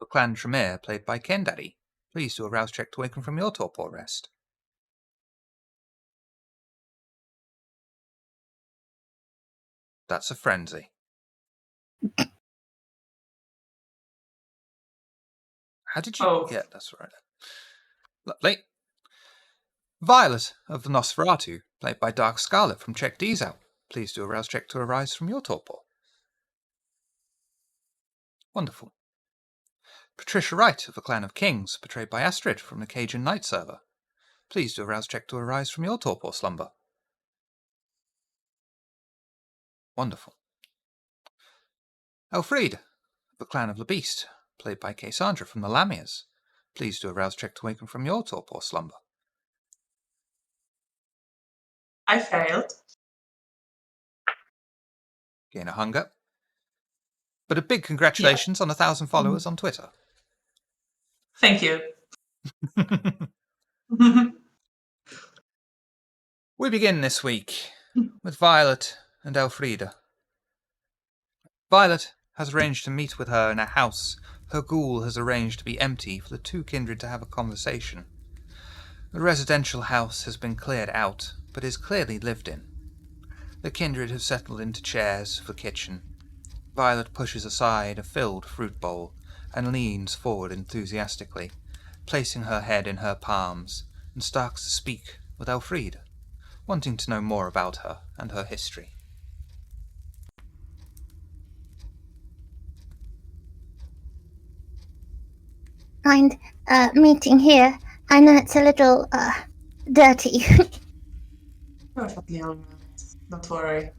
Clan Tremere, played by Kendaddy. Please do a rouse check to waken from your torpor rest. That's a frenzy. How did you... Oh. Yeah, that's right. Lovely. Violet of the Nosferatu, played by Dark Scarlet from Check D's Out. Please do a rouse check to arise from your torpor. Wonderful. Patricia Wright of the Clan of Kings, portrayed by Astrid from the Cajun Night Server. Please do a rouse check to arise from your torpor slumber. Wonderful. Elfriede of the Clan of the Beast, played by Cassandra from the Lamias. Please do a rouse check to waken from your torpor slumber. I failed. Gain a hunger. But a big congratulations on 1,000 followers on Twitter. Thank you. We begin this week with Violet and Elfriede. Violet has arranged to meet with her in a house her ghoul has arranged to be empty for the two kindred to have a conversation. The residential house has been cleared out, but is clearly lived in. The kindred have settled into chairs for the kitchen. Violet pushes aside a filled fruit bowl and leans forward enthusiastically, placing her head in her palms, and starts to speak with Elfriede, wanting to know more about her and her history. Mind meeting here? I know it's a little dirty. Perfectly alright. Don't worry.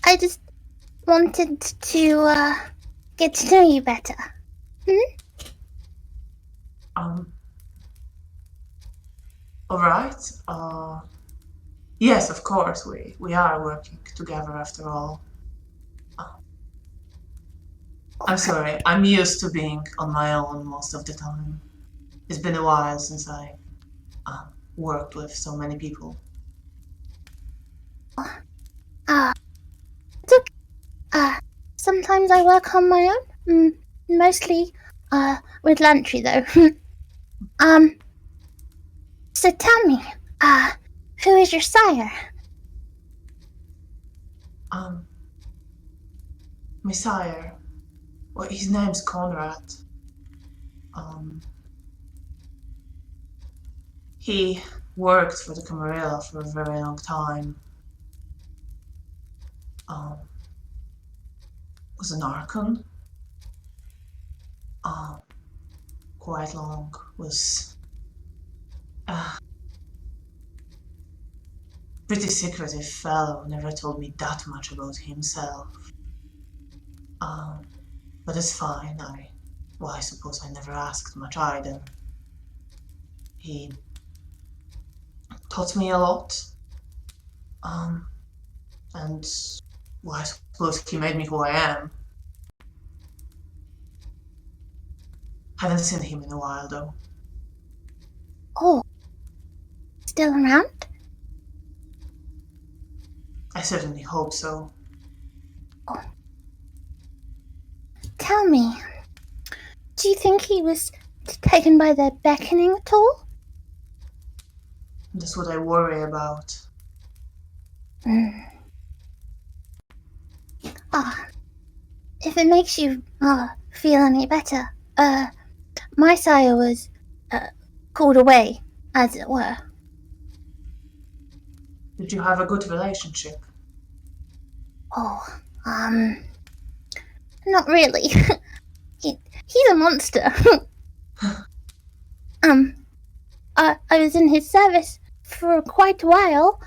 I just wanted to get to know you better. Alright. Yes, of course, we are working together after all. I'm sorry, I'm used to being on my own most of the time. It's been a while since I worked with so many people. It's okay. Sometimes I work on my own. Mostly with Lantry though. So tell me, who is your sire? My sire. Well, his name's Conrad. He worked for the Camarilla for a very long time. Was an Archon. Quite long. Was pretty secretive fellow. Never told me that much about himself. But it's fine. I suppose I never asked much either. He taught me a lot. And I suppose he made me who I am. Haven't seen him in a while though. Oh, still around? I certainly hope so. Oh. Tell me, do you think he was taken by the beckoning at all? That's what I worry about. If it makes you feel any better, my sire was called away, as it were. Did you have a good relationship? Oh, not really. He's a monster. I was in his service for quite a while.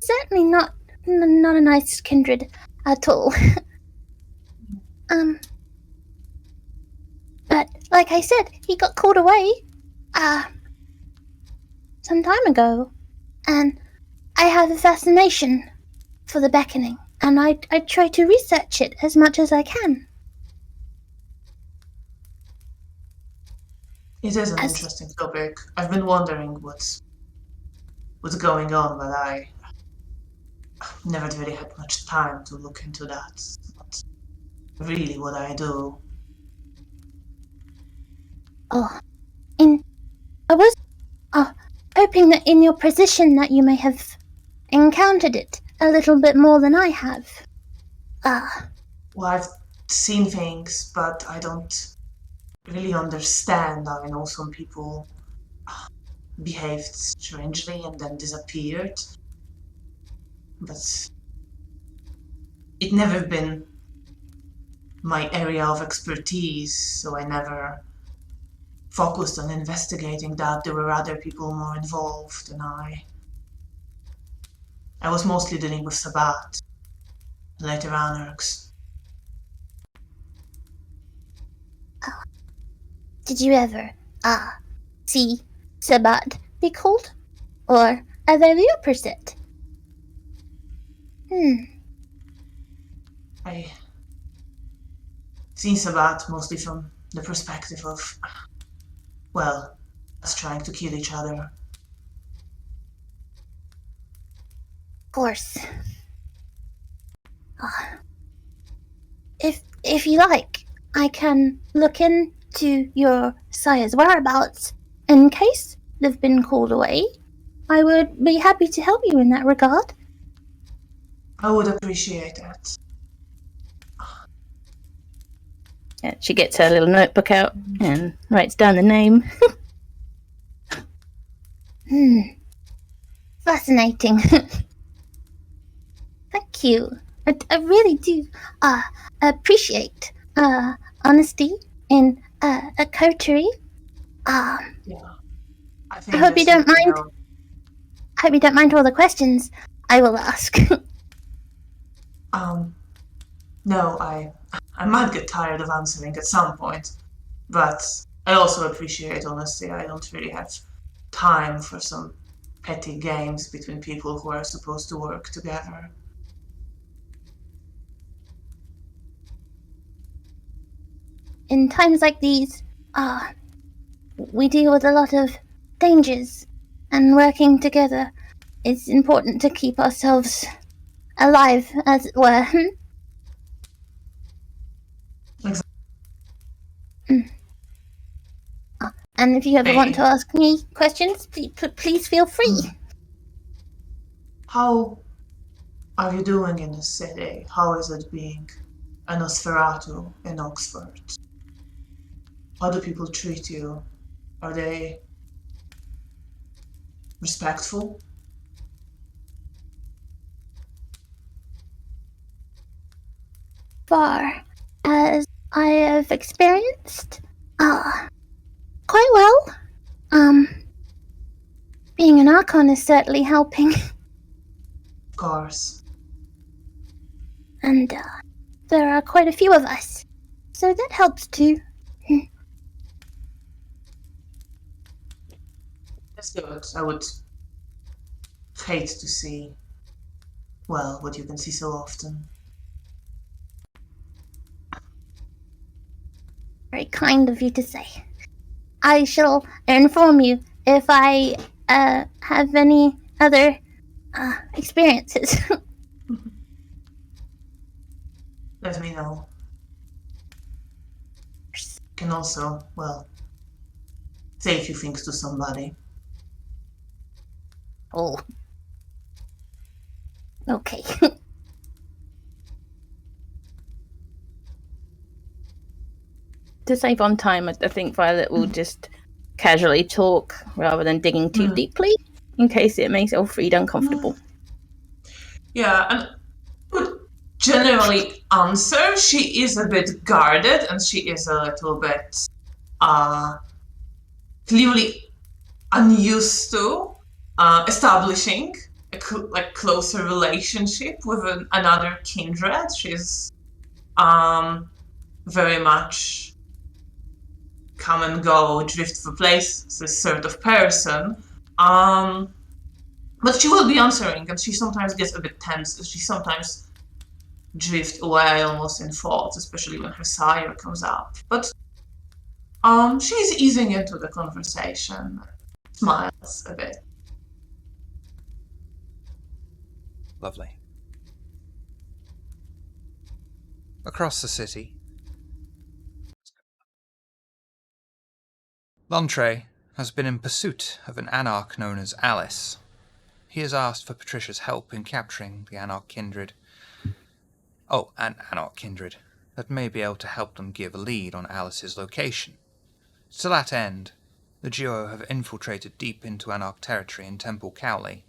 Certainly not a nice kindred at all. But like I said, he got called away, some time ago, and I have a fascination for the beckoning, and I try to research it as much as I can. It is an interesting topic. I've been wondering what's going on, but I never really had much time to look into that. But really what I do. Oh, I was hoping that in your position that you may have encountered it a little bit more than I have. Well, I've seen things, but I don't really understand. I know some people behaved strangely and then disappeared, but it never been my area of expertise, so I never focused on investigating that. There were other people more involved than I. I was mostly dealing with Sabat, later Anarchs. Did you ever, see Sabat be called? Or are they the opposite? I seen Sabat mostly from the perspective of, well, us trying to kill each other. Of course. If you like, I can look into your sire's whereabouts in case they've been called away. I would be happy to help you in that regard. I would appreciate that. Yeah, she gets her little notebook out and writes down the name. Fascinating. Thank you. I really do appreciate honesty and coterie. Yeah. I hope you don't mind. I hope you don't mind all the questions I will ask. No, I might get tired of answering at some point, but I also appreciate honesty. I don't really have time for some petty games between people who are supposed to work together. In times like these, we deal with a lot of dangers, and working together is important to keep ourselves alive, as it were. Exactly. And if you ever want to ask me questions, please feel free. How are you doing in the city? How is it being a Nosferatu in Oxford? How do people treat you? Are they respectful? Far as I have experienced, quite well. Being an Archon is certainly helping. Of course. And there are quite a few of us, so that helps too. That's good. I would hate to see, well, what you can see so often. Very kind of you to say. I shall inform you if I have any other experiences. Let me know. Can also, well, say a few things to somebody. Oh. Okay. To save on time, I think Violet will just casually talk rather than digging too deeply, in case it makes Elfriede uncomfortable. Yeah, and would generally answer. She is a bit guarded and she is a little bit clearly unused to establishing a closer relationship with another kindred. She's very much come and go, drift for places sort of person. But she will be answering, and she sometimes gets a bit tense. She sometimes drifts away almost in thoughts, especially when her sire comes up. But she's easing into the conversation, smiles a bit. Lovely. Across the city, Lantre has been in pursuit of an anarch known as Alice. He has asked for Patricia's help in capturing the anarch kindred. Oh, an anarch kindred that may be able to help them give a lead on Alice's location. To that end, the duo have infiltrated deep into anarch territory in Temple Cowley.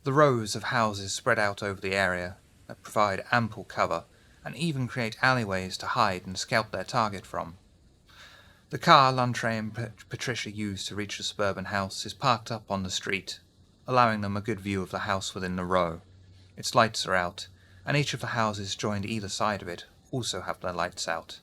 The rows of houses spread out over the area that provide ample cover and even create alleyways to hide and scalp their target from. The car Lantre and Patricia use to reach the suburban house is parked up on the street, allowing them a good view of the house within the row. Its lights are out, and each of the houses joined either side of it also have their lights out.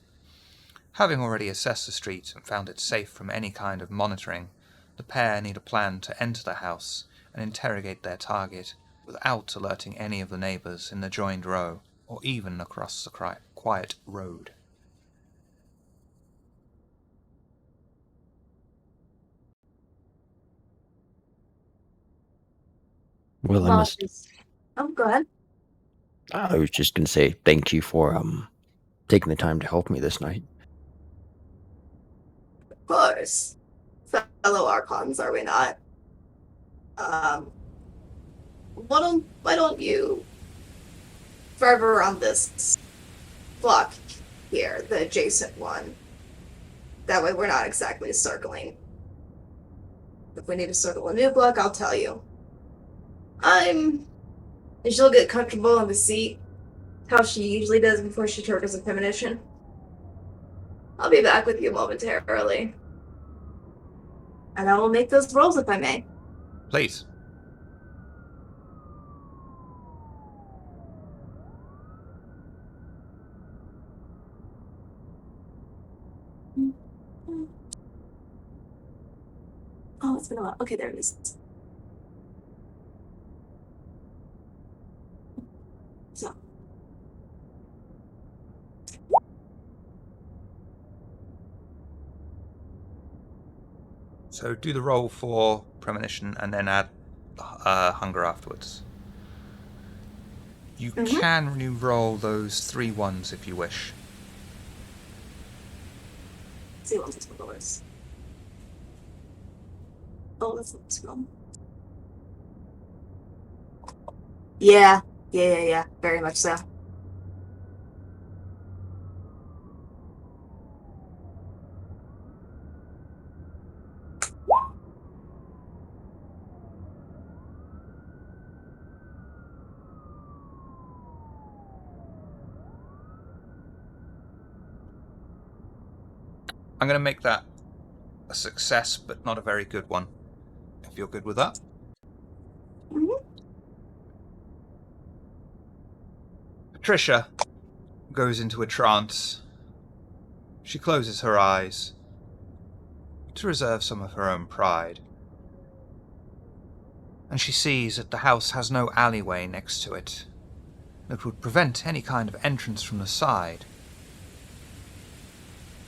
Having already assessed the street and found it safe from any kind of monitoring, the pair need a plan to enter the house and interrogate their target without alerting any of the neighbours in the joined row or even across the quiet road. Well, Go ahead. I was just going to say thank you for taking the time to help me this night. Of course. Fellow Archons, are we not? Why don't you forever around this block here, the adjacent one? That way we're not exactly circling. If we need to circle a new block, I'll tell you. And she'll get comfortable in the seat, how she usually does before she triggers a premonition. I'll be back with you momentarily. And I will make those rolls if I may. Please. Oh, it's been a while. Okay, there it is. So do the roll for premonition and then add hunger afterwards. You can re-roll those 3 ones if you wish. See what this one is. Oh, that's not this one. Yeah. Very much so. I'm going to make that a success, but not a very good one. If you're good with that. Patricia goes into a trance. She closes her eyes to reserve some of her own pride. And she sees that the house has no alleyway next to it that would prevent any kind of entrance from the side.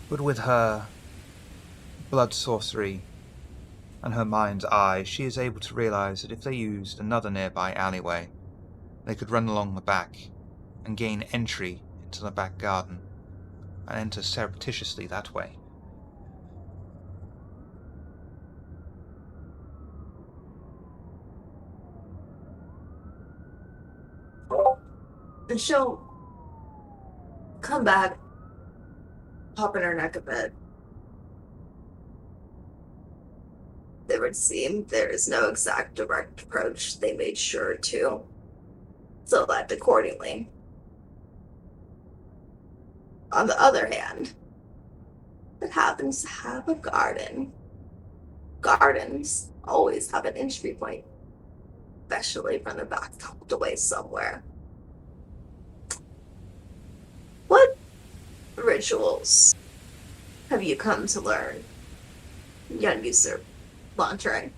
But with her blood sorcery and her mind's eye, she is able to realize that if they used another nearby alleyway, they could run along the back and gain entry into the back garden and enter surreptitiously that way. And she'll come back, pop in her neck a bit. It would seem there is no exact direct approach. They made sure to select accordingly. On the other hand, it happens to have a garden. Gardens always have an entry point, especially from the back tucked away somewhere. What rituals have you come to learn, young user Lantre?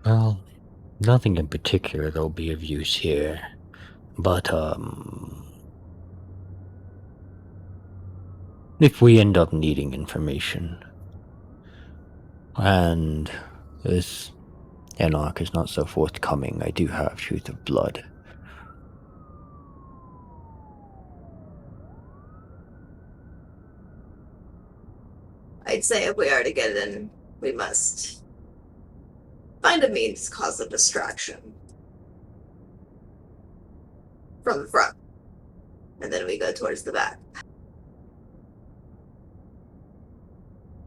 Well, nothing in particular that'll be of use here. But, if we end up needing information, and this Anarch is not so forthcoming, I do have Truth of Blood. I'd say if we are to get in, we must find a means to cause a distraction from the front, and then we go towards the back.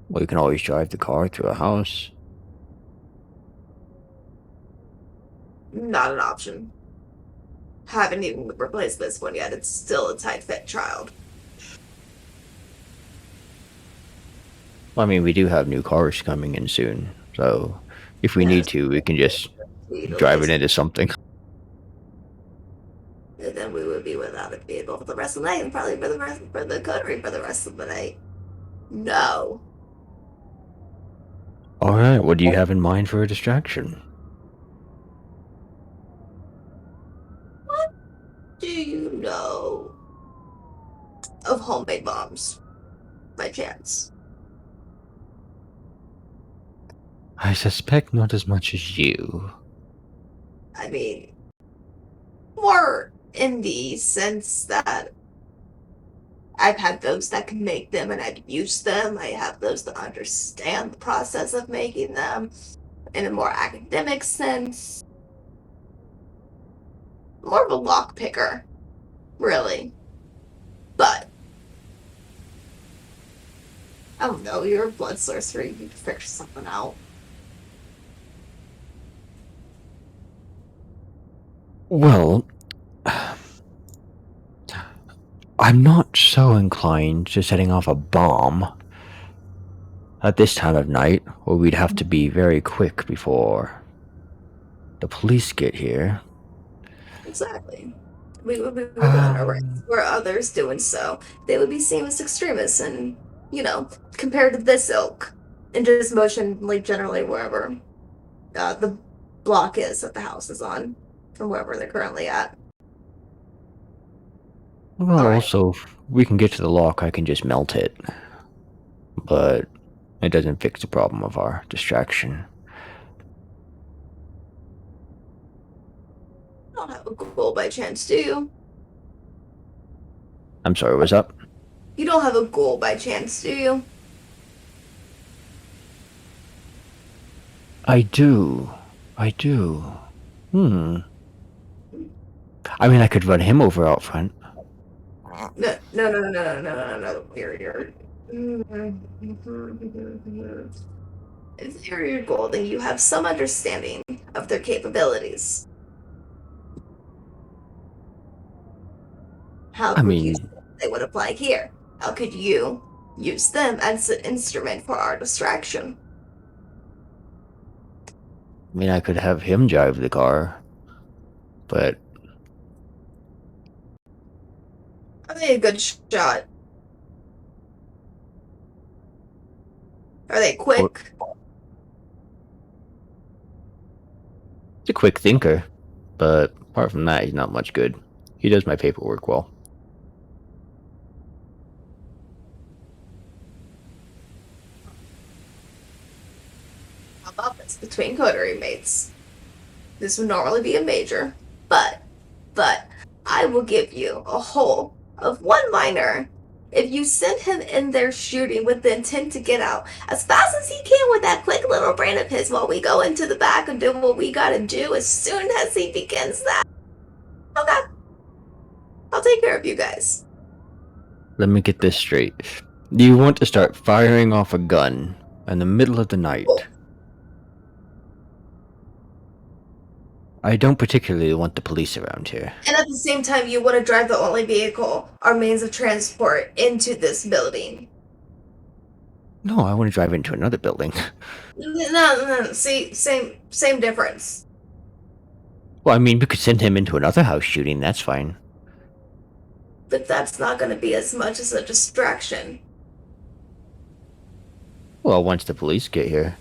Well, you can always drive the car through a house. Not an option. Haven't even replaced this one yet. It's still a tight fit child. Well, I mean, we do have new cars coming in soon, so if we need to, we can just drive it into something. And then we would be without a vehicle for the rest of the night, and probably for the coterie for the rest of the night. No. Alright, what do you have in mind for a distraction? What do you know of homemade bombs, by chance? I suspect not as much as you. I mean, more in the sense that I've had those that can make them and I've used them. I have those that understand the process of making them in a more academic sense. More of a lock picker, really. But I don't know, you're a blood sorcerer, you can figure something out. Well, I'm not so inclined to setting off a bomb at this time of night, or we'd have to be very quick before the police get here. Exactly. We would be within our rights. Were others doing so, they would be seen as extremists and, compared to this ilk, and just emotionally generally wherever the block is that the house is on, from wherever they're currently at. Well, Alright. also, if we can get to the lock, I can just melt it. But it doesn't fix the problem of our distraction. You don't have a goal by chance, do you? I'm sorry, what's up? You don't have a goal by chance, do you? I do. I do. I mean, I could run him over out front. No. You're if you're your goal, then you have some understanding of their capabilities. How I would you mean, say they would apply here? How could you use them as an instrument for our distraction? I could have him drive the car, but Are they a good shot? Are they or, quick? he's a quick thinker. But apart from that, he's not much good. He does my paperwork well. How about this between coterie mates? This would normally be a major, but I will give you a whole of one minor if you send him in there shooting with the intent to get out as fast as he can with that quick little brain of his while we go into the back and do what we gotta do as soon as he begins that. Okay. I'll take care of you guys. Let me get this straight. Do you want to start firing off a gun in the middle of the night? Cool. I don't particularly want the police around here. And at the same time, you want to drive the only vehicle or means of transport into this building. No, I want to drive into another building. No. See, same difference. Well, I mean, we could send him into another house shooting, that's fine. But that's not going to be as much as a distraction. Well, once the police get here,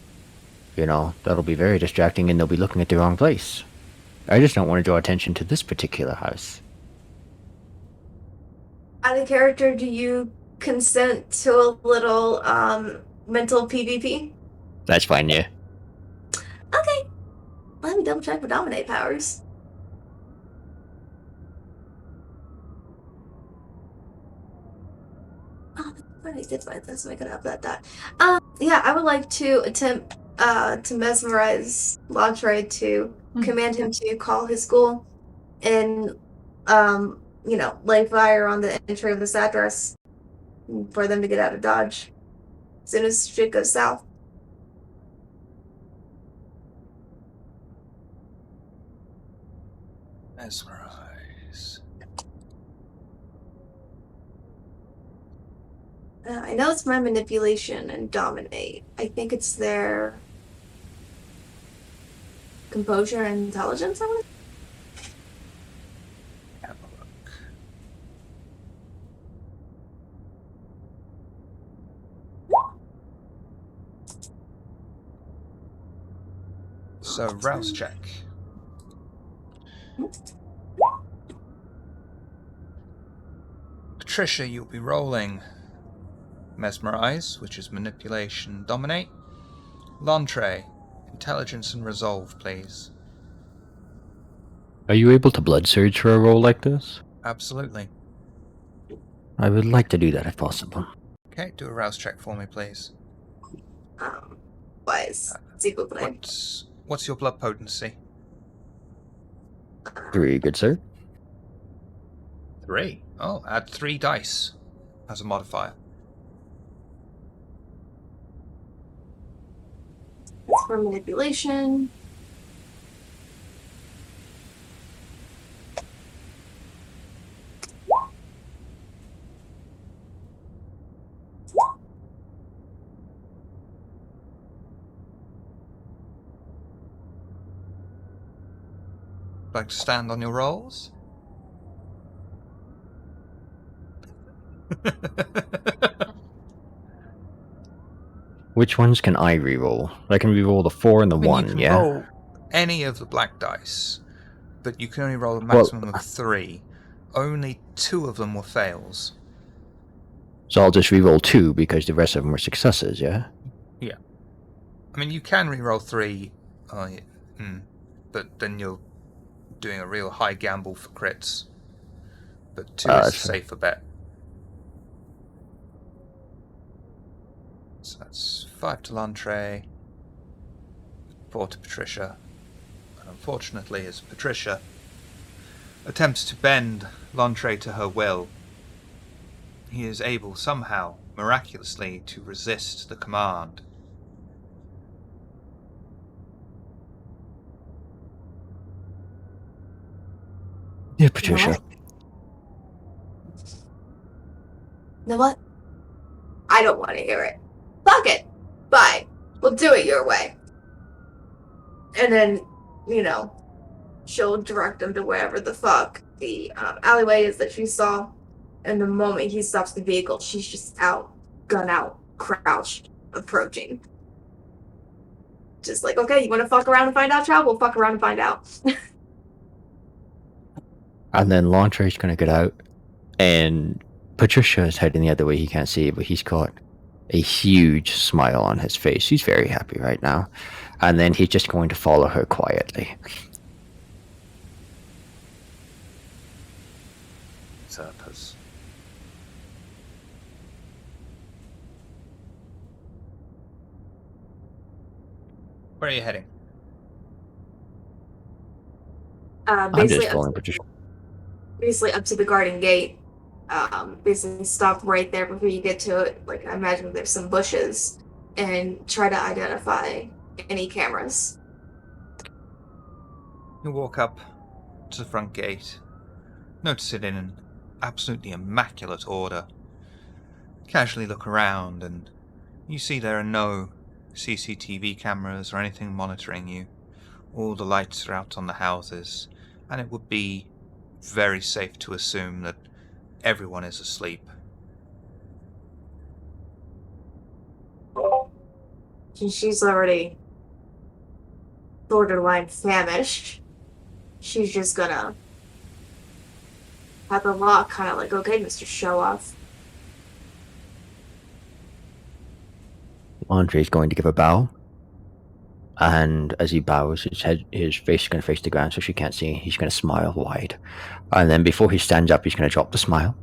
that'll be very distracting and they'll be looking at the wrong place. I just don't want to draw attention to this particular house. Out of character, do you consent to a little mental PvP? That's fine, yeah. Okay. Let me double check for dominate powers. I did find this, so I could have that. Yeah, I would like to attempt to mesmerize Lantre to command him to call his school and lay fire on the entry of this address for them to get out of Dodge as soon as shit goes south. Mesmerize. I know it's my manipulation and dominate. I think it's their composure and intelligence. I want Have a look. So, rouse check. Patricia, you'll be rolling Mesmerize, which is manipulation, dominate. Lantre, intelligence and resolve, please. Are you able to blood surge for a roll like this? Absolutely. I would like to do that if possible. Okay, do a rouse check for me, please. wise. What's your blood potency? 3, good sir. 3. Oh, add 3 dice as a modifier. It's for manipulation. Like to stand on your rolls? Which ones can I reroll? I can reroll the 4 and the I mean, 1, you can yeah? roll any of the black dice, but you can only roll a maximum of 3. Only 2 of them were fails. So I'll just reroll 2 because the rest of them were successes, yeah? Yeah. I mean, you can reroll 3, but then you're doing a real high gamble for crits. But 2 is a safer bet. So that's 5 to Lantre, 4 to Patricia. And unfortunately, as Patricia attempts to bend Lantre to her will, he is able somehow, miraculously, to resist the command. Yeah, Patricia. You know what? I don't want to hear it. Fuck it. Bye. We'll do it your way. And then, she'll direct him to wherever the fuck the alleyway is that she saw. And the moment he stops the vehicle, she's just out, gun out, crouched, approaching. Just like, okay, you want to fuck around and find out, child? We'll fuck around and find out. And then Lantre's gonna get out, and Patricia is heading the other way. He can't see it, but he's got a huge smile on his face. He's very happy right now. And then he's just going to follow her quietly. Usurpers. Where are you heading? I'm Basically, just following Patricia. Basically up to the garden gate. Basically stop right there before you get to it. Like, I imagine there's some bushes, and try to identify any cameras. You walk up to the front gate, notice it in an absolutely immaculate order. Casually look around, and you see there are no CCTV cameras or anything monitoring you. All the lights are out on the houses, and it would be very safe to assume that everyone is asleep. She's already borderline famished. She's just gonna have the lock kind of like, okay, Mr. Show Off. Andre's going to give a bow. And as he bows, his face is going to face the ground so she can't see. He's going to smile wide. And then before he stands up, he's going to drop the smile.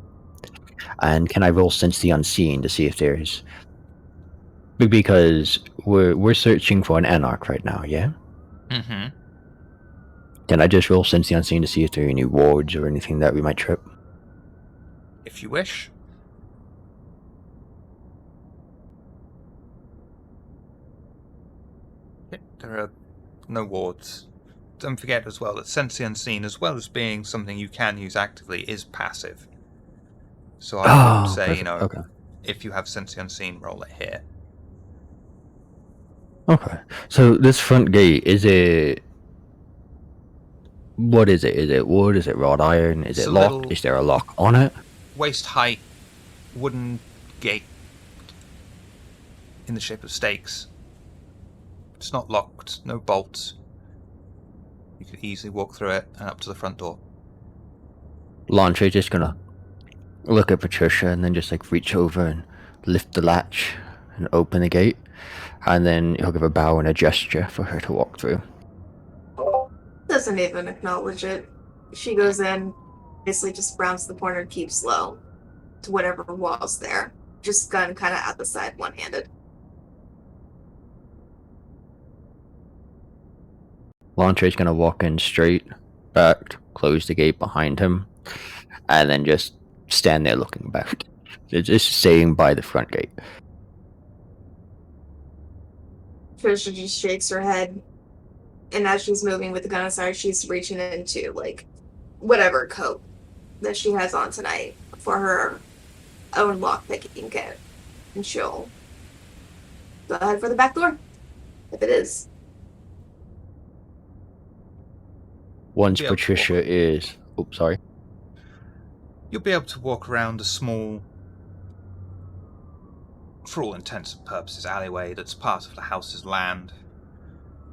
And can I roll Sense the Unseen to see if there's... Because we're searching for an Anarch right now, yeah? Mm-hmm. Can I just roll Sense the Unseen to see if there are any wards or anything that we might trip? If you wish. There are no wards. Don't forget as well that Sense the Unseen, as well as being something you can use actively, is passive. So I would say, perfect. Okay. if you have Sense the Unseen, roll it here. Okay. So this front gate, is it... What is it? Is it wood? Is it wrought iron? Is It's it a locked? little- Is there a lock on it? Waist height wooden gate in the shape of stakes. It's not locked, no bolts. You could easily walk through it and up to the front door. Lantre's just gonna look at Patricia and then just like reach over and lift the latch and open the gate, and then he'll give a bow and a gesture for her to walk through. Doesn't even acknowledge it. She goes in, basically just rounds the corner and keeps low to whatever wall's there. Just gun kind of at the side, one-handed. Lantre's gonna walk in straight, back, close the gate behind him, and then just stand there looking back. Just staying by the front gate. Trisha just shakes her head, and as she's moving with the gun aside, she's reaching into like whatever coat that she has on tonight for her own lockpicking kit, and she'll go ahead for the back door if it is. Once Yeah, Patricia is... Oh, sorry. You'll be able to walk around a small, for all intents and purposes, alleyway that's part of the house's land.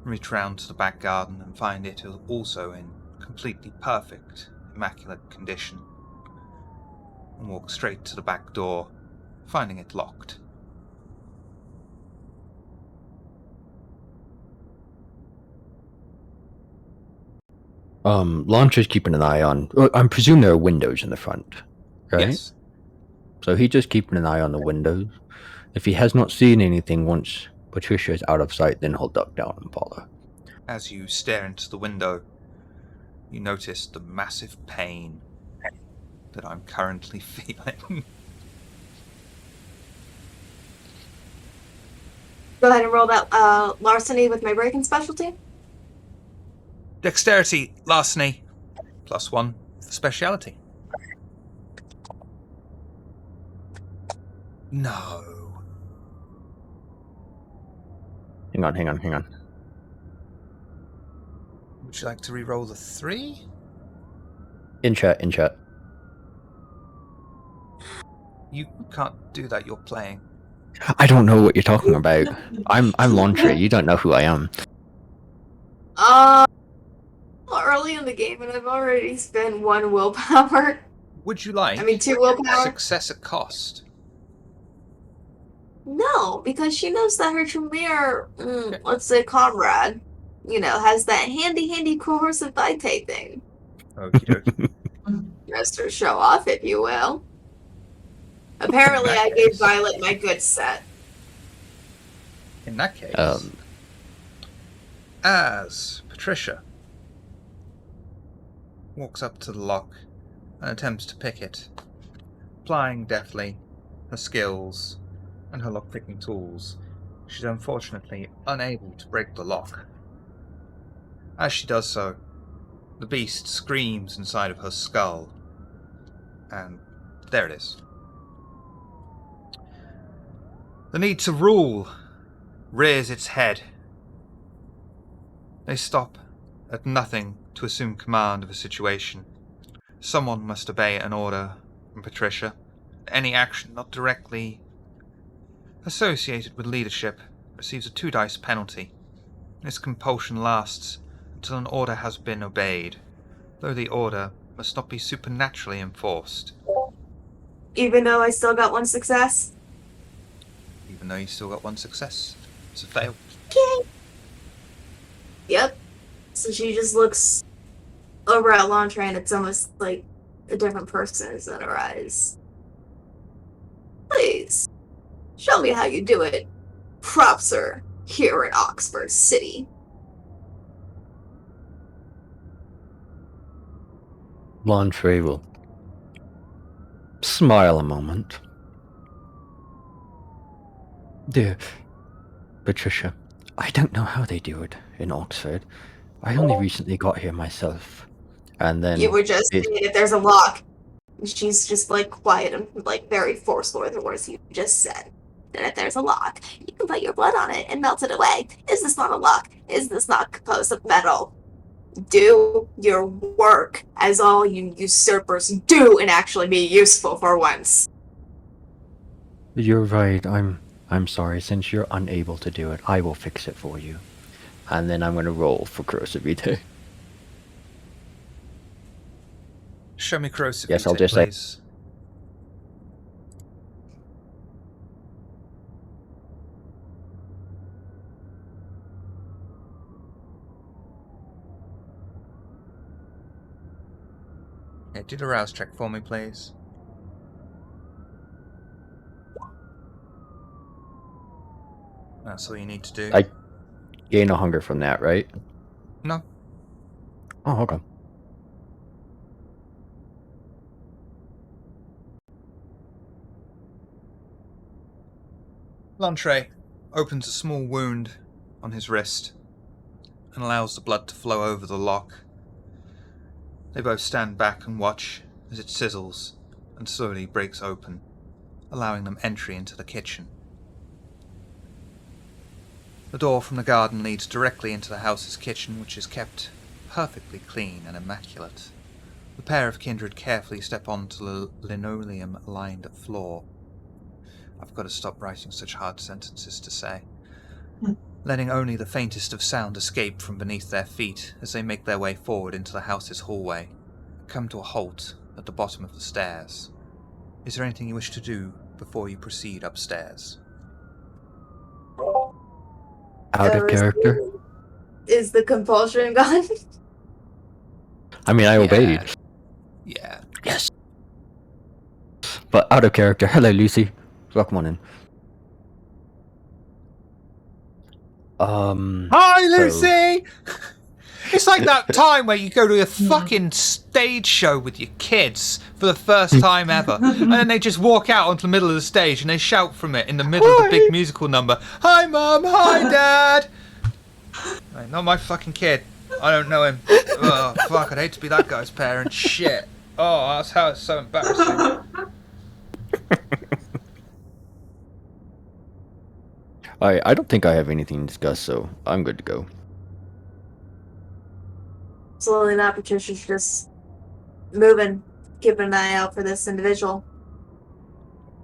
Reach round to the back garden and find it also in completely perfect, immaculate condition. And walk straight to the back door, finding it locked. Launcher's keeping an eye on... I presume there are windows in the front, right? Yes. So he's just keeping an eye on the windows. If he has not seen anything once Patricia is out of sight, then he'll duck down and follow. As you stare into the window, you notice the massive pain that I'm currently feeling. Go ahead and roll that larceny with my breaking specialty. Dexterity, larceny, +1 for speciality. No. Hang on. Would you like to re-roll the 3? In chat. You can't do that, you're playing. I don't know what you're talking about. I'm Launcher, you don't know who I am. Early in the game, and I've already spent 1 willpower. Would you like 2 willpower. success at cost? No, because she knows that her Tremere, let's say comrade, has that handy coercive vitae thing. Okie dokie. Just to show off, if you will. Apparently, I gave Violet my good set. In that case, as Patricia walks up to the lock and attempts to pick it, applying deftly her skills and her lock-picking tools, she's unfortunately unable to break the lock. As she does so, the beast screams inside of her skull, and there it is. The need to rule rears its head. They stop at nothing to assume command of a situation. Someone must obey an order from Patricia. Any action not directly associated with leadership receives a 2 dice penalty. This compulsion lasts until an order has been obeyed, though the order must not be supernaturally enforced. Even though I still got 1 success? Even though you still got 1 success. It's a fail. Okay. Yep. So she just looks over at Lantra, and it's almost like a different person is in her eyes. Please, show me how you do it. Proper here in Oxford City. Lantre will smile a moment. Dear Patricia, I don't know how they do it in Oxford. I only recently got here myself. And then You were just saying if there's a lock. She's just like quiet and like very forceful with the words you just said. And if there's a lock, you can put your blood on it and melt it away. Is this not a lock? Is this not composed of metal? Do your work, as all you usurpers do, and actually be useful for once. You're right. I'm sorry. Since you're unable to do it, I will fix it for you. And then I'm gonna roll for Corrosive Vitae. Show me corrosive Yes, I'll vitae, just say- please. Yeah, do the rouse check for me, please. That's all you need to do. I gain a hunger from that, right? No. Oh, okay. Lantre opens a small wound on his wrist and allows the blood to flow over the lock. They both stand back and watch as it sizzles and slowly breaks open, allowing them entry into the kitchen. The door from the garden leads directly into the house's kitchen, which is kept perfectly clean and immaculate. The pair of kindred carefully step onto the linoleum-lined floor. I've got to stop writing such hard sentences to say. Letting only the faintest of sound escape from beneath their feet as they make their way forward into the house's hallway, come to a halt at the bottom of the stairs. Is there anything you wish to do before you proceed upstairs? Out of character? Is the compulsion gone? I mean, I obeyed. Yeah. Yes. But out of character. Hello, Lucy. Welcome on in. Hi, so- Lucy! It's like that time where you go to a fucking stage show with your kids for the first time ever, and then they just walk out onto the middle of the stage and they shout from it in the middle of the big musical number, "Hi, Mum! Hi, Dad!" Right, not my fucking kid. I don't know him. Oh, fuck, I'd hate to be that guy's parent. Shit. Oh, that's how it's so embarrassing. I don't think I have anything to discuss, so I'm good to go. Slowly now, Patricia's just moving, keeping an eye out for this individual.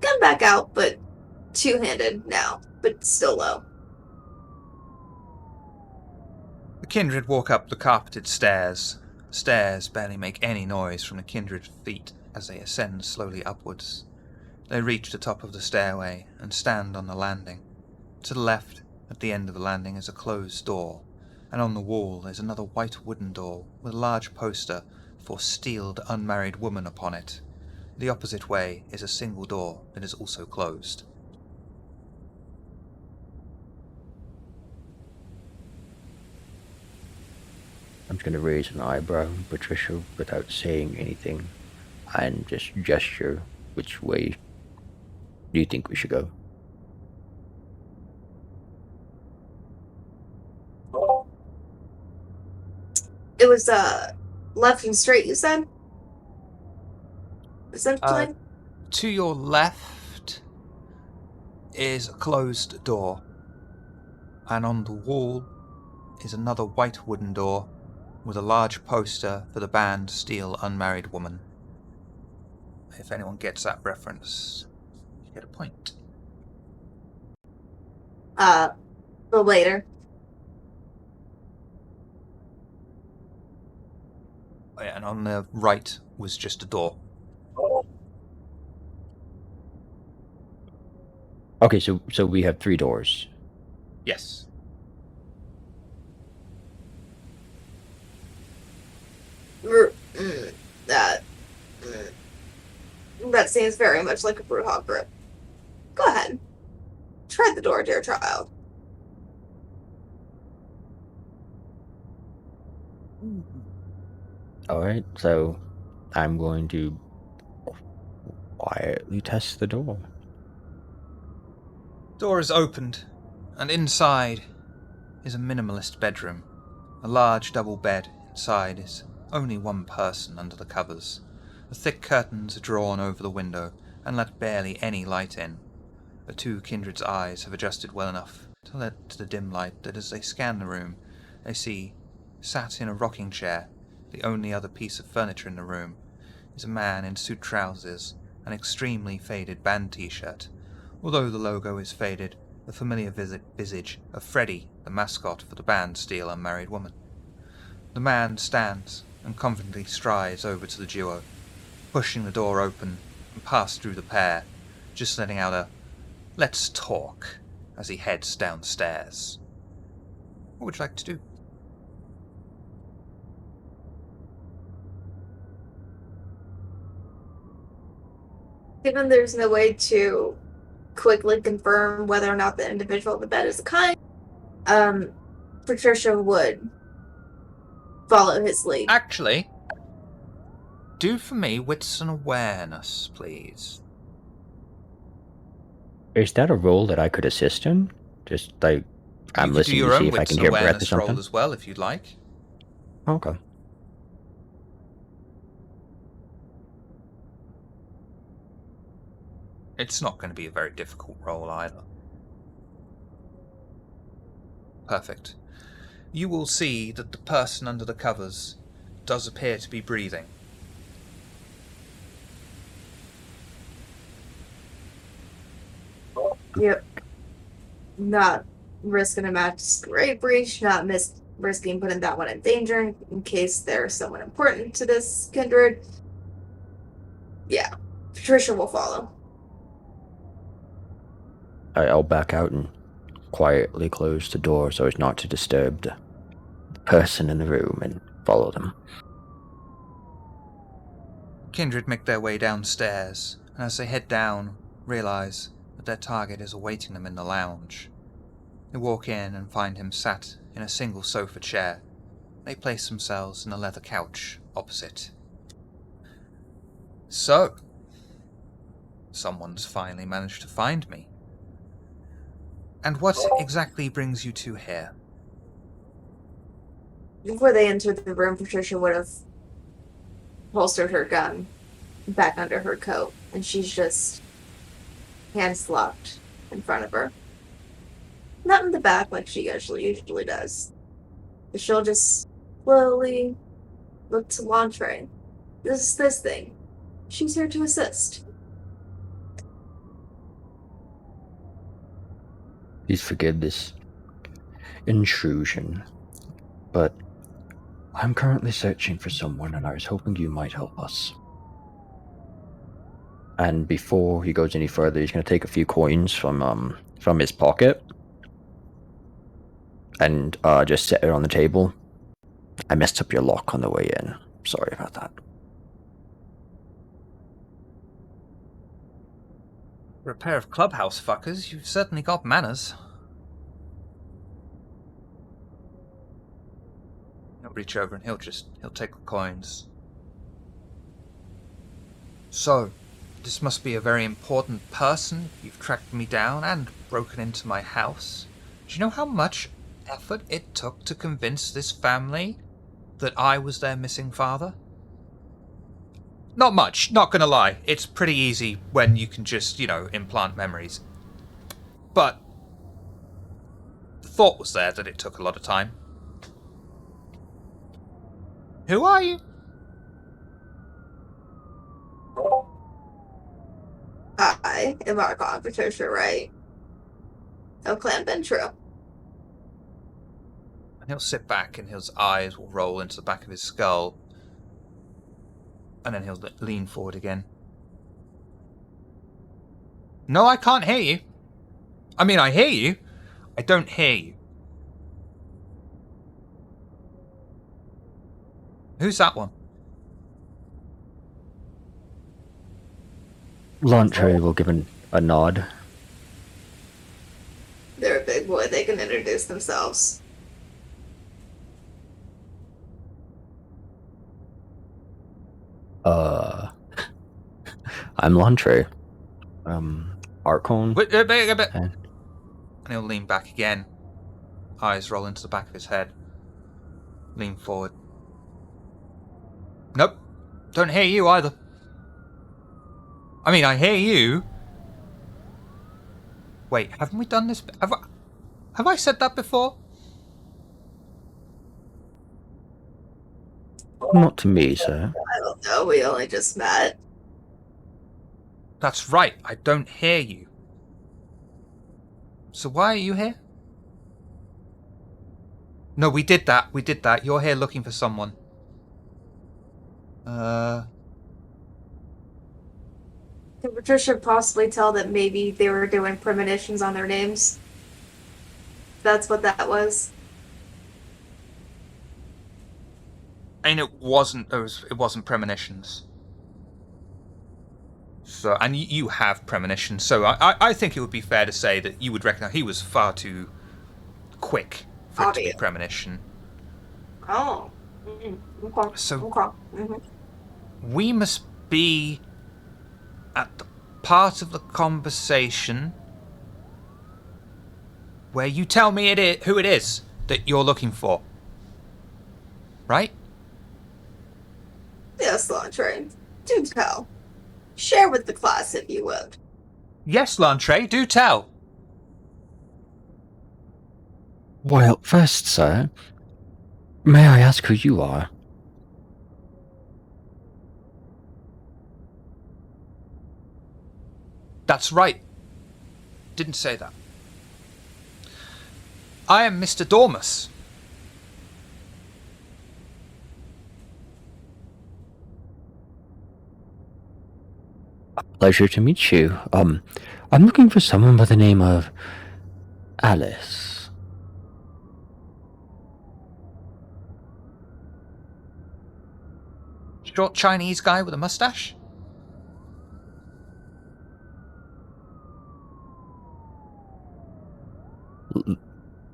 Come back out, but two-handed now, but still low. The kindred walk up the carpeted stairs. The stairs barely make any noise from the kindred feet as they ascend slowly upwards. They reach the top of the stairway and stand on the landing. To the left, at the end of the landing, is a closed door, and on the wall is another white wooden door with a large poster for "Steeled Unmarried Woman" upon it. The opposite way is a single door that is also closed. I'm just gonna raise an eyebrow, Patricia, without saying anything, and just gesture which way do you think we should go? It was left and straight, you said? Essentially? To your left is a closed door, and on the wall is another white wooden door with a large poster for the band Steel Unmarried Woman. If anyone gets that reference, you get a point. The later. Oh, yeah, and on the right was just a door. Okay, so we have 3 doors. Yes. That seems very much like a Brewhog grip. tread the door, dear child. Alright, so I'm going to quietly test the door. Door is opened, and inside is a minimalist bedroom. A large double bed. Inside is only one person under the covers. The thick curtains are drawn over the window and let barely any light in. The two kindred's eyes have adjusted well enough to let the dim light that as they scan the room, they see, sat in a rocking chair, the only other piece of furniture in the room, is a man in suit trousers and extremely faded band t-shirt. Although the logo is faded, the familiar visage of Freddy, the mascot for the band Steel Unmarried Woman. The man stands and confidently strides over to the duo, pushing the door open and past through the pair, just letting out a "let's talk" as he heads downstairs. What would you like to do? Given there's no way to quickly confirm whether or not the individual in the bed is a kind, Patricia would follow his lead. Actually, do for me wits and awareness, please. Is that a role that I could assist in? Just like I'm You could do listening your to own see if I wits can and hear breath or awareness roll something. as well, if you'd like. Okay. It's not going to be a very difficult roll either. Perfect. You will see that the person under the covers does appear to be breathing. Yep. Not risking a Masquerade breach, not risking putting that one in danger in case there's someone important to this kindred. Yeah, Patricia will follow. I'll back out and quietly close the door so as not to disturb the person in the room and follow them. Kindred make their way downstairs, and as they head down, realize that their target is awaiting them in the lounge. They walk in and find him sat in a single sofa chair. They place themselves in a leather couch opposite. So, someone's finally managed to find me. And what exactly brings you two here? Before they entered the room, Patricia would have holstered her gun back under her coat, and she's just hands locked in front of her. Not in the back like she usually does. But she'll just slowly look to Lantre. This is this thing. She's here to assist. Please forgive this intrusion, but I'm currently searching for someone and I was hoping you might help us. And before he goes any further, he's going to take a few coins from his pocket and just set it on the table. I messed up your lock on the way in. Sorry about that. For a pair of clubhouse fuckers, you've certainly got manners. He'll reach over and he'll take the coins. So, this must be a very important person. You've tracked me down and broken into my house. Do you know how much effort it took to convince this family that I was their missing father? Not much, not gonna lie. It's pretty easy when you can just, implant memories. But the thought was there that it took a lot of time. Who are you? I am Archon Patricia, right? Of Clan Ventro. And he'll sit back and his eyes will roll into the back of his skull. And then he'll lean forward again. No, I can't hear you. I mean, I hear you. I don't hear you. Who's that one? Lantre will give a nod. that they can introduce themselves. I'm Lantre. Arcon. Wait, And and he'll lean back again. Eyes roll into the back of his head. Lean forward. Nope. Don't hear you either. I mean, I hear you. Wait, haven't we done this? Have I said that before? not to me, sir. I don't know, we only just met. That's right, I don't hear you. So why are you here? No, we did that. You're here looking for someone. Can Patricia possibly tell that maybe they were doing premonitions on their names? That's what that was. And it wasn't premonitions. So, and you have premonitions, so I think it would be fair to say that you would recognize he was far too quick for it to be premonition. Oh. Okay. So Okay. we must be at the part of the conversation where you tell me who it is that you're looking for. Right? Yes, Lantre. Do tell. Share with the class if you would. Yes, Lantre, do tell. Well, first, sir, may I ask who you are? That's right. Didn't say that. I am Mr. Dormus. Pleasure to meet you. I'm looking for someone by the name of Alice. Short Chinese guy with a mustache?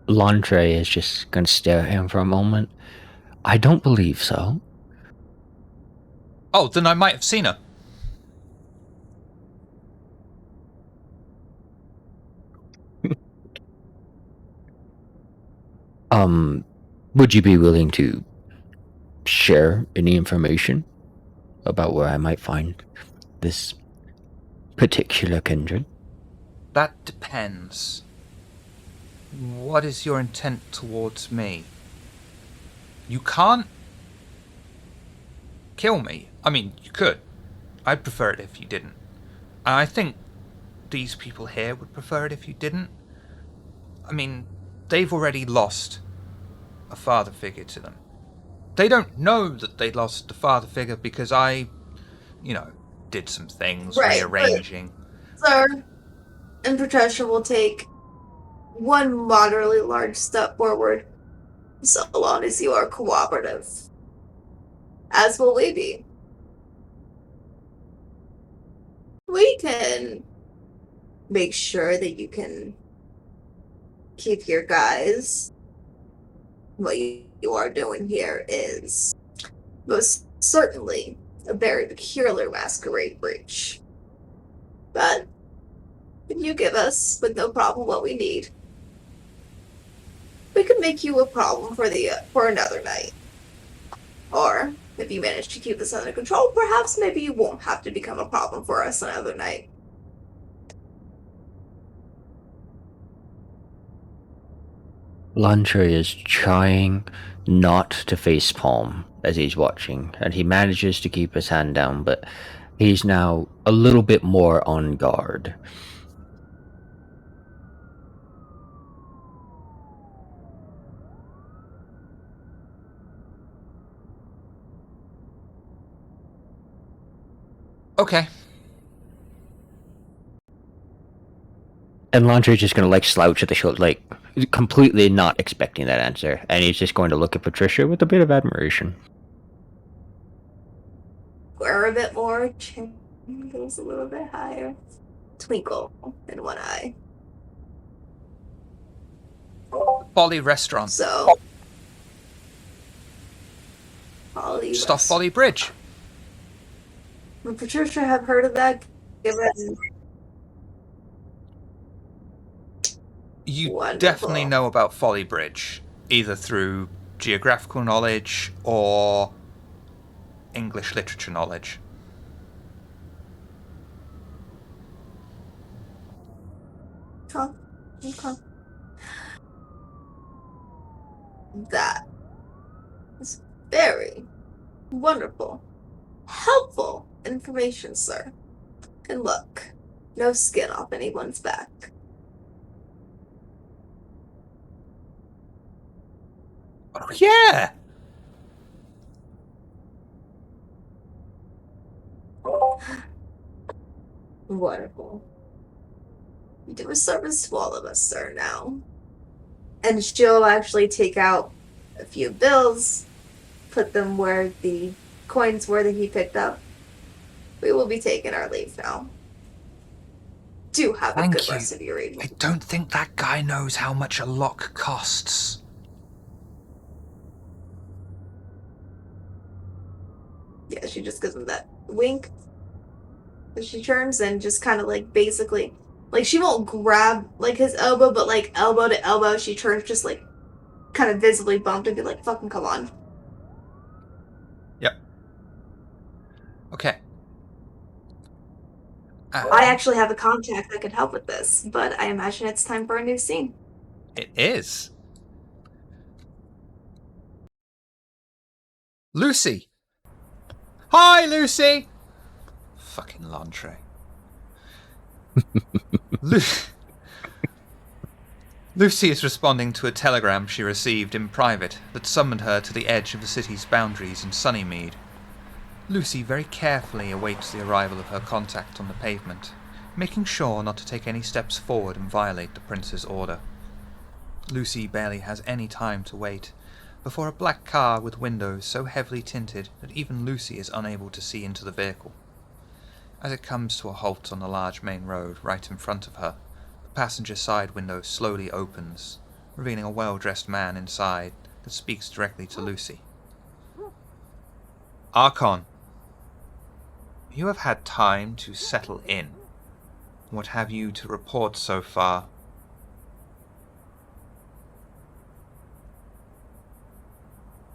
Lantre is just gonna stare at him for a moment. I don't believe so. Oh, then I might have seen her. Would you be willing to share any information about where I might find this particular kindred? That depends. What is your intent towards me? You can't kill me. I mean, you could. I'd prefer it if you didn't. And I think these people here would prefer it if you didn't. I mean, they've already lost a father figure to them. They don't know that they lost a father figure because I, did some things, rearranging. Sir, and Patricia will take one moderately large step forward, so long as you are cooperative. As will we be. We can make sure that you can keep your guys. What you are doing here is most certainly a very peculiar masquerade breach. But if you give us, with no problem, what we need, we could make you a problem for another night. Or if you manage to keep this under control, perhaps maybe you won't have to become a problem for us another night. Lantre is trying not to facepalm as he's watching, and he manages to keep his hand down, but he's now a little bit more on guard. Okay. And Landry's just gonna slouch at the shoulder, completely not expecting that answer, and he's just going to look at Patricia with a bit of admiration. Square a bit more, chin goes a little bit higher, twinkle in one eye. Folly Restaurant. So, Folly Just off Rest- Folly Bridge. Would Patricia have heard of that? Given You Wonderful. definitely know about Folly Bridge, either through geographical knowledge or English literature knowledge. Okay. That is very wonderful, helpful information, sir. And look, no skin off anyone's back. Oh, yeah! Wonderful. You do a service to all of us, sir, now. And she'll actually take out a few bills, put them where the coins were that he picked up. We will be taking our leave now. Do have a Thank good you. rest of your I evening. don't think that guy knows how much a lock costs. Yeah, she just gives him that wink. And she turns and just kind of like basically, like she won't grab like his elbow, but like elbow to elbow, she turns just like kind of visibly bumped and be like, fucking come on. Yep. Okay. I actually have a contact that could help with this, but I imagine it's time for a new scene. It is. Lucy! Hi, Lucy! Fucking Lantre. Lucy is responding to a telegram she received in private that summoned her to the edge of the city's boundaries in Sunnymead. Lucy very carefully awaits the arrival of her contact on the pavement, making sure not to take any steps forward and violate the prince's order. Lucy barely has any time to wait before a black car with windows so heavily tinted that even Lucy is unable to see into the vehicle. As it comes to a halt on the large main road right in front of her, the passenger side window slowly opens, revealing a well-dressed man inside that speaks directly to Lucy. Archon, you have had time to settle in. What have you to report so far?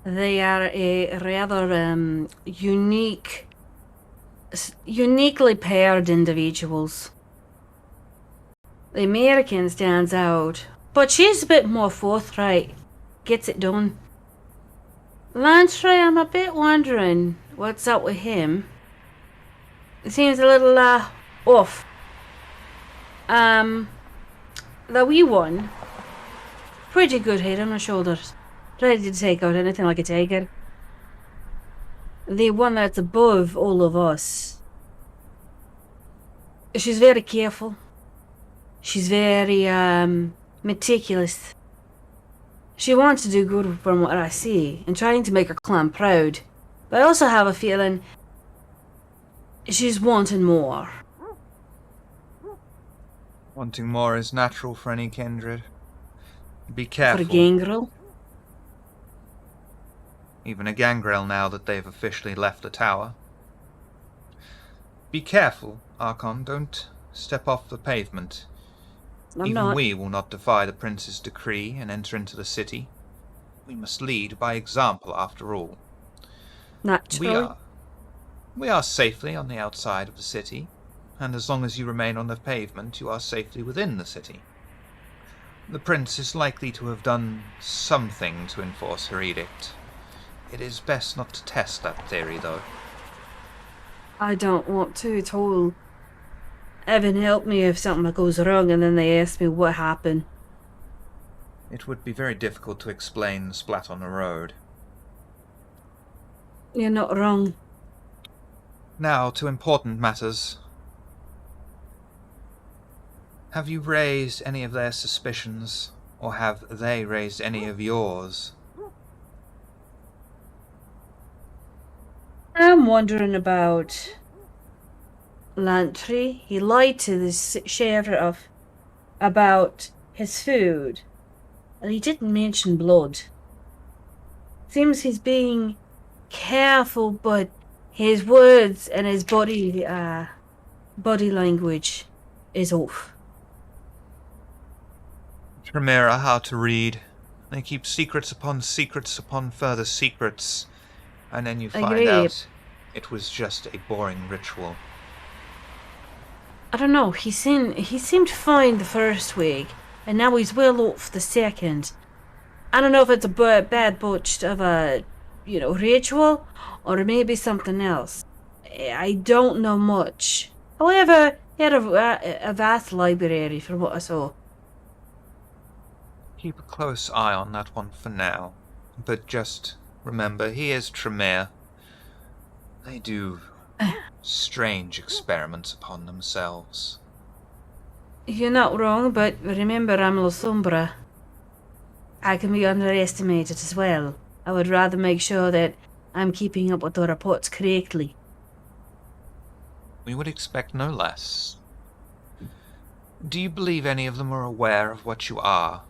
They are a rather uniquely paired individuals. The American stands out, but she's a bit more forthright, gets it done. Lantre, I'm a bit wondering what's up with him. It seems a little off. The wee one, pretty good head on her shoulders, ready to take out anything like a tiger. The one that's above all of us, she's very careful. She's very meticulous. She wants to do good from what I see, and trying to make her clan proud. But I also have a feeling she's wanting more. Wanting more is natural for any kindred. Be For careful. a gangrel. Even a gangrel now that they've officially left the tower. Be careful, Archon. Don't step off the pavement. I'm Even not. we will not defy the prince's decree and enter into the city. We must lead by example, after all. Naturally. We are safely on the outside of the city, and as long as you remain on the pavement, you are safely within the city. The prince is likely to have done something to enforce her edict. It is best not to test that theory, though. I don't want to at all. Evan helped me if something goes wrong and then they ask me what happened. It would be very difficult to explain the splat on the road. You're not wrong. Now, to important matters. Have you raised any of their suspicions, or have they raised any of yours? I'm wondering about Lantry. He lied to the sheriff about his food. And he didn't mention blood. Seems he's being careful, but his words and his body language is off. Tremere are hard to read. They keep secrets upon further secrets, and then you find Agree. out it was just a boring ritual. I don't know, he seemed fine the first week, and now he's well off the second. I don't know if it's a bad botched of a, ritual, or maybe something else. I don't know much. However, he had a vast library from what I saw. Keep a close eye on that one for now, but just remember, he is Tremere. They do strange experiments upon themselves. You're not wrong, but remember I'm La Sombra. I can be underestimated as well. I would rather make sure that I'm keeping up with the reports correctly. We would expect no less. Do you believe any of them are aware of what you are?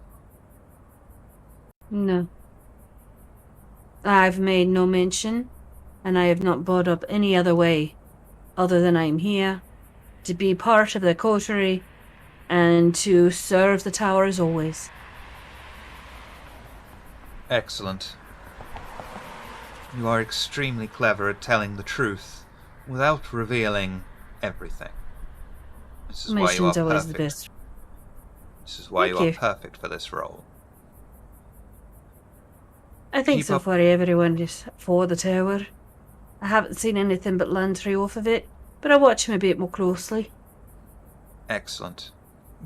No. I've made no mention, and I have not brought up any other way, other than I'm here to be part of the coterie and to serve the tower as always. Excellent. You are extremely clever at telling the truth without revealing everything. This is why you are Mission's always the perfect. best. This is why Thank you you. are perfect for this role. I think Keep so up- far everyone is for the tower. I haven't seen anything but Landry off of it, but I'll watch him a bit more closely. Excellent.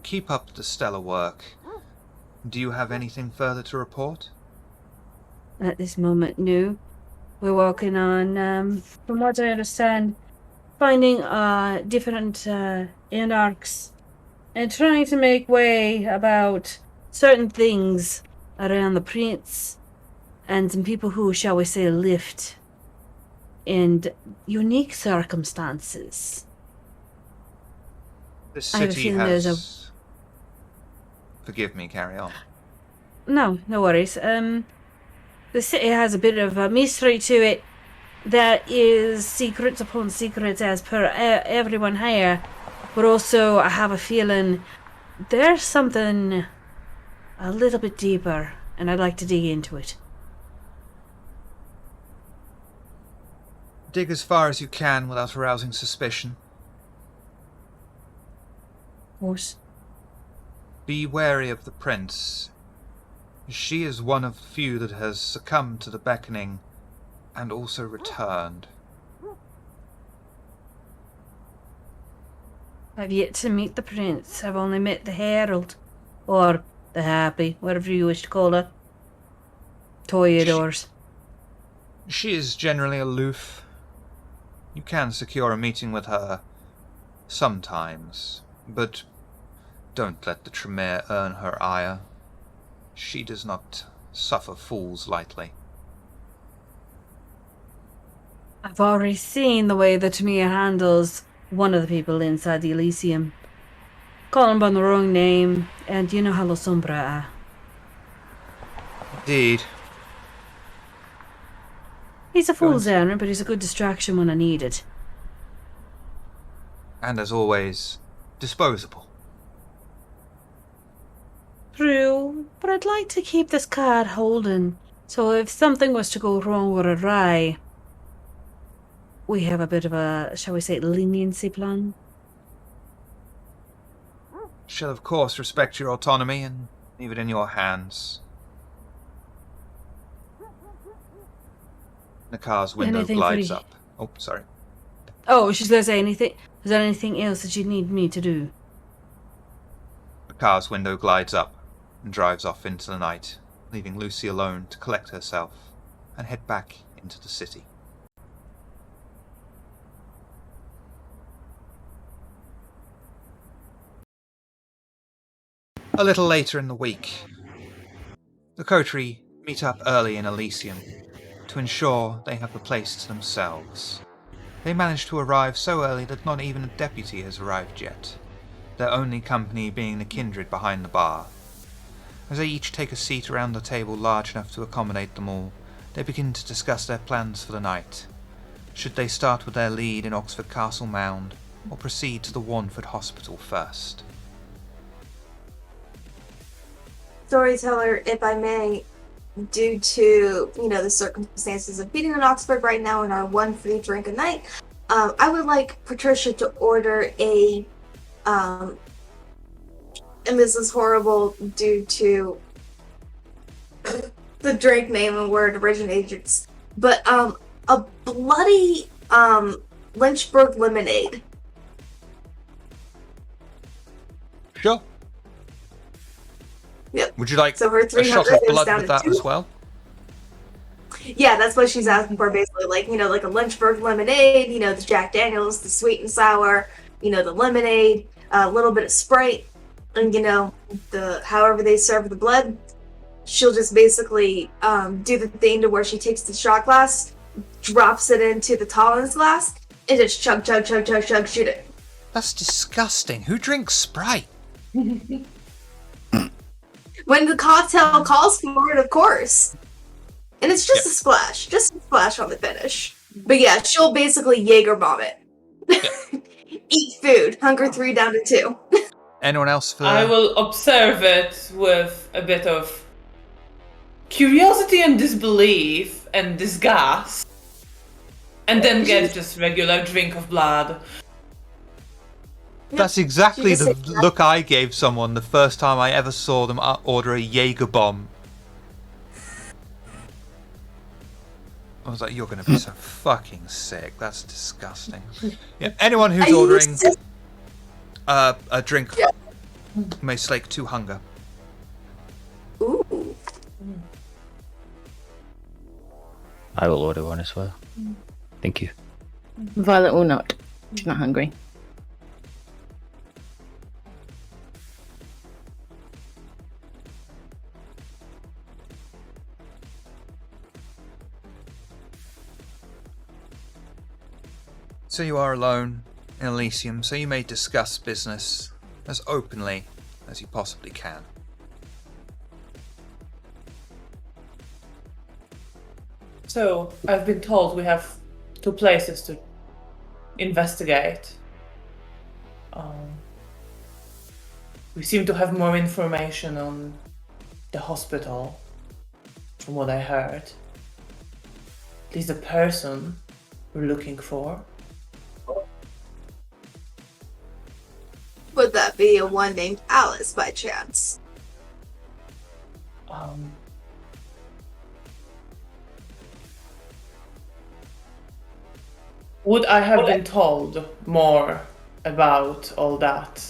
Keep up the stellar work. Do you have anything further to report? At this moment, no. We're working on, from what I understand, finding different anarchs and trying to make way about certain things around the prince and some people who, shall we say, lived in unique circumstances. This I have a city feeling there's has... Forgive me, carry on. No worries. The city has a bit of a mystery to it that is secrets upon secrets as per everyone here. But also, I have a feeling there's something a little bit deeper, and I'd like to dig into it. Dig as far as you can without arousing suspicion. Of course. Be wary of the prince. She is one of the few that has succumbed to the beckoning and also returned. I've yet to meet the prince. I've only met the herald, or the happy, whatever you wish to call her. Toreadors. She is generally aloof. You can secure a meeting with her sometimes, but don't let the Tremere earn her ire. She does not suffer fools lightly. I've already seen the way that Tamir handles one of the people inside the Elysium. Call him by the wrong name, and you know how La Sombra are. Indeed. He's a Go fool's on. errand, but he's a good distraction when I need it. And as always, disposable. True, but I'd like to keep this card holding, so if something was to go wrong or awry, we have a bit of a, shall we say, leniency plan. Shall of course respect your autonomy and leave it in your hands. The car's window Anything glides for you? up. Oh, sorry. Oh, she's gonna say anything. Is there anything else that you need me to do? The car's window glides up and drives off into the night, leaving Lucy alone to collect herself and head back into the city. A little later in the week, the coterie meet up early in Elysium to ensure they have the place to themselves. They manage to arrive so early that not even a deputy has arrived yet, their only company being the kindred behind the bar. As they each take a seat around the table large enough to accommodate them all, they begin to discuss their plans for the night. Should they start with their lead in Oxford Castle Mound, or proceed to the Wanford Hospital first? Storyteller, if I may, due to, the circumstances of being in Oxford right now and our one free drink a night, I would like Patricia to order and this is horrible due to the drink name and where it originates, but a bloody Lynchburg lemonade. Sure. Yep. Would you like So her a 300 shot of is blood down with to that 2. as well? Yeah, that's what she's asking for, basically. Like, like a Lynchburg lemonade, the Jack Daniels, the sweet and sour, the lemonade, a little bit of Sprite, and, the however they serve the blood. She'll just basically do the thing to where she takes the shot glass, drops it into the Tollins glass, and just chug, chug, chug, chug, chug, shoot it. That's disgusting. Who drinks Sprite? When the cocktail calls for it, of course. And it's just Yep. a splash on the finish. But yeah, she'll basically Jaeger bomb it. Eat food. Hunger 3 down to 2. Anyone else for... I will observe it with a bit of curiosity and disbelief and disgust. And then get just regular drink of blood. That's exactly You just the said that. look I gave someone the first time I ever saw them order a Jaeger bomb. I was like, you're going to be so fucking sick. That's disgusting. Yeah, anyone who's ordering a drink may slake 2 hunger. Ooh. I will order one as well. Thank you. Violet will not. She's not hungry. So you are alone in Elysium, so you may discuss business as openly as you possibly can. So, I've been told we have 2 places to investigate. We seem to have more information on the hospital, from what I heard. At least the person we're looking for. Would that be a one named Alice by chance? Would I have been told more about all that?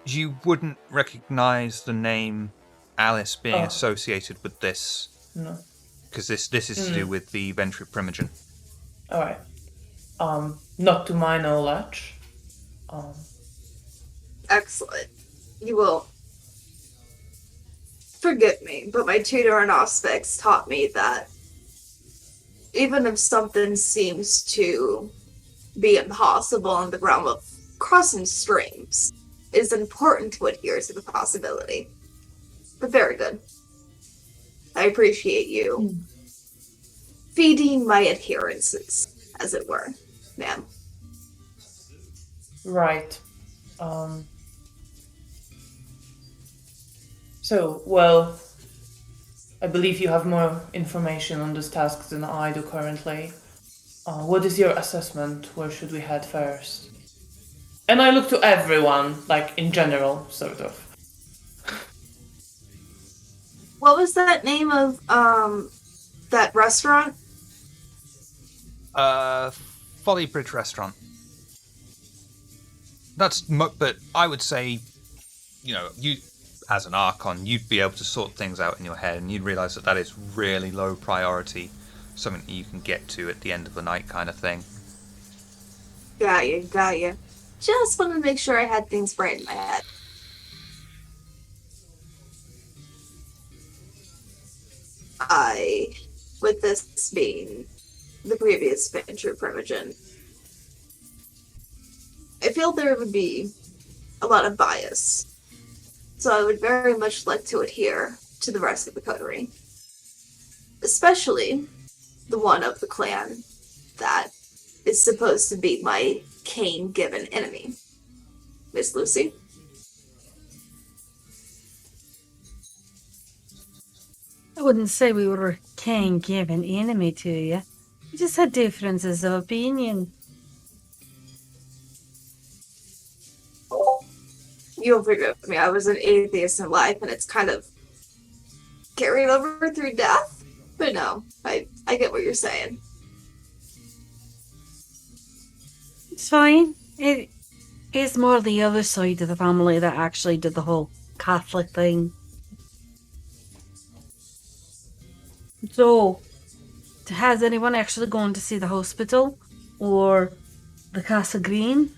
You wouldn't recognise the name Alice being Oh. associated with this, No. because this is to do with the Ventry Primogen. Alright. Not to my knowledge. Excellent. You will forgive me, but my tutor in Auspex taught me that even if something seems to be impossible in the realm of crossing streams, it is important to adhere to the possibility. But very good. I appreciate you feeding my adherences, as it were, ma'am. Right. So, well, I believe you have more information on this task than I do currently. What is your assessment? Where should we head first? And I look to everyone, like in general, sort of. What was that name of that restaurant? Folly Bridge Restaurant. But I would say, you, as an Archon, you'd be able to sort things out in your head, and you'd realise that is really low priority, something that you can get to at the end of the night kind of thing. Got you. Just wanted to make sure I had things right in my head. With this being the previous Venture Primogen, I feel there would be a lot of bias So I would very much like to adhere to the rest of the coterie. Especially the one of the clan that is supposed to be my Cain-given enemy. Miss Lucy? I wouldn't say we were a Cain-given enemy to you. We just had differences of opinion. You'll forgive me, I was an atheist in life, and it's kind of carried over through death. But no, I get what you're saying. It's fine. It is more the other side of the family that actually did the whole Catholic thing. So, has anyone actually gone to see the hospital or the Casa Green?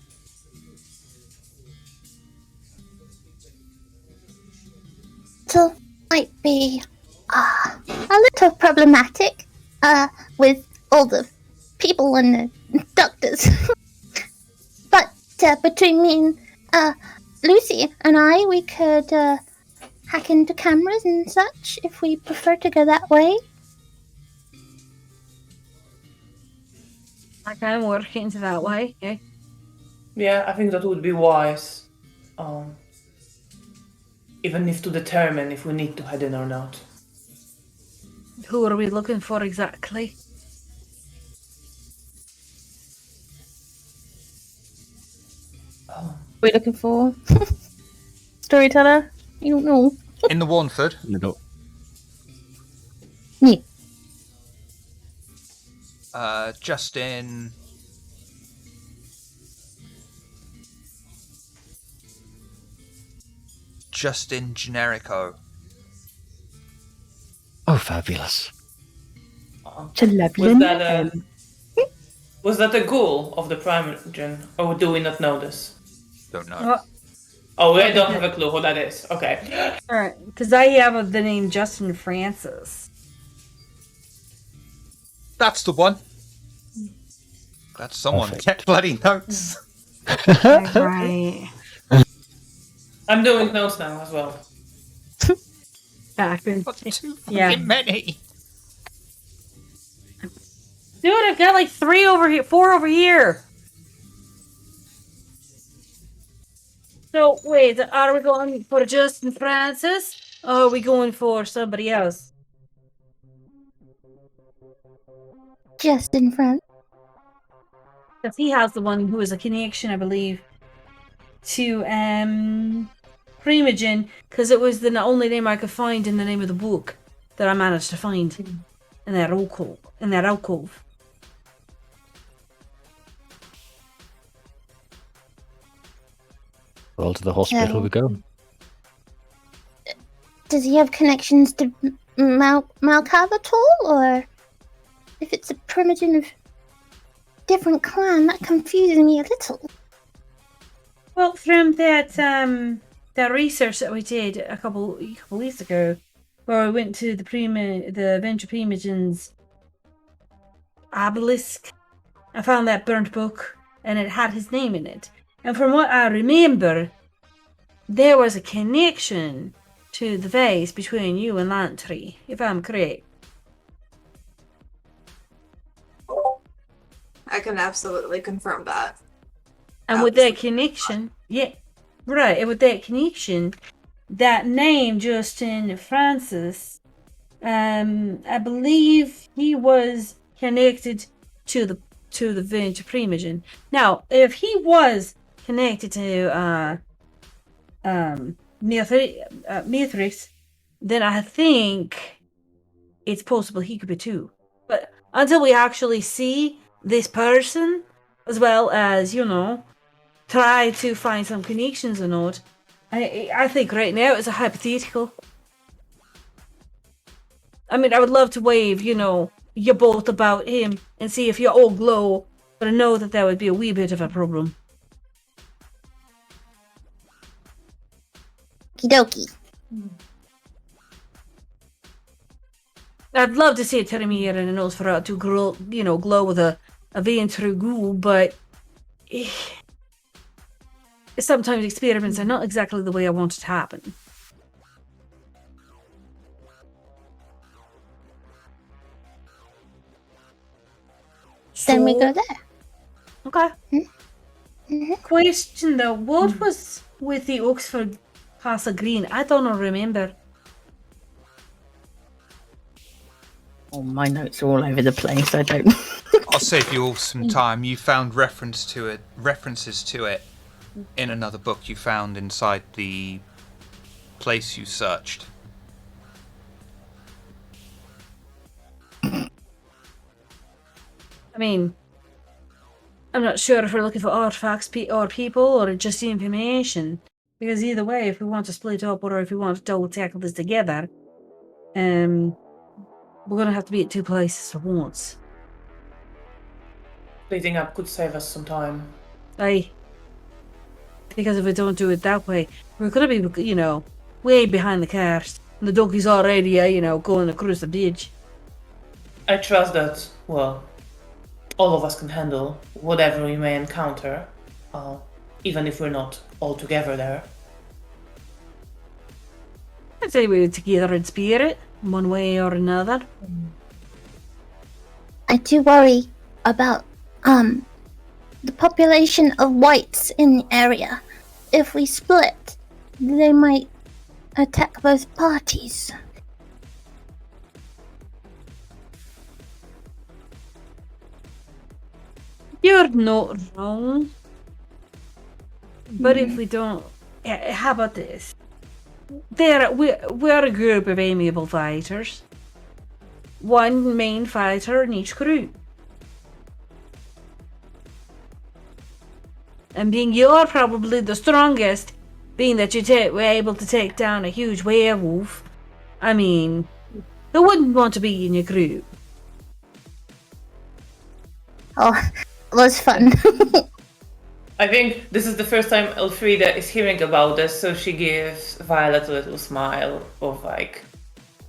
So might be a little problematic with all the people and the doctors. But between me and Lucy and I, we could hack into cameras and such if we prefer to go that way. I can work into that way, yeah. Yeah, I think that would be wise. Even if to determine if we need to head in or not. Who are we looking for exactly? We're looking for storyteller. You don't know. In the Warnford, No. Yeah. Justin. Justin Generico. Oh, fabulous. Was that a ghoul of the Primogen, or do we not know this? Don't know. Oh, we don't have a clue who that is. Okay. Alright, because I have the name Justin Francis. That's the one. That's someone. Perfect. Get bloody notes. Right. I'm doing notes now as well. Back in. Got too Yeah. fucking many. Dude, I've got like 3 over here, 4 over here. So, wait, are we going for Justin Francis? Or are we going for somebody else? Just in front. Because he has the one who is a connection, I believe, to Primogen, because it was the only name I could find in the name of the book that I managed to find in that alcove. Well, to the hospital we go. Does he have connections to Malkav at all? Or if it's a Primogen of different clan, that confuses me a little. Well, from that research that we did a couple weeks ago, where we went to the Venture Primogen's obelisk, I found that burnt book, and it had his name in it. And from what I remember, there was a connection to the vase between you and Lantry, if I'm correct. I can absolutely confirm that. And with that connection, yeah, right, and with that connection, that name, Justin Francis, I believe he was connected to the Venture Primogen. Now, if he was connected to Mithrix, then I think it's possible he could be too. But until we actually see this person, as well as, try to find some connections or not, I think right now it's a hypothetical. I mean, I would love to wave, your bolt about him and see if you all glow, but I know that would be a wee bit of a problem. Okie dokie. I'd love to see Terramir and a Nosferatu glow with a vein through ghoul, but sometimes experiments are not exactly the way I want it to happen. then we So- go there. Okay. Mm-hmm. Question though, what was with the Oxford Castle Green? I don't remember. Oh, my notes are all over the place. I don't. I'll save you all some time. You found references to it in another book you found inside the place you searched. I mean, I'm not sure if we're looking for artifacts or people or just the information. Because either way, if we want to split up or if we want to tackle this together, we're going to have to be at two places at once. Splitting up could save us some time. Aye. Because if we don't do it that way, we're going to be, way behind the cars. And the donkey's already, going across the bridge. I trust that, well, all of us can handle whatever we may encounter, even if we're not all together there. I'd say we're together in spirit, one way or another. I do worry about the population of whites in the area. If we split, they might attack both parties. You're not wrong. But if we don't... How about this? We're a group of amiable fighters. One main fighter in each group. And being you're probably the strongest, being that you were able to take down a huge werewolf, I mean, who wouldn't want to be in your group? Oh, it was fun. I think this is the first time Elfrida is hearing about this, so she gives Violet a little smile of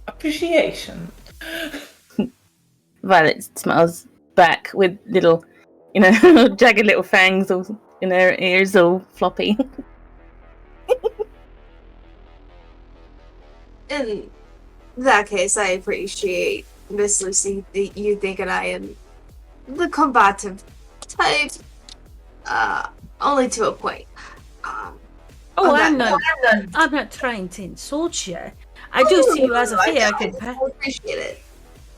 appreciation. Violet smiles back with little, jagged little fangs all in her ears, all floppy. In that case, I appreciate, Miss Lucy, you thinking I am the combative type. Only to a point. I'm not trying to insult you. I do see you as a fair I companion. appreciate it.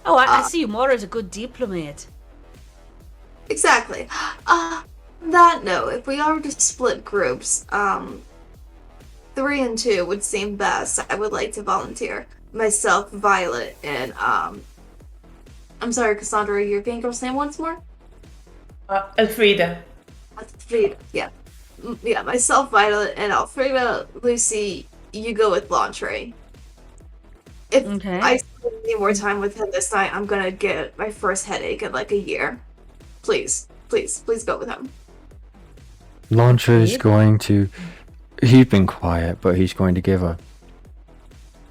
Oh, I see you more as a good diplomat. Exactly. That note, if we are to split groups, 3 and 2 would seem best. I would like to volunteer. Myself, Violet, and I'm sorry, Cassandra, your gang girl's name once more? Elfrida. Elfrida, yeah. Yeah, myself, Violet, and Elfrida, Lucy, you go with Laundry. If Okay. I spend any more time with him this night, I'm gonna get my first headache in like a year. Please, please, please go with him. Launcher is going to. He's been quiet, but he's going to give a.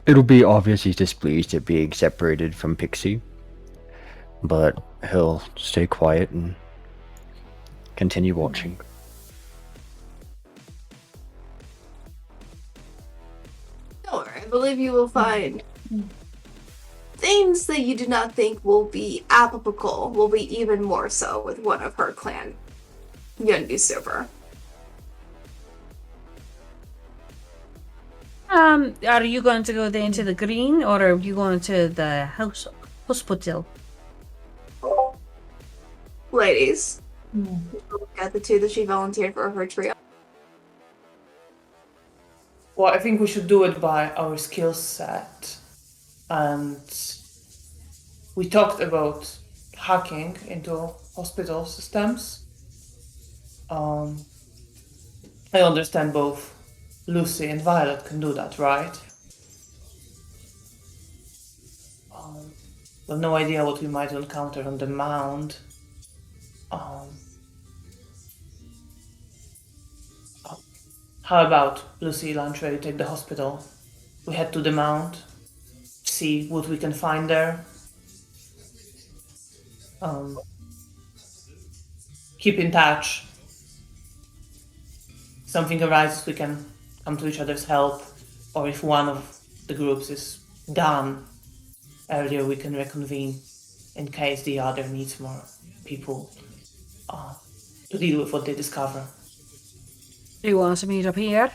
It'll be obvious he's displeased at being separated from Pixie, but he'll stay quiet and continue watching. Don't worry, I believe you will find things that you do not think will be applicable will be even more so with one of her clan. Yundu Silver. Are you going to go there into the green, or are you going to the hospital? Ladies, look at the two that she volunteered for her trio. Well, I think we should do it by our skill set. And we talked about hacking into hospital systems. I understand both Lucy and Violet can do that, right? We've no idea what we might encounter on the mound. How about Lucy, Lantre, you take the hospital? We head to the mound, see what we can find there. Keep in touch. Something arises, we can come to each other's help, or if one of the groups is done earlier, we can reconvene in case the other needs more people to deal with what they discover. Do you want to meet up here?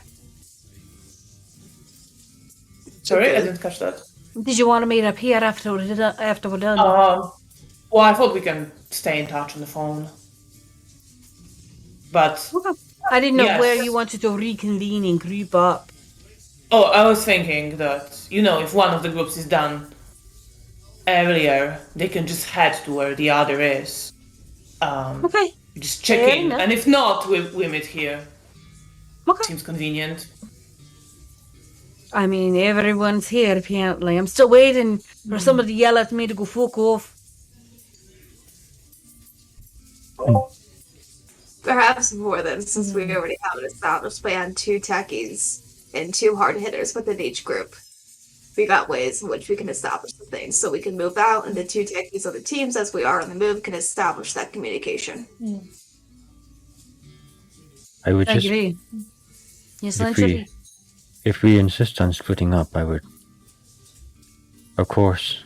Sorry, I didn't catch that. Did you want to meet up here after we're done? Well, I thought we can stay in touch on the phone. But I didn't know yes. where you wanted to reconvene and group up. Oh, I was thinking that, if one of the groups is done earlier, they can just head to where the other is. Okay. Just check Fair in. enough. And if not, we meet here. Okay. Seems convenient. I mean, everyone's here, apparently. I'm still waiting for somebody to yell at me to go fuck off. Perhaps more than, since we already have an established plan, 2 techies and 2 hard hitters within each group. We got ways in which we can establish the things, so we can move out, and the 2 techies of the teams, as we are on the move, can establish that communication. I would I just, agree. Yes, if we insist on splitting up, I would, of course,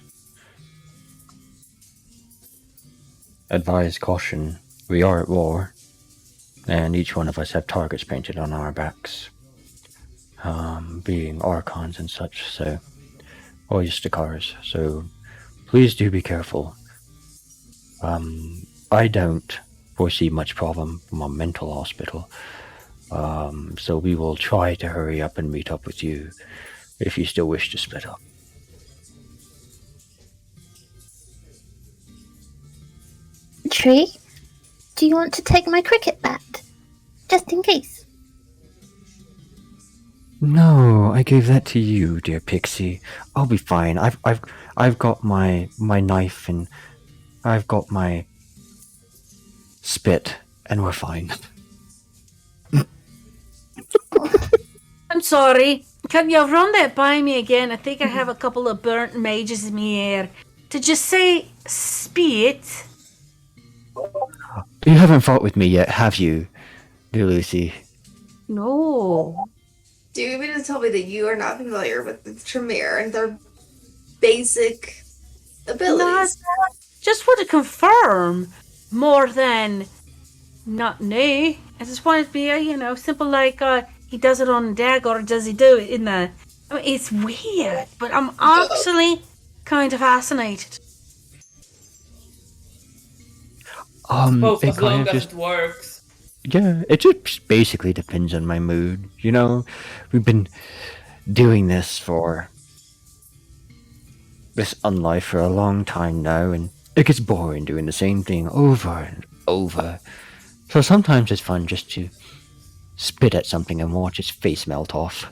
advise caution. We are at war, and each one of us have targets painted on our backs, being archons and such, so, or Istakars, so please do be careful. I don't foresee much problem from a mental hospital, so we will try to hurry up and meet up with you if you still wish to split up. Tree, do you want to take my cricket bat? Just in case. No, I gave that to you, dear Pixie. I'll be fine. I've got my knife and I've got my spit, and we're fine. I'm sorry. Can you run that by me again? I think I have a couple of burnt mages in my hair. Did you say spit? You haven't fought with me yet, have you, dear Lucy? No. Do you mean to tell me that you are not familiar with the Tremere and their basic abilities? Just want to confirm more than not new. I just want it to be, simple like he does it on dagger, or does he do it in the... I mean, it's weird, but I'm actually kind of fascinated. Both it as long kind of as just it works. Yeah, it just basically depends on my mood. We've been doing this unlife for a long time now, and it gets boring doing the same thing over and over. So sometimes it's fun just to spit at something and watch its face melt off.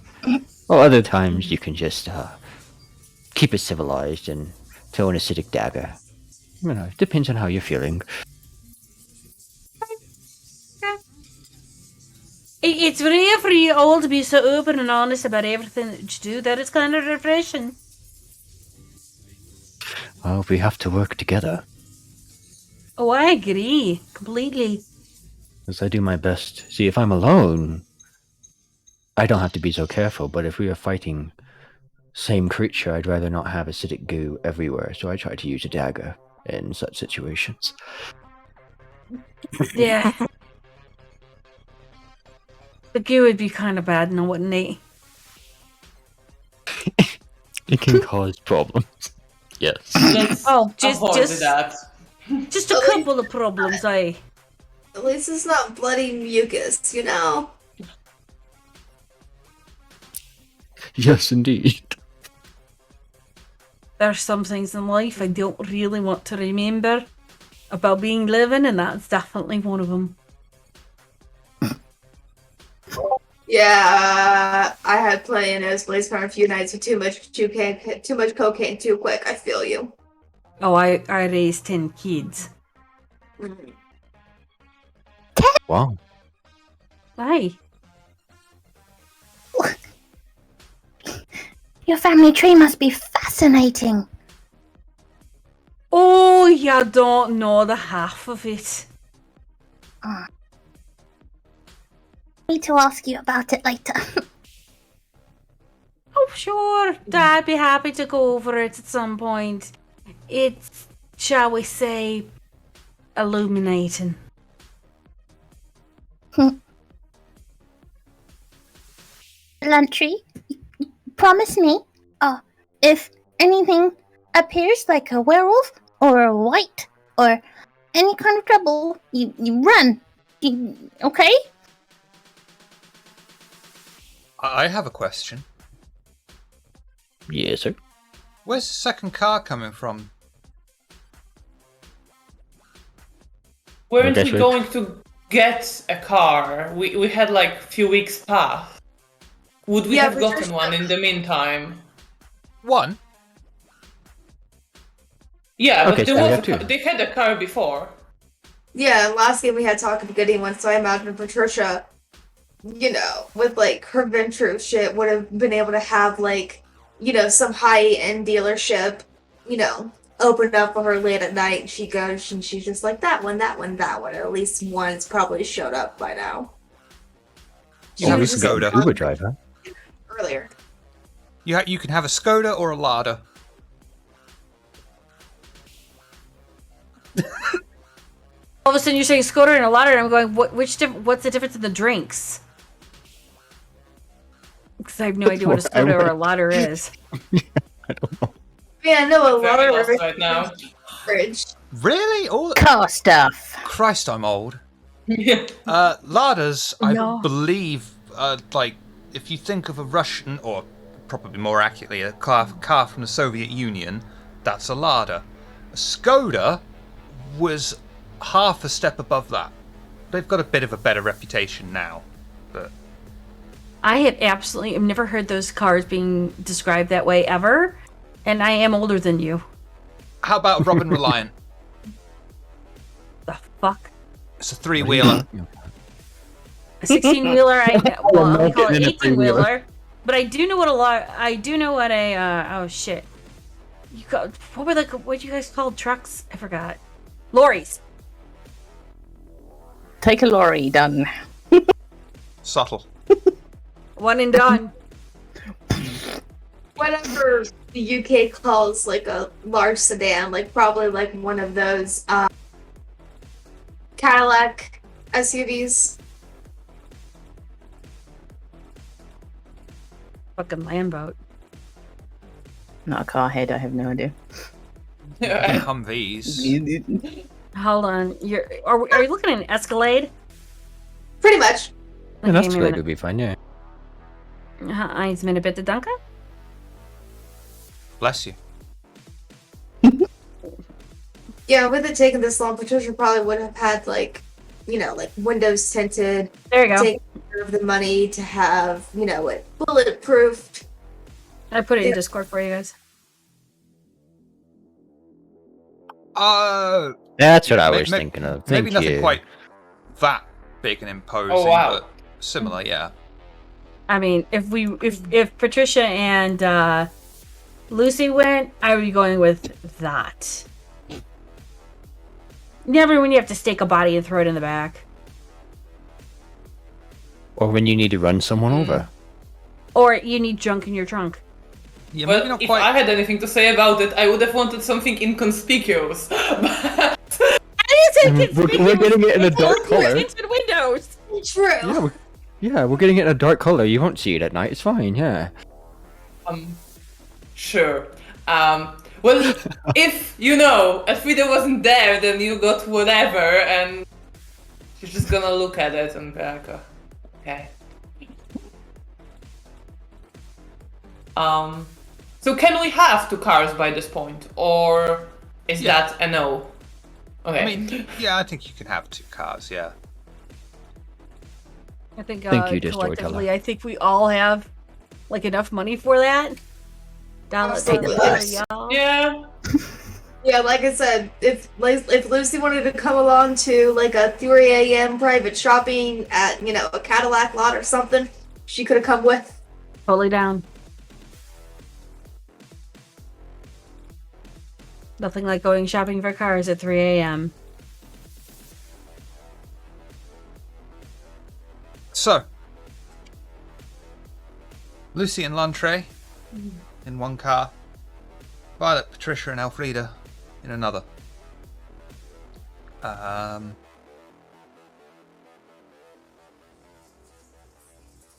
Or other times you can just keep it civilized and throw an acidic dagger. It depends on how you're feeling. It's rare for you all to be so open and honest about everything that you do. That is kind of refreshing. Well, we have to work together. Oh, I agree. Completely. As I do my best. See, if I'm alone, I don't have to be so careful, but if we are fighting same creature, I'd rather not have acidic goo everywhere, so I try to use a dagger in such situations. Yeah. The goo would be kind of bad, no, wouldn't it? It can cause problems. Yes. Let's avoid that. Just a couple of problems, eh? At least it's not bloody mucus, Yes, indeed. There's some things in life I don't really want to remember about being living, and that's definitely one of them. Yeah, I had plenty of nosebleeds for a few nights with too much cocaine too quick. I feel you. Oh, I raised 10 kids. Mhm. Wow. Aye. Your family tree must be fascinating. Oh, you don't know the half of it. I need to ask you about it later. Oh, sure. I'd be happy to go over it at some point. It's, shall we say, illuminating. Lantry, promise me, if anything appears like a werewolf or a white or any kind of trouble, you run. Okay? I have a question. Yes, sir. Where's the second car coming from? Weren't Okay, we sure. going to get a car? We had like a few weeks past. Would we Yeah, have gotten Patricia- one in the meantime? One? Yeah, Okay, but there so we was have a two. they had a car before. Yeah, last game we had talk of getting one, so I imagine Patricia, with like her venture shit, would have been able to have like, some high-end dealership, opened up for her late at night. And she goes and she's just like that one, that one, that one. At least one's probably showed up by now. You She have a was just Skoda. Uber driver. earlier. You can have a Skoda or a Lada. All of a sudden, you're saying Skoda and a Lada, and I'm going, what's the difference in the drinks? Because I have no idea what a I Skoda or would- a Lada is. I don't know. Yeah, I know a lot Very of lost right now. fridge. Really? All Car stuff. Christ, I'm old. Yeah. Ladas, No. I believe, like, if you think of a Russian, or probably more accurately, a car from the Soviet Union, that's a Lada. A Skoda was half a step above that. They've got a bit of a better reputation now, but I have never heard those cars being described that way ever, and I am older than you. how about a Robin Reliant? The fuck? It's a three-wheeler. A 16-wheeler? Well, we call it in a 18-wheeler. But I do know what oh shit. What you guys called trucks? I forgot. Lorries. Take a lorry, done. Subtle. One and done. Whatever the UK calls like a large sedan, like probably like one of those Cadillac SUVs. Fucking land boat. Not a car head, I have no idea. Humvees. Hold on. Are you looking at an Escalade? Pretty much. Yeah, that's Okay, great. Would be fine. Yeah. Eins minute bitte, danke. Bless you. Yeah, with it taking this long, Patricia probably would have had like windows tinted, There you go. take care of the money to have, it bulletproof. I put it in Discord for you guys. That's what I was May- thinking of. Maybe Thank nothing you. quite that big and imposing, Oh, wow. but similar, yeah. I mean, if Patricia and Lucy went, I would be going with that. Never when you have to stake a body and throw it in the back. Or when you need to run someone Hmm. over. Or you need junk in your trunk. Yeah, maybe Well, not if quite. I had anything to say about it, I would have wanted something inconspicuous. But We're getting it in a dark color. Tinted windows. True. Yeah, we're getting it in a dark color. You won't see it at night. It's fine. Yeah. sure. Well, if Elfrida wasn't there, then you got whatever, and she's just gonna look at it and be like, "Oh, okay." So can we have 2 cars by this point, or is Yeah. that a no? Okay. I mean, yeah, I think you can have 2 cars, yeah. I think Thank you, dear collectively, storyteller. I think we all have like enough money for that. Dollar Absolutely. y'all. yeah. Yeah, like I said, if Lucy wanted to come along to like a 3 a.m. private shopping at a Cadillac lot or something, she could have come with. Totally down. Nothing like going shopping for cars at 3 a.m. So, Lucy and Lantre in one car, Violet, Patricia, and Elfrida in another. I'm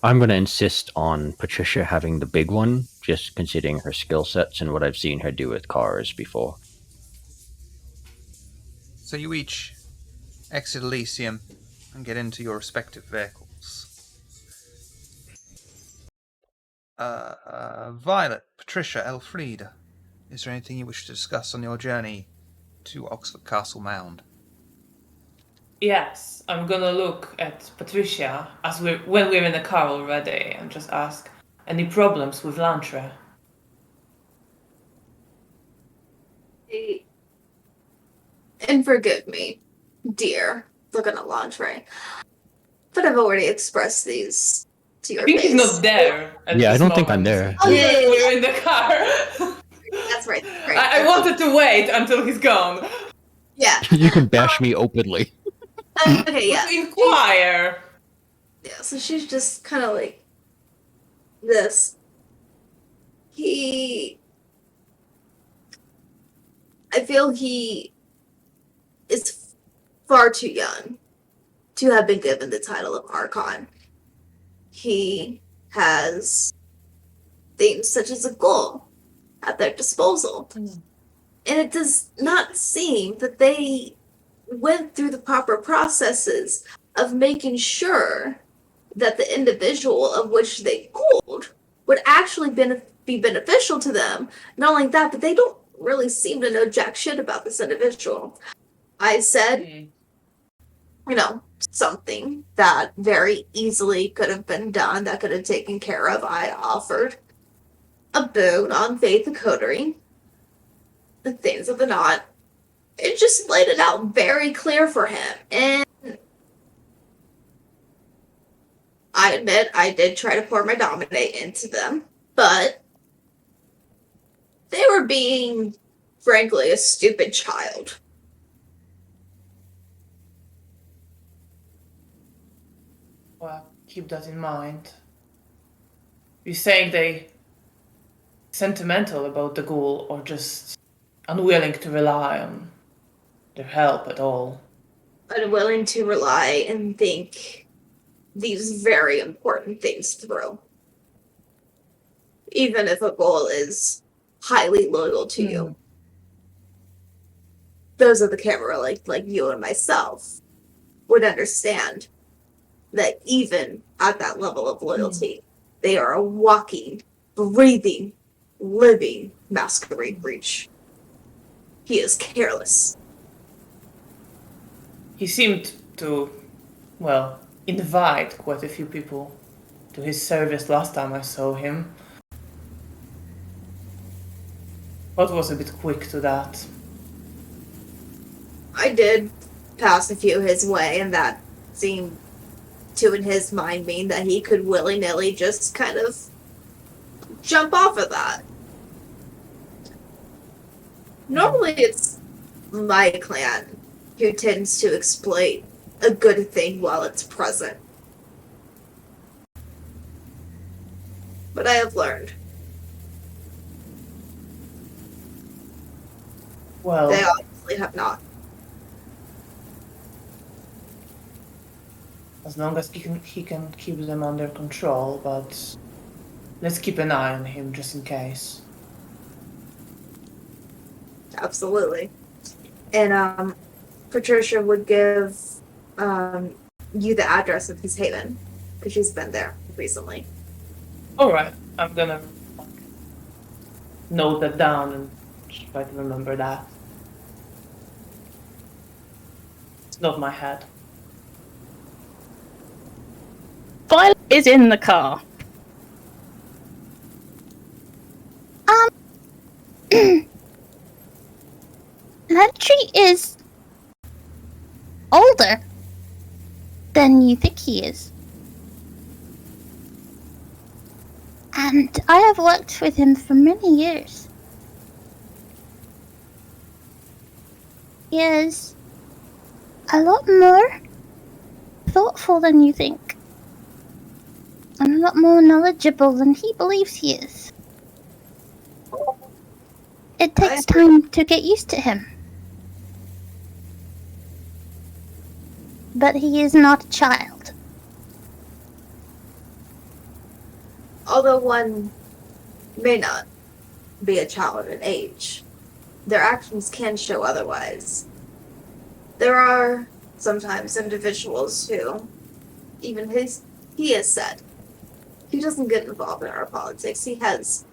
going to insist on Patricia having the big one, just considering her skill sets and what I've seen her do with cars before. So you each exit Elysium and get into your respective vehicles. Violet, Patricia, Elfrida, is there anything you wish to discuss on your journey to Oxford Castle Mound? Yes, I'm gonna look at Patricia when we're in the car already and just ask, any problems with Lantra? And forgive me, dear, looking at lingerie, but I've already expressed these to your I think face. he's not there at Yeah, I this don't moment. think I'm there. Oh, yeah. We're in the car. That's right. I wanted to wait until he's gone. Yeah. You can bash me openly. Okay, yeah. To inquire. Yeah, so she's just kind of like this. I feel he is far too young to have been given the title of Archon. He has things such as a goal at their disposal. And it does not seem that they went through the proper processes of making sure that the individual of which they called would actually be beneficial to them. Not only that, but they don't really seem to know jack shit about this individual. I said, something that very easily could have been done, that could have taken care of. I offered a boon on faith and coterie, the things of the not. It just laid it out very clear for him. And I admit I did try to pour my dominate into them, but they were being, frankly, a stupid child. Well, keep that in mind. You're saying they sentimental about the ghoul or just unwilling to rely on their help at all? Unwilling to rely and think these very important things through. Even if a ghoul is highly loyal to you. Those of the camera, like you and myself, would understand that even at that level of loyalty, they are a walking, breathing, living masquerade breach. He is careless. He seemed to, invite quite a few people to his service last time I saw him. But was a bit quick to that. I did pass a few his way, and that seemed to, in his mind, mean that he could willy-nilly just kind of jump off of that. Normally it's my clan who tends to exploit a good thing while it's present. But I have learned. Well, They obviously have not. as long as he can keep them under control, but let's keep an eye on him just in case. Absolutely. And Patricia would give you the address of his haven, because she's been there recently. Alright, I'm gonna note that down and try to remember that. It's not my head. Violet is in the car. That tree is older than you think he is. And I have worked with him for many years. He is a lot more thoughtful than you think. And a lot more knowledgeable than he believes he is. It takes time to get used to him. but he is not a child. Although one may not be a child in age, their actions can show otherwise. There are sometimes individuals who, even he has said, he doesn't get involved in our politics. He has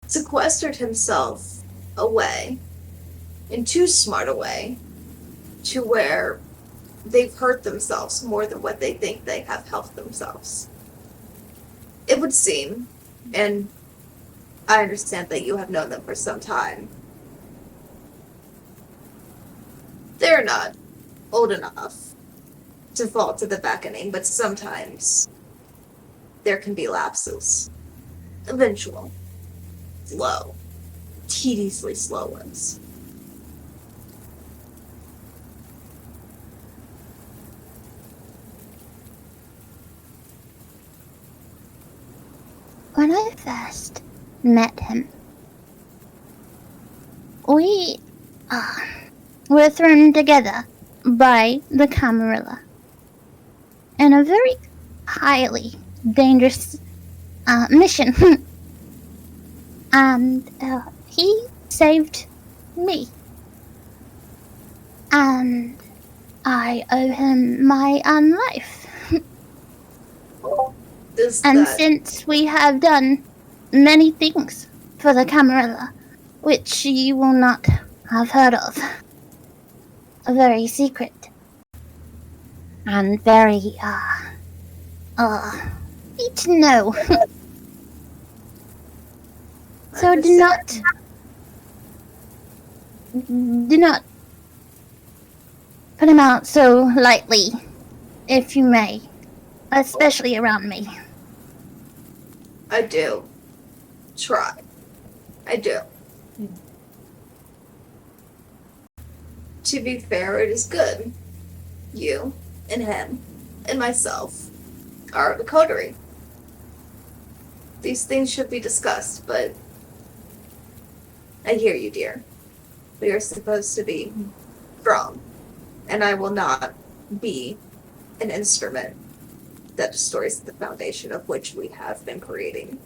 sequestered himself away, in too smart a way, to where they've hurt themselves more than what they think they have helped themselves. It would seem, and I understand that you have known them for some time, they're not old enough to fall to the beckoning, but sometimes there can be lapses. Eventual, slow, tediously slow ones. When I first met him, we were thrown together by the Camarilla in a very highly dangerous mission. And he saved me. And I owe him my own life. And since we have done many things for the Camarilla, which you will not have heard of, are very secret and very, need to know. So do not put him out so lightly, if you may, especially around me. I do. Try. I do. To be fair, it is good. You, and him, and myself are the coterie. These things should be discussed, but I hear you, dear. We are supposed to be strong, and I will not be an instrument that destroys the foundation of which we have been creating.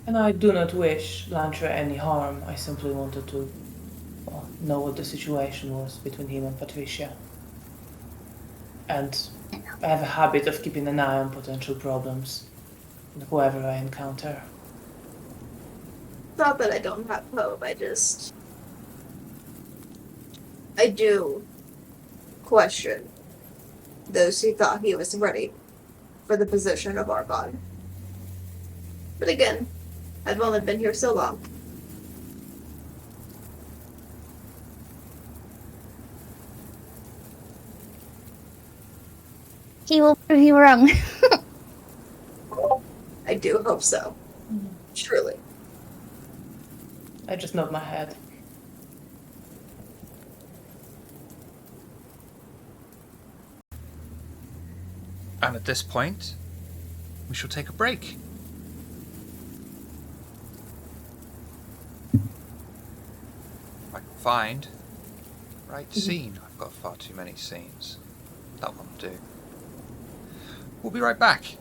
And I do not wish Lantra any harm. I simply wanted to know what the situation was between him and Patricia. And I have a habit of keeping an eye on potential problems in whoever I encounter. Not that I don't have hope, I do question those who thought he was ready for the position of Archon. But again, I've only been here so long. He will prove you wrong. I do hope so. Truly. I just nod my head. And at this point, we shall take a break. If I can find the right scene. I've got far too many scenes. That one will do. We'll be right back.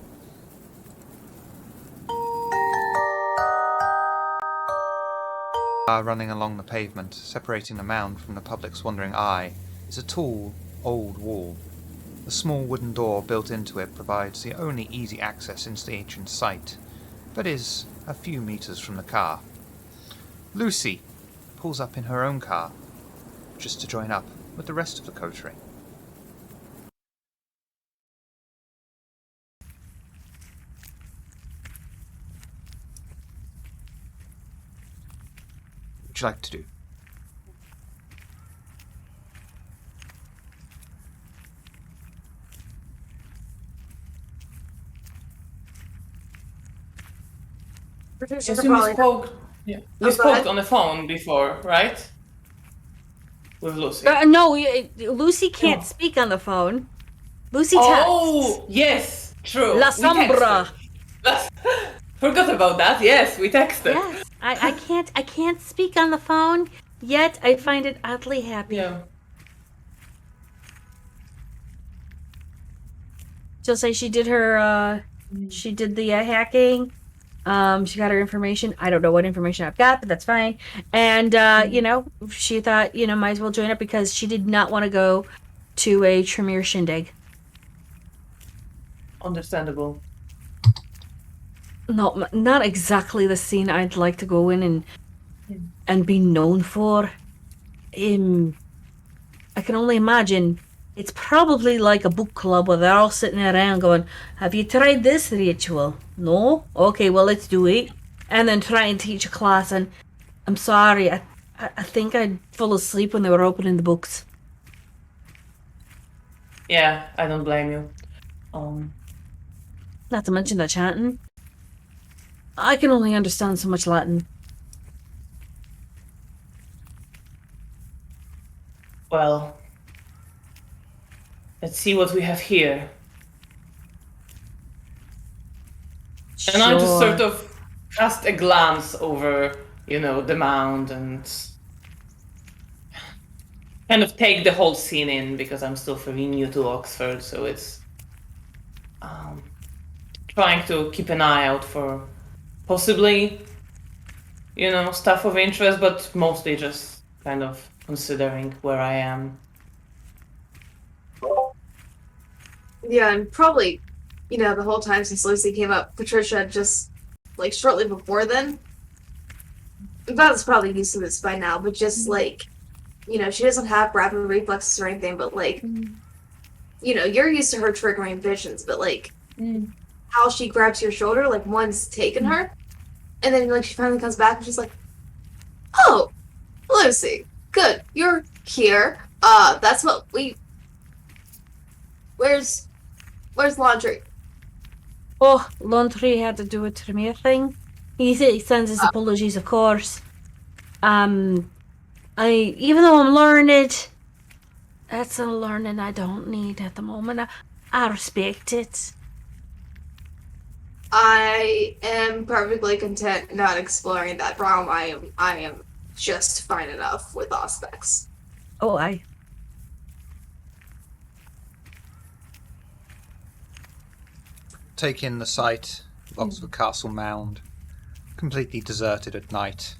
Running along the pavement, separating the mound from the public's wandering eye, is a tall, old wall. The small wooden door built into it provides the only easy access into the ancient site, but is a few meters from the car. Lucy pulls up in her own car, just to join up with the rest of the coterie. What would you like to do? Patricia Yes, could we probably spoke. Yeah. We go spoke ahead. on the phone before, right? With Lucy. No, Lucy can't Oh. speak on the phone. Lucy texts. Oh, yes, true. La We texted. Sombra. Forgot about that. Yes, we texted. Yes, I can't speak on the phone. Yet I find it oddly happy. Yeah. She'll say she did her, she did the hacking. She got her information. I don't know what information I've got, but that's fine. And, she thought, might as well join up because she did not want to go to a Tremere shindig. Understandable. Not exactly the scene I'd like to go in and be known for. I can only imagine it's probably like a book club where they're all sitting around going, have you tried this ritual? No? Okay, well, let's do it. And then try and teach a class. And I'm sorry, I think I'd fall asleep when they were opening the books. Yeah, I don't blame you. Not to mention the chanting. I can only understand so much Latin. Well, let's see what we have here. Sure. And I just sort of cast a glance over, the mound and kind of take the whole scene in because I'm still very new to Oxford, so it's trying to keep an eye out for possibly, stuff of interest, but mostly just kind of considering where I am. Yeah, and probably, the whole time since Lucy came up, Patricia just, like, shortly before then, Val's probably used to this by now, but just, like, she doesn't have rapid reflexes or anything, but, like, you're used to her triggering visions, but, like, how she grabs your shoulder, like, one's taken her, and then, like, she finally comes back and she's like, oh, Lucy, good, you're here. That's what we... Where's laundry? Oh, laundry had to do with Tremere thing. He sends his apologies, of course. Even though I'm learned, that's a learning I don't need at the moment. I respect it. I am perfectly content not exploring that realm. I am just fine enough with aspects. Oh, aye. Take in the sight of Oxford Castle Mound, completely deserted at night,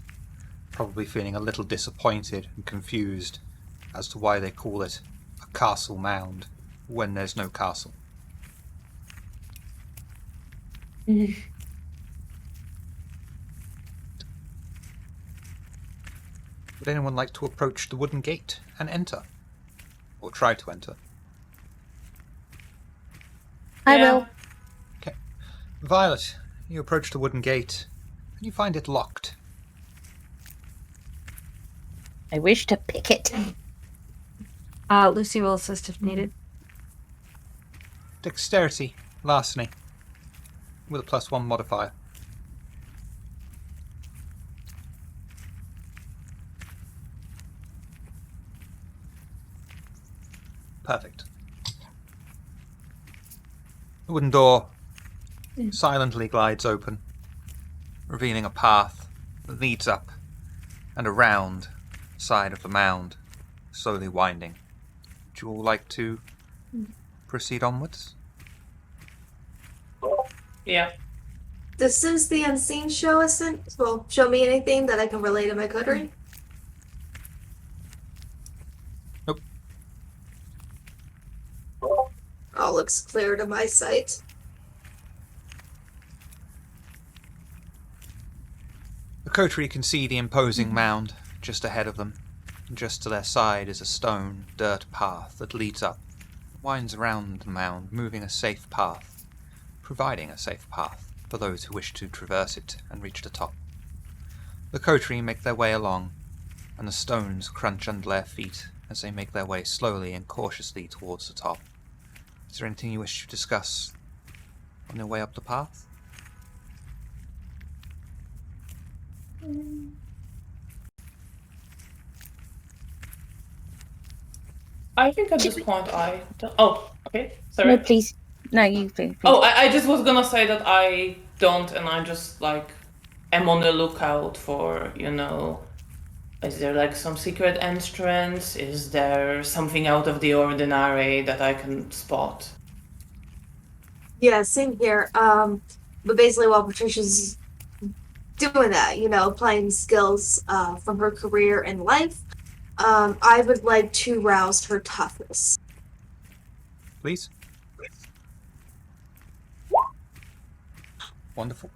probably feeling a little disappointed and confused as to why they call it a castle mound when there's no castle. Would anyone like to approach the wooden gate and enter? Or try to enter? I will. Okay. Violet, you approach the wooden gate, and you find it locked. I wish to pick it. Lucy will assist if needed. Dexterity, larceny, with a +1 modifier. Perfect. The wooden door silently glides open, revealing a path that leads up and around the side of the mound, slowly winding. Would you all like to proceed onwards? Yeah. Does Sims the Unseen show me anything that I can relate to my coterie? Nope. All looks clear to my sight. The coterie can see the imposing mound just ahead of them. Just to their side is a stone, dirt path that leads up, winds around the mound, moving a safe path, providing a safe path for those who wish to traverse it and reach the top. The coterie make their way along, and the stones crunch under their feet as they make their way slowly and cautiously towards the top. Is there anything you wish to discuss on your way up the path? I think at this point Oh, okay. Sorry. No, please. No, you please. Oh, I just was gonna say that I don't, and I just am on the lookout for Is there like some secret entrance? Is there something out of the ordinary that I can spot? Yeah, same here. But basically, while Patricia's doing that, applying skills from her career and life, I would like to rouse her toughness. Please. Wonderful.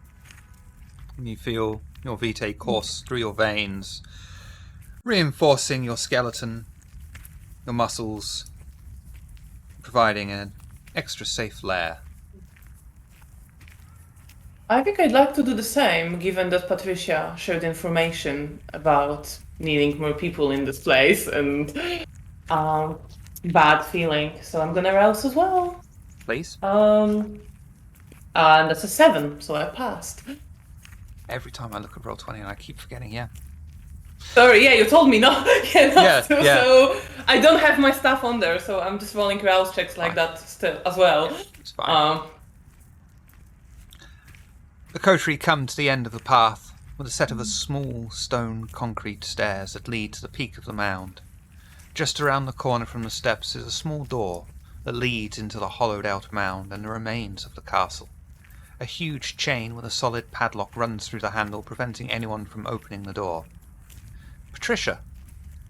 And you feel your vitae course through your veins, reinforcing your skeleton, your muscles, providing an extra safe lair. I think I'd like to do the same, given that Patricia shared information about needing more people in this place and bad feeling. So I'm gonna rouse as well. Please. And that's a 7, so I passed. Every time I look at Roll20 and I keep forgetting, yeah. Sorry, yeah, you told me not Yeah. So I don't have my stuff on there, so I'm just rolling rouse checks like that still as well. It's fine. The coterie come to the end of the path with a set of small stone concrete stairs that lead to the peak of the mound. Just around the corner from the steps is a small door that leads into the hollowed out mound and the remains of the castle. A huge chain with a solid padlock runs through the handle, preventing anyone from opening the door. Patricia,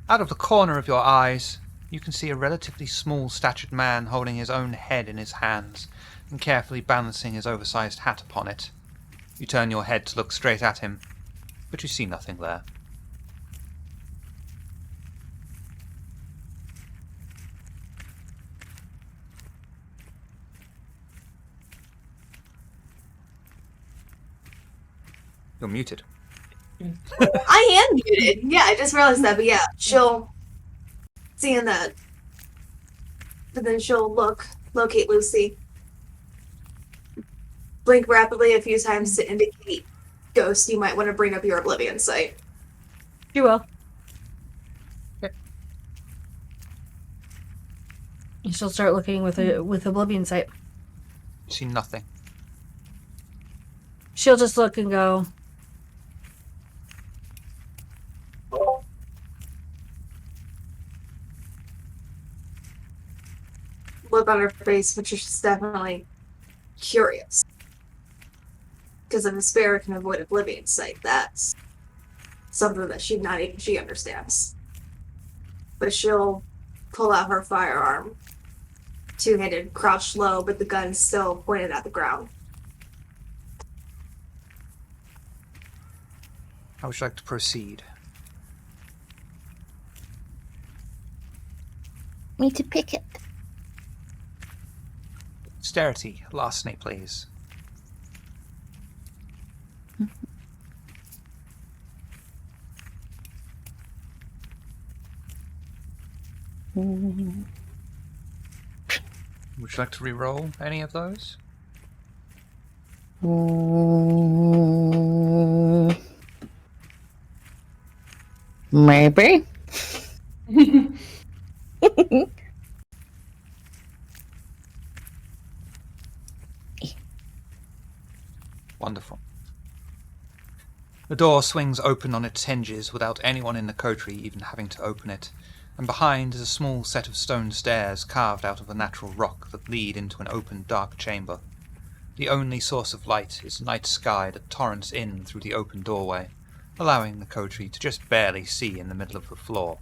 out of the corner of your eyes, you can see a relatively small-statured man holding his own head in his hands and carefully balancing his oversized hat upon it. You turn your head to look straight at him, but you see nothing there. You're muted. I am muted. Yeah, I just realized that. But yeah, she'll seeing that, but then she'll locate Lucy, blink rapidly a few times to indicate ghost. You might want to bring up your Oblivion sight. You will. Okay. She'll start looking with Oblivion sight. You see nothing. She'll just look and go, Look on her face, which is definitely curious. Because if a spirit can avoid Oblivion sight, that's something that she understands. But she'll pull out her firearm, two-handed, crouched low, but the gun's still pointed at the ground. How would you like to proceed? Me to pick it. Dexterity, larceny, please. Would you like to re-roll any of those? Maybe. Wonderful. The door swings open on its hinges without anyone in the coterie even having to open it, and behind is a small set of stone stairs carved out of the natural rock that lead into an open, dark chamber. The only source of light is night sky that torrents in through the open doorway, allowing the coterie to just barely see in the middle of the floor.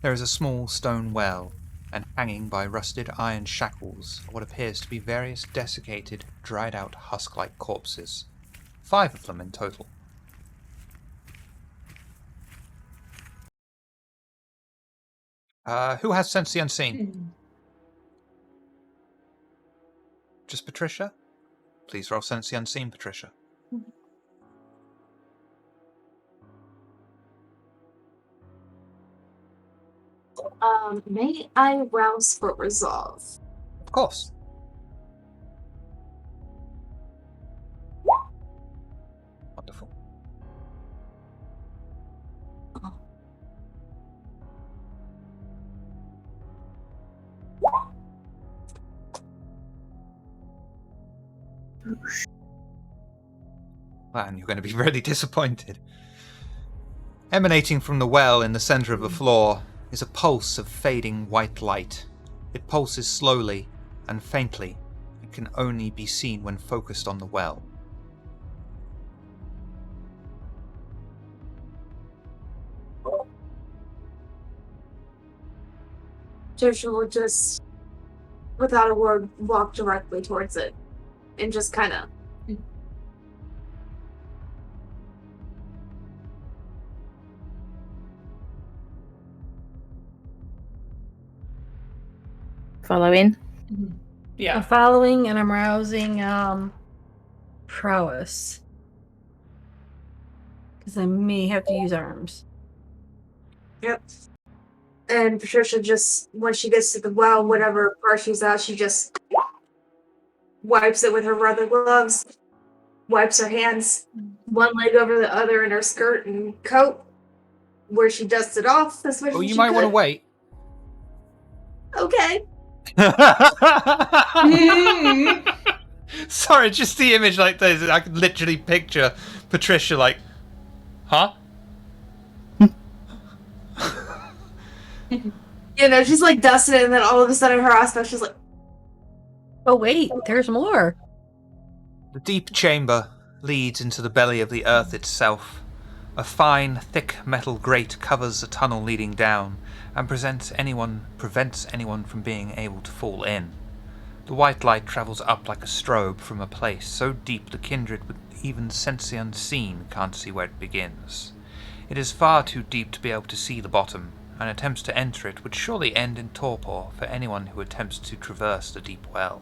There is a small stone well, and hanging by rusted iron shackles are what appears to be various desiccated, dried-out husk-like corpses. 5 of them in total. Who has Sense the Unseen? Just Patricia? Please roll Sense the Unseen, Patricia. May I rouse for resolve? Of course. Wonderful. Man, you're going to be really disappointed. Emanating from the well in the center of the floor is a pulse of fading white light. It pulses slowly and faintly and can only be seen when focused on the well. Trisha will just, without a word, walk directly towards it and just kind of. Following. I'm Yeah. following and I'm rousing prowess. Because I may have to use arms. Yep. And Patricia just, when she gets to the well, whatever part she's at, she just wipes it with her rubber gloves, wipes her hands, one leg over the other in her skirt and coat, where she dusted off as much Oh, as you she might could. want to wait. Okay. Sorry, just the image like this. I can literally picture Patricia like, huh? You know, she's like dusting it, and then all of a sudden her aspect, she's like, Oh wait, there's more. The deep chamber leads into the belly of the earth itself. A fine, thick metal grate covers the tunnel leading down and prevents anyone from being able to fall in. The white light travels up like a strobe from a place so deep the kindred with even sense the unseen can't see where it begins. It is far too deep to be able to see the bottom, and attempts to enter it would surely end in torpor for anyone who attempts to traverse the deep well.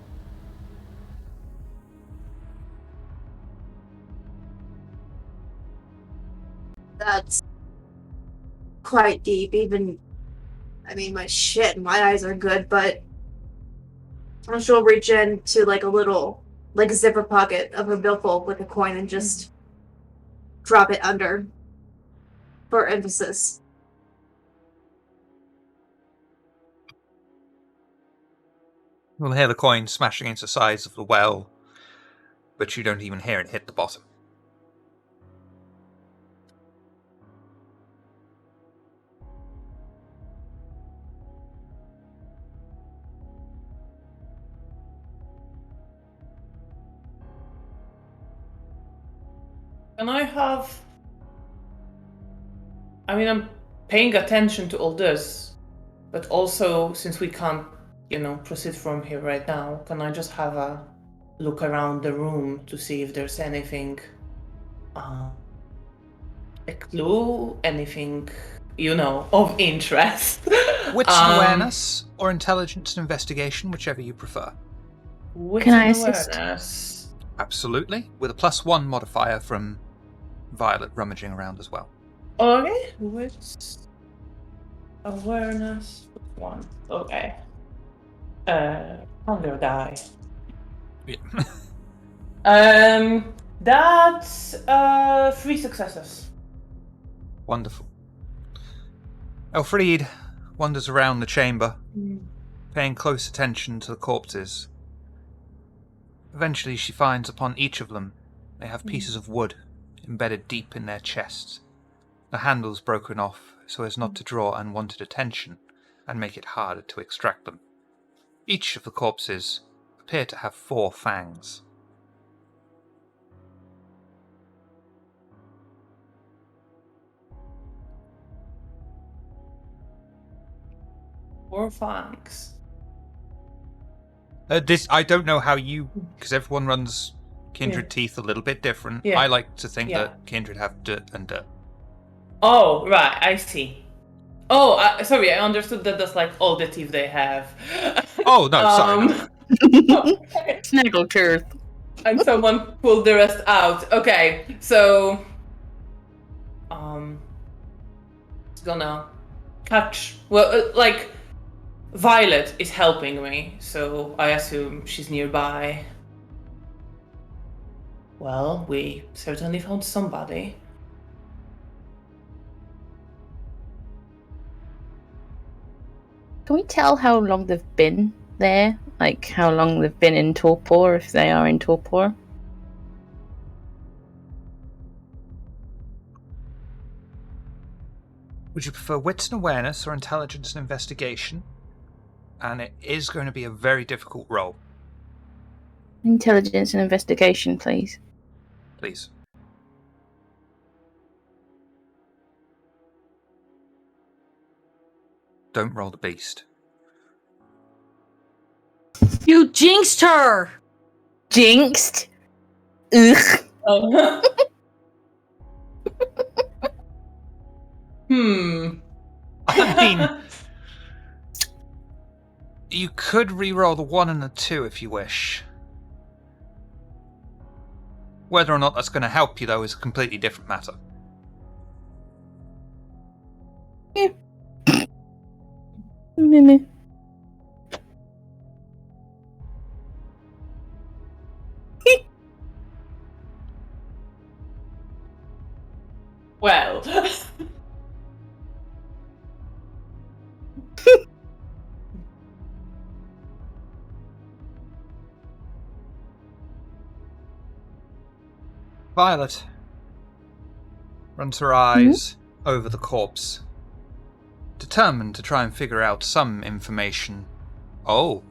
that's quite deep. Even, I mean, my eyes are good, but she'll reach into like a little, like zipper pocket of her billfold with a coin and just drop it under for emphasis. You'll hear the coin smashing into the sides of the well, but you don't even hear it hit the bottom. Can I have... I mean, I'm paying attention to all this, but also, since we can't, proceed from here right now, can I just have a look around the room to see if there's anything, a clue, anything, of interest? Wits and awareness, or intelligence and investigation, whichever you prefer. Wits Can I and assist? awareness. Absolutely, with a +1 modifier from Violet rummaging around as well. Okay, wits, awareness, 1. Okay. I'm gonna die. Yeah. That's 3 successes. Wonderful. Elfriede wanders around the chamber, paying close attention to the corpses. Eventually she finds upon each of them they have pieces of wood embedded deep in their chests, the handles broken off so as not to draw unwanted attention and make it harder to extract them. Each of the corpses appear to have 4 fangs. Four fangs. I don't know how you, because everyone runs kindred teeth a little bit different. Yeah. I like to think Yeah. that kindred have dirt and dirt. Oh, right, I see. Oh, sorry, I understood that that's like all the teeth they have. Oh, no, sorry. Okay. Snaggle tooth. And someone pulled the rest out. Okay, so... It's gonna catch... Well, Violet is helping me, so I assume she's nearby. Well, we certainly found somebody. Can we tell how long they've been there? Like, how long they've been in torpor, if they are in torpor? Would you prefer wits and awareness or intelligence and investigation? And it is going to be a very difficult roll. Intelligence and investigation, please. Please. Don't roll the beast. You jinxed her! Jinxed. Ugh. Oh. I mean, you could re-roll the 1 and the 2 if you wish. Whether or not that's going to help you, though, is a completely different matter. Meh. Well. Violet runs her eyes over the corpse, determined to try and figure out some information. Oh.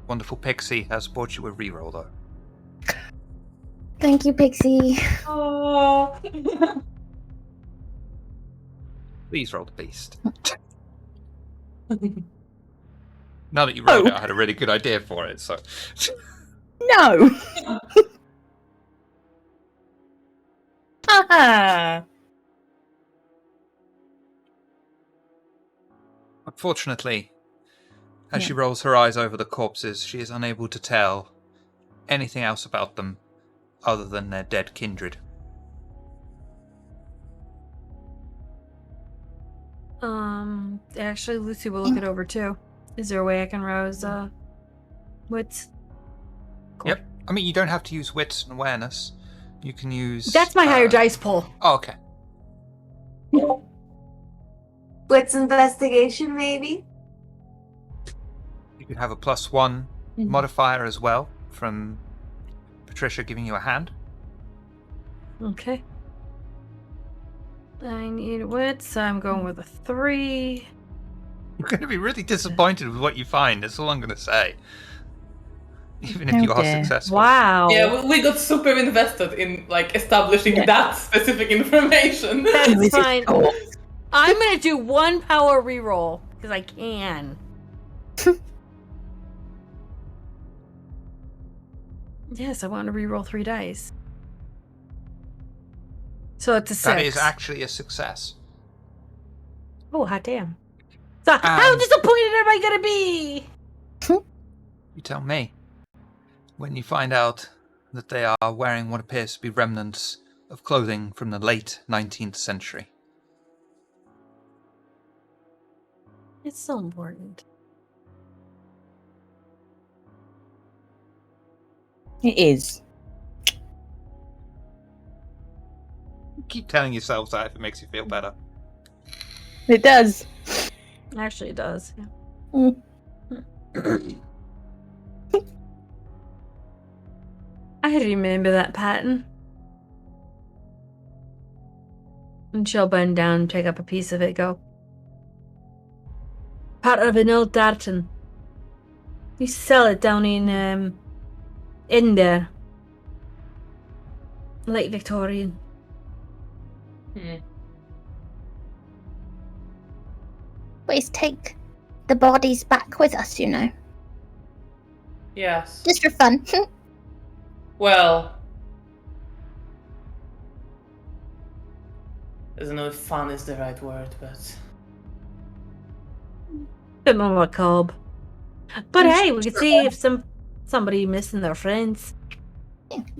Wonderful Pixie has brought you a reroll, though. Thank you, Pixie. Oh. Please roll the beast. Now that you wrote it, I had a really good idea for it, so... No. Haha. Unfortunately, as she rolls her eyes over the corpses, she is unable to tell anything else about them other than their dead kindred. Actually, Lucy will look it over too. Is there a way I can rouse, wits? Cool. Yep. I mean, you don't have to use wits and awareness. You can use... That's my higher dice pull. Oh, okay. Wits investigation, maybe? You could have a +1 modifier as well from Patricia giving you a hand. Okay. I need wits, so I'm going with a 3. You're going to be really disappointed with what you find, that's all I'm going to say. Even if Oh, you are dear. successful. Wow. Yeah, we got super invested in like establishing that specific information. That's fine. I'm gonna do 1 power reroll because I can. Yes, I want to reroll 3 dice. So it's a 6. That is actually a success. Oh, hot damn. So how disappointed am I gonna be? You tell me. When you find out that they are wearing what appears to be remnants of clothing from the late 19th century. It's so important. It is. Keep telling yourselves that if it makes you feel better. It does. Actually, it does. Mm. I remember that pattern. And she'll bend down and take up a piece of it, go. Part of an old tartan. You sell it down in there. Late Victorian. Always take the bodies back with us, you know. Yes. Just for fun. Well, I don't know if fun is the right word, but Bit more macabre. But hey, we could see if somebody missing their friends.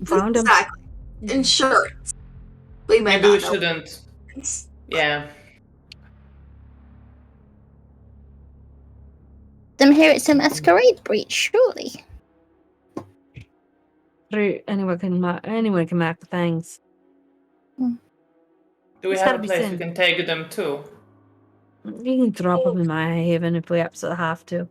Found them. Exactly. Insurance. We might maybe we not know. shouldn't. Yeah. Them here it's a masquerade breach, surely. Anyone can mark the things. Do we It's have gotta a be place sent. we can take them to? You can drop them in my haven if we absolutely have to.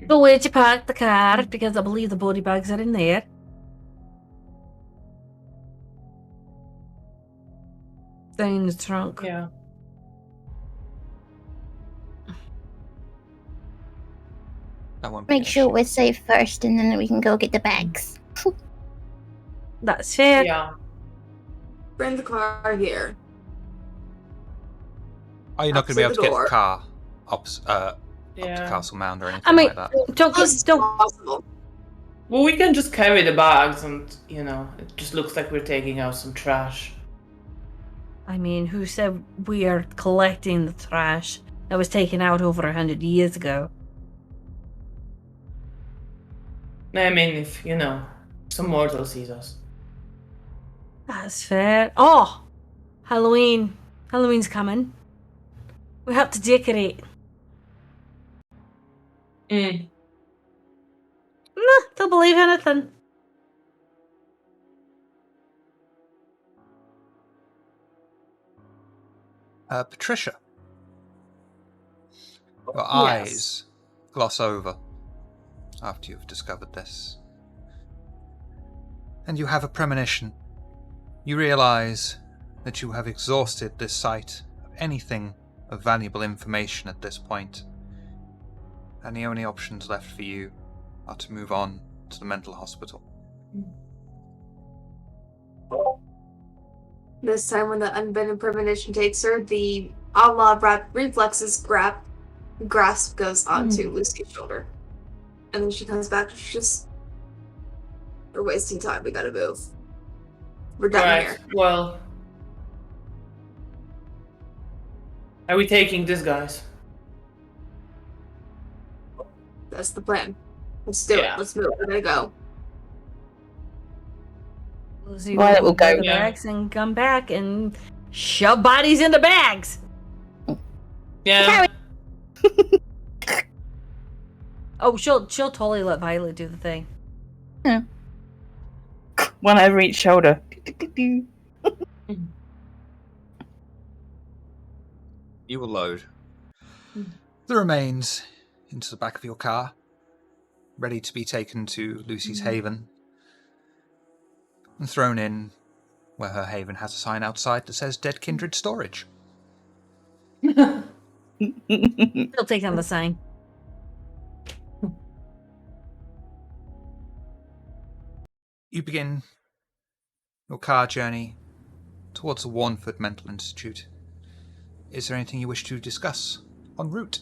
So where'd you park the car? Because I believe the body bags are in there. Down in the trunk. Yeah. That won't be Make an sure issue. we're safe first, and then we can go get the bags. That's fair. Yeah. Bring the car here. Are you not going to be able Opposite to get the the door. car up to Yeah. Castle Mound or anything I mean, like that? don't Close as don't. possible. Well, we can just carry the bags and, it just looks like we're taking out some trash. I mean, who said we are collecting the trash that was taken out over 100 years ago? I mean, if, some mortal sees us. That's fair. Oh, Halloween. Halloween's coming. We have to decorate. Mm. Nah, don't believe anything. Patricia, your Yes. eyes gloss over after you've discovered this. And you have a premonition. You realize that you have exhausted this site of anything of valuable information at this point, and the only options left for you are to move on to the mental hospital. This time, when the unbending premonition takes her, the outlaw reflexes grasp goes onto Lucy's shoulder. And then she comes back, she's just, we're wasting time, we gotta move. We're done Right. here. Well, are we taking this, guys? That's the plan. Let's do Yeah. it. Let's move. We're gonna go. Violet will go. The bags and come back and shove bodies in the bags. Yeah. Oh, she'll totally let Violet do the thing. One over each shoulder. You will load the remains into the back of your car, ready to be taken to Lucy's Haven, and thrown in where her haven has a sign outside that says Dead Kindred Storage. She'll take down the sign. You begin your car journey towards the Warnford Mental Institute. Is there anything you wish to discuss en route?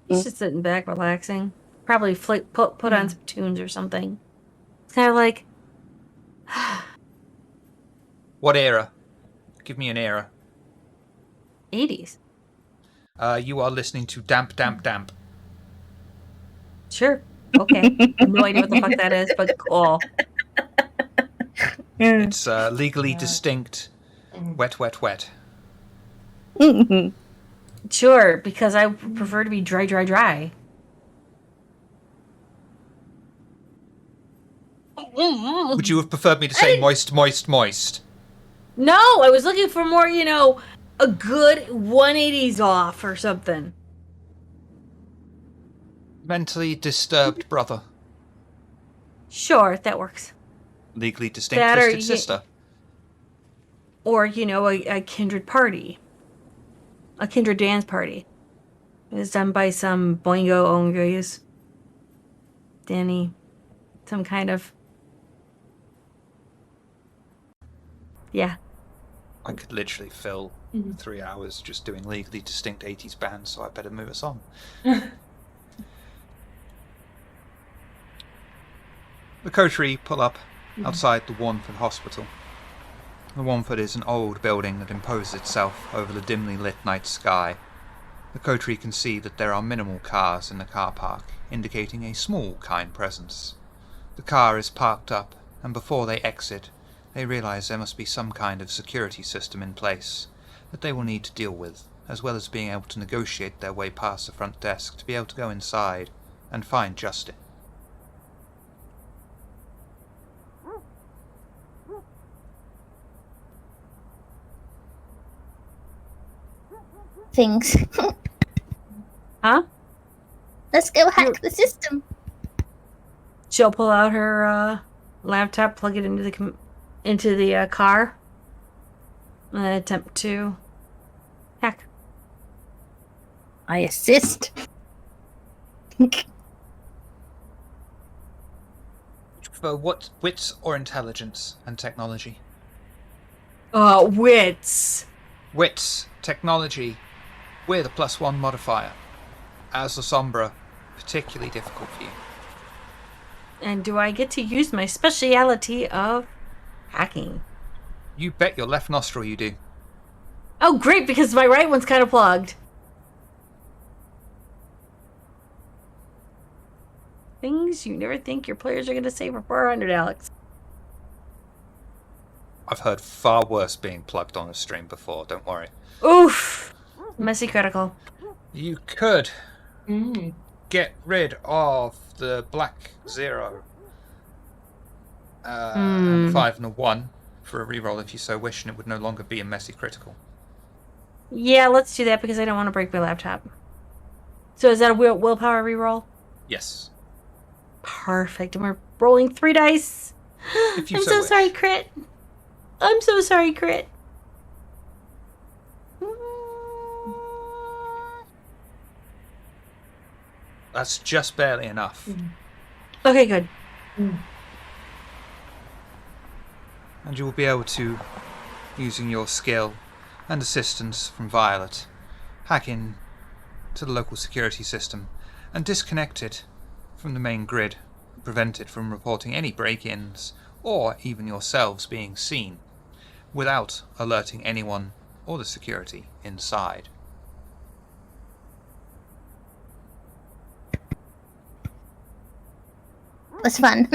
She's just sitting back, relaxing. Probably put on some tunes or something. It's kind of like, What era? Give me an era. 80s. You are listening to Damp, Damp, Damp. Sure. Okay. I have no idea what the fuck that is, but cool. It's legally distinct. Wet, wet, wet. Sure, because I prefer to be dry, dry, dry. Would you have preferred me to say moist, moist, moist? No, I was looking for more, a good 180s off or something. Mentally disturbed brother. Sure, that works. Legally distinct That or twisted sister. Or, a kindred party. A kindred dance party. It was done by some Boingo Ongoyas. Danny. Some kind of... Yeah. I could literally fill 3 hours just doing legally distinct 80s bands, so I better move us on. The coterie pull up outside the Warnford Hospital. The Warnford is an old building that imposes itself over the dimly lit night sky. The coterie can see that there are minimal cars in the car park, indicating a small, kind presence. The car is parked up, and before they exit, they realize there must be some kind of security system in place that they will need to deal with, as well as being able to negotiate their way past the front desk to be able to go inside and find Justin. things. Huh? Let's go hack the system. She'll pull out her laptop, plug it into the car, and attempt to hack. I assist. For what, wits or intelligence and technology? Wits. Wits, technology, with a +1 modifier. As the Sombra, particularly difficult for you. And do I get to use my speciality of hacking? You bet your left nostril you do. Oh, great, because my right one's kind of plugged. Things you never think your players are going to say for 400, Alex. I've heard far worse being plugged on a stream before, don't worry. Oof! Messy critical. You could get rid of the black 0 and the 5 and a 1 for a reroll if you so wish, and it would no longer be a messy critical. Yeah, let's do that because I don't want to break my laptop. So is that a willpower reroll? Yes. Perfect. And we're rolling 3 dice. If you I'm so so wish. sorry, crit. I'm so sorry, crit. That's just barely enough. Okay, good. And you will be able to, using your skill and assistance from Violet, hack in to the local security system and disconnect it from the main grid, prevent it from reporting any break-ins or even yourselves being seen, without alerting anyone or the security inside. Was fun.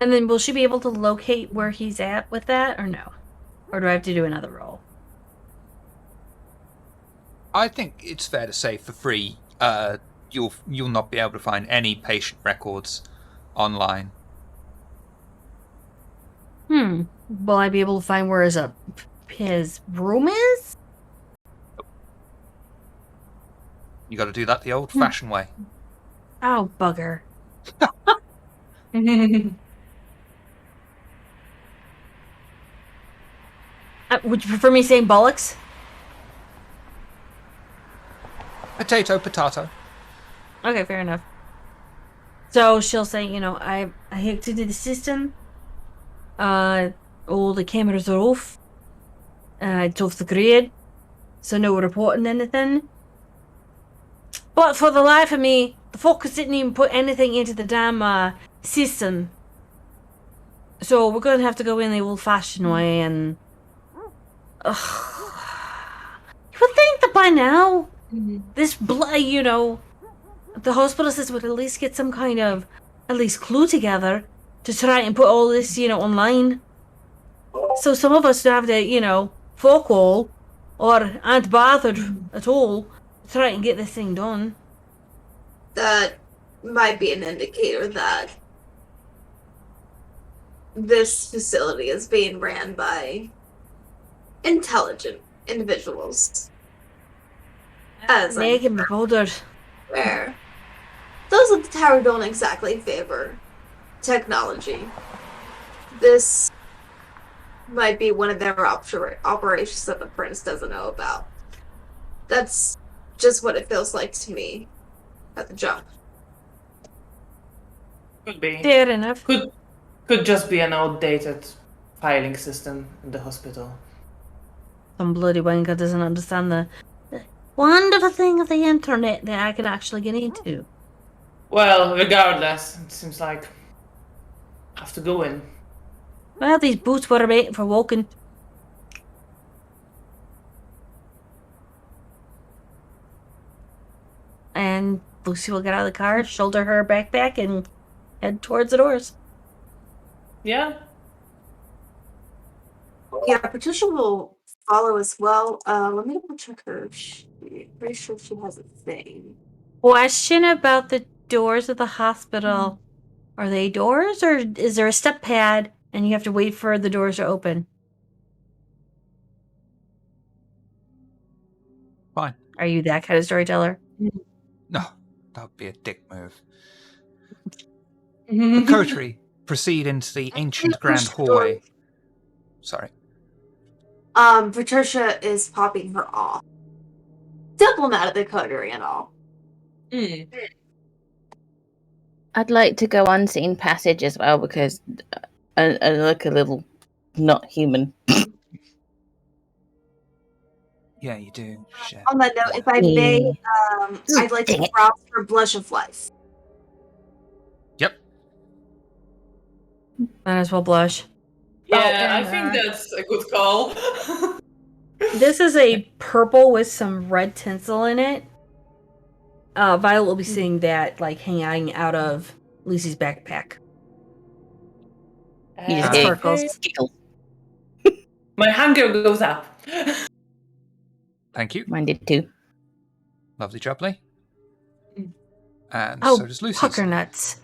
And then will she be able to locate where he's at with that, or no? Or do I have to do another roll? I think it's fair to say for free, you'll not be able to find any patient records online. Will I be able to find where his room is? You got to do that the old-fashioned way. Oh, bugger. Would you prefer me saying bollocks? Potato, potato. Okay, fair enough. So she'll say, I hacked into the system. All the cameras are off. It's off the grid. So no reporting anything. But for the life of me, the fuckers didn't even put anything into the damn system. So we're going to have to go in the old-fashioned way and... You would think that by now, this the hospital system would at least get some kind of, at least clue together to try and put all this, online. So some of us would have to, fuck all, or aren't bothered at all, to try and get this thing done. That might be an indicator that this facility is being ran by intelligent individuals. As They can be bothered. where those at the tower don't exactly favor technology. This might be one of their operations that the prince doesn't know about. That's just what it feels like to me at the jump. Could be. Fair enough. Could just be an outdated filing system in the hospital. Some bloody wanker doesn't understand the wonderful thing of the internet that I can actually get into. Well, regardless, it seems like I have to go in. Well, these boots were made for walking. And Lucy will get out of the car, shoulder her backpack, and head towards the doors. Yeah. Yeah, Patricia will follow as well. Let me double check her. Pretty sure she has a thing. Question about the doors of the hospital. Are they doors, or is there a step pad and you have to wait for the doors to open? Fine. Are you that kind of storyteller? No, that would be a dick move. The coterie proceed into the ancient grand hallway. Sorry. Patricia is popping her off. Diplomatic coterie and all. I'd like to go unseen passage as well because I look a little not human. Yeah, you do. Shit. On that note, Yeah. if I may, I'd like Dang to it. browse for Blush of Life. Yep. Might as well blush. Yeah, I and, think that's a good call. This is a purple with some red tinsel in it. Violet will be seeing that, like, hanging out of Lucy's backpack. You just Okay. Sparkles. giggle. My hunger goes up. Thank you. Mine did too. Lovely jubbly. And Oh, so does Lucy's. pucker nuts.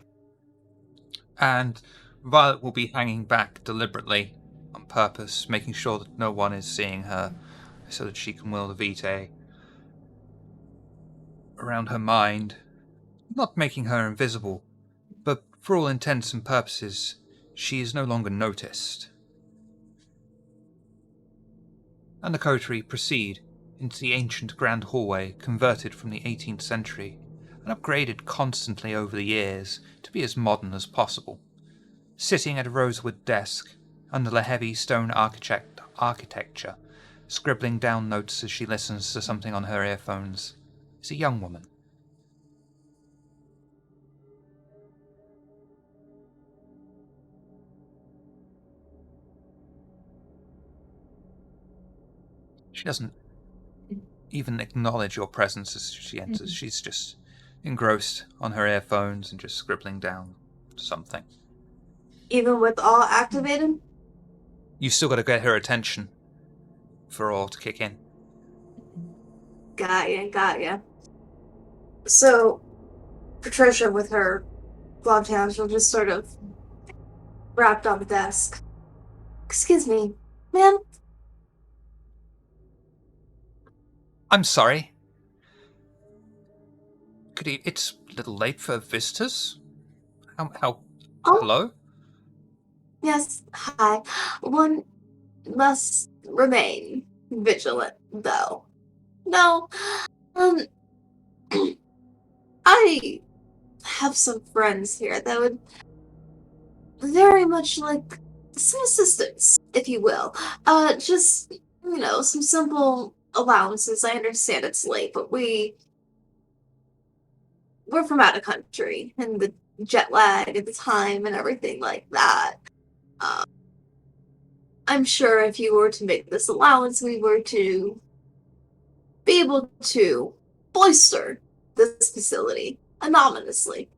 And Violet will be hanging back deliberately on purpose, making sure that no one is seeing her so that she can will the vitae around her mind, not making her invisible, but for all intents and purposes, she is no longer noticed. And the coterie proceed into the ancient grand hallway converted from the 18th century and upgraded constantly over the years to be as modern as possible. Sitting at a rosewood desk under the heavy stone architecture, scribbling down notes as she listens to something on her earphones, is a young woman. She doesn't even acknowledge your presence as she enters. She's just engrossed on her earphones and just scribbling down something. Even with all activated? You still got to get her attention for all to kick in. Got ya. So, Patricia, with her gloved hands, will just sort of wrapped on the desk. Excuse me, ma'am? I'm sorry. It's a little late for visitors. Oh. Hello? Yes, hi. One must remain vigilant, though. No, I have some friends here that would very much like some assistance, if you will. Just, some simple allowances. I understand it's late, but we're from out of country, and the jet lag and the time and everything like that. I'm sure if you were to make this allowance, we were to be able to bolster this facility anonymously.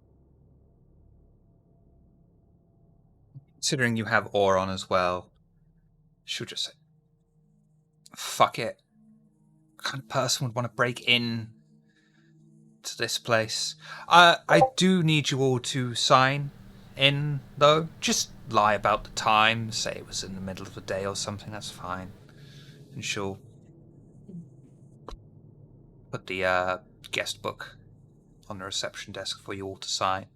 Considering you have ore on as well, she'll just say, fuck it. What kind of person would want to break in to this place? I do need you all to sign in, though. Just lie about the time. Say it was in the middle of the day or something. That's fine. And she'll put the guest book on the reception desk for you all to sign.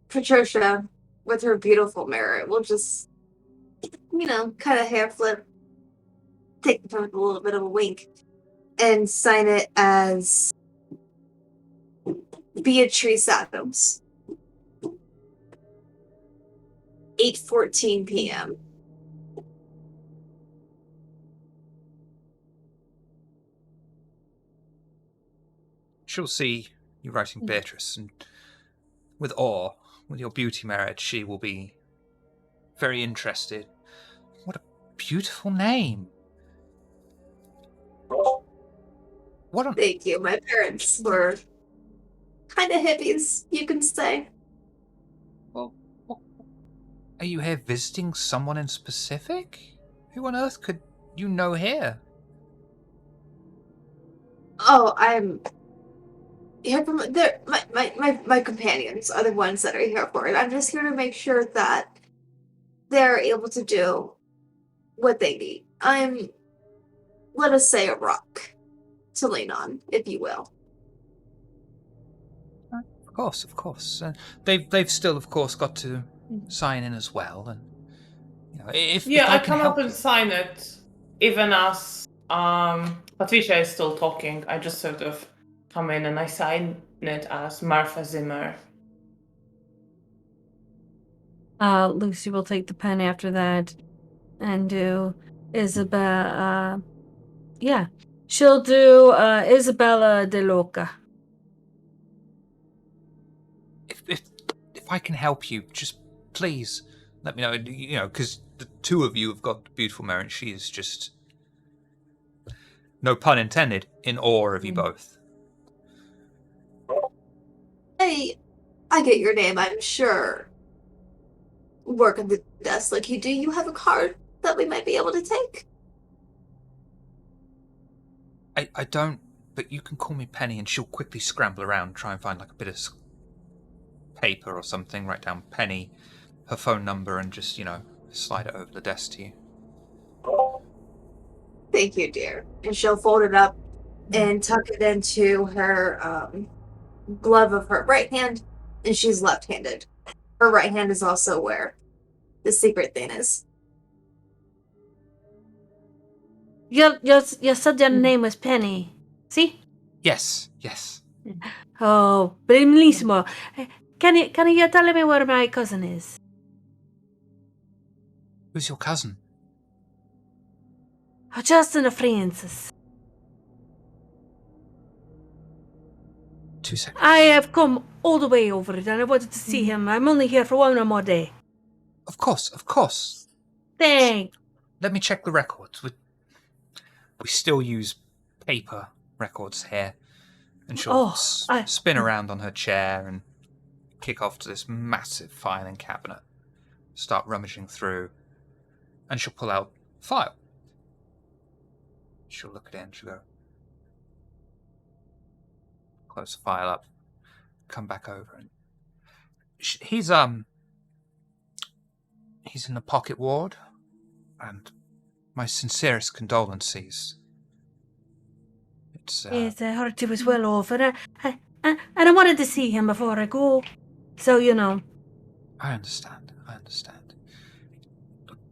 Patricia, with her beautiful merit, will just, kind of hair flip, take the time with a little bit of a wink, and sign it as Beatrice Adams. 8:14 p.m. She'll see you writing Beatrice, and with awe, with your beauty merit, she will be very interested. What a beautiful name. What on... Thank you. My parents were kind of hippies, you can say. Well, are you here visiting someone in specific? Who on earth could you know here? Oh, I'm here from my companions are the ones that are here for it. I'm just here to make sure that they're able to do what they need. I'm let us say, a rock to lean on, if you will. Of course. They've still, of course, got to sign in as well. And if I I can come up help and sign it, even as Patricia is still talking. I just sort of come in and I sign it as Martha Zimmer. Lucy will take the pen after that and do Isabel. Yeah, she'll do Isabella De Loca. if I can help you, just please let me know. Because the two of you have got beautiful merit. She is just, no pun intended, in awe of you both. I get your name, I'm sure. Work at the desk like you do. You have a card that we might be able to take? I don't, but you can call me Penny, and she'll quickly scramble around, try and find like a bit of paper or something, write down Penny, her phone number, and just, slide it over the desk to you. Thank you, dear. And she'll fold it up and tuck it into her glove of her right hand, and she's left-handed. Her right hand is also where the secret thing is. You said your name was Penny. See? Yes. Oh, bellissimo. Can you tell me where my cousin is? Who's your cousin? Oh, Justin Francis. 2 seconds. I have come all the way over it, and I wanted to see him. I'm only here for one more day. Of course. Thanks. Let me check the records. We still use paper records here. And she'll spin around on her chair and kick off to this massive filing cabinet. Start rummaging through. And she'll pull out a file. She'll look at it and she'll go, close the file up, come back over. And he's in the pocket ward. And my sincerest condolences. Yes, I heard he was well off, and I wanted to see him before I go. So, I understand.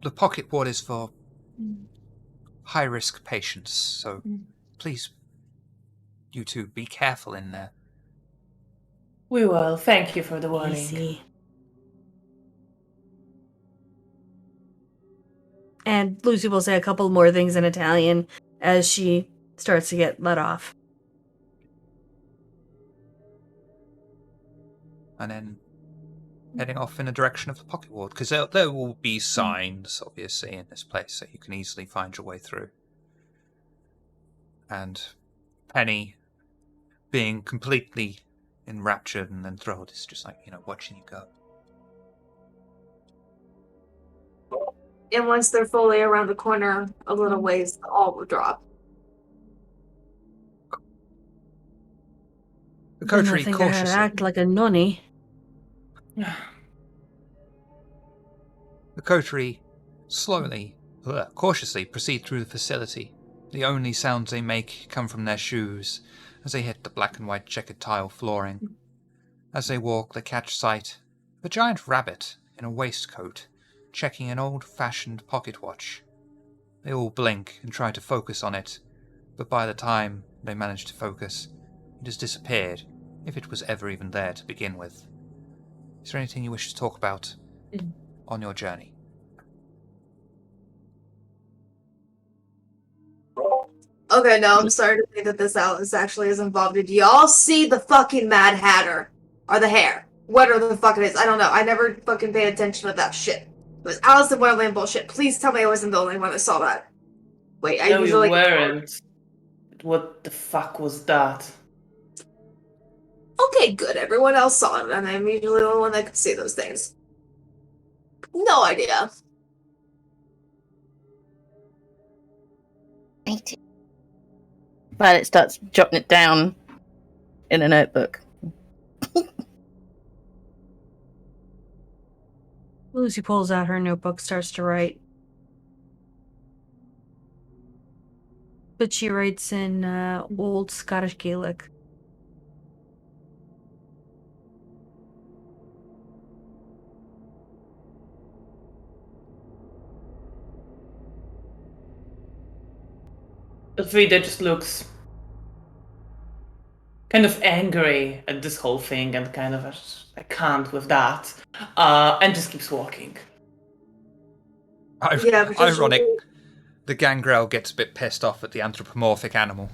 The pocket ward is for high-risk patients, so please, you two, be careful in there. We will. Thank you for the warning. Easy. And Lucy will say a couple more things in Italian as she starts to get let off. And then heading off in the direction of the pocket ward, because there will be signs, obviously, in this place, so you can easily find your way through. And Penny, being completely enraptured and enthralled, is just like, watching you go. And once they're fully around the corner, a little ways, the all will drop. The coterie I think I had to act like a nunny. The coterie cautiously proceed through the facility. The only sounds they make come from their shoes as they hit the black and white checkered tile flooring. As they walk, they catch sight of a giant rabbit in a waistcoat, checking an old-fashioned pocket watch. They all blink and try to focus on it, but by the time they manage to focus, it has disappeared, if it was ever even there to begin with. Is there anything you wish to talk about on your journey? Okay, no, I'm starting to think that this actually is involved. Did y'all see the fucking Mad Hatter? Or the hair? Whatever the fuck it is. I don't know. I never fucking paid attention to that shit. It was Alice in Wonderland bullshit. Please tell me I wasn't the only one that saw that. Wait, I No, usually... you weren't. What the fuck was that? Okay, good. Everyone else saw it, and I'm usually the only one that could see those things. No idea. Violet starts jotting it down in a notebook. Lucy pulls out her notebook, starts to write. But she writes in Old Scottish Gaelic. Elfrida just looks kind of angry at this whole thing and kind of, I can't with that, and just keeps walking. Yeah, Ironic. The gangrel gets a bit pissed off at the anthropomorphic animal.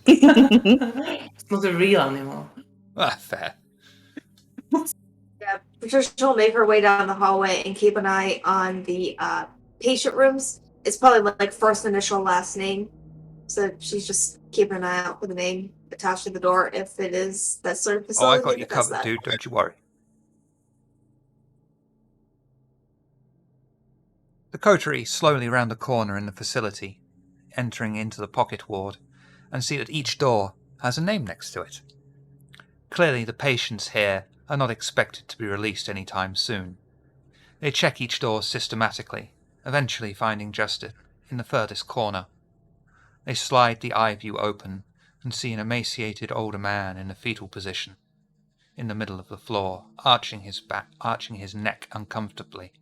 It's not a real animal. Fair. Yeah, Patricia will make her way down the hallway and keep an eye on the patient rooms. It's probably like first initial, last name. So she's just keeping an eye out for the name attached to the door if it is that sort of Oh, facility. I got you if that's covered, that. dude. Don't you worry. The coterie slowly round the corner in the facility, entering into the pocket ward, and see that each door has a name next to it. Clearly, the patients here are not expected to be released any time soon. They check each door systematically, eventually finding Justin in the furthest corner. They slide the eye view open and see an emaciated older man in a fetal position, in the middle of the floor, arching his neck uncomfortably,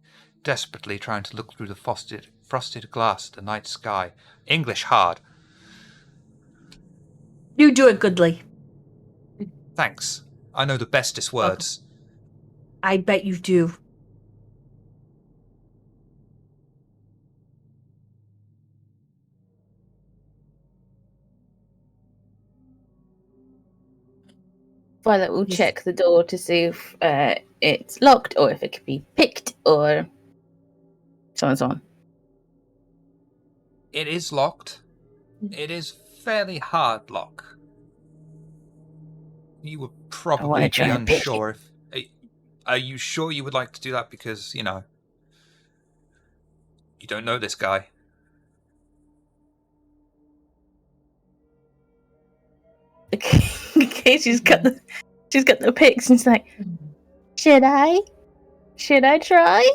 desperately trying to look through the frosted glass at the night sky. English hard. You do it goodly. Thanks. I know the bestest words. I bet you do. Violet will Yes. check the door to see if it's locked or if it could be picked or so on and so on. It is locked. It is fairly hard lock. You would probably be try and pick unsure if... Are you sure you would like to do that? Because, you don't know this guy. Okay, she's got the pics and she's like, should I try?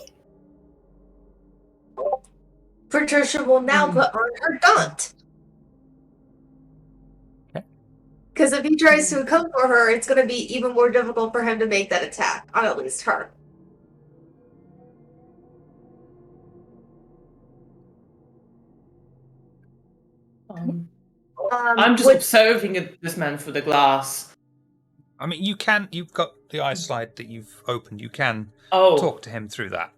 Patricia will now put on her gaunt. Okay. Because if he tries to come for her, it's going to be even more difficult for him to make that attack on at least her. I'm just observing this man through the glass. I mean, you've got the eye slide that you've opened. You can Oh, talk to him through that.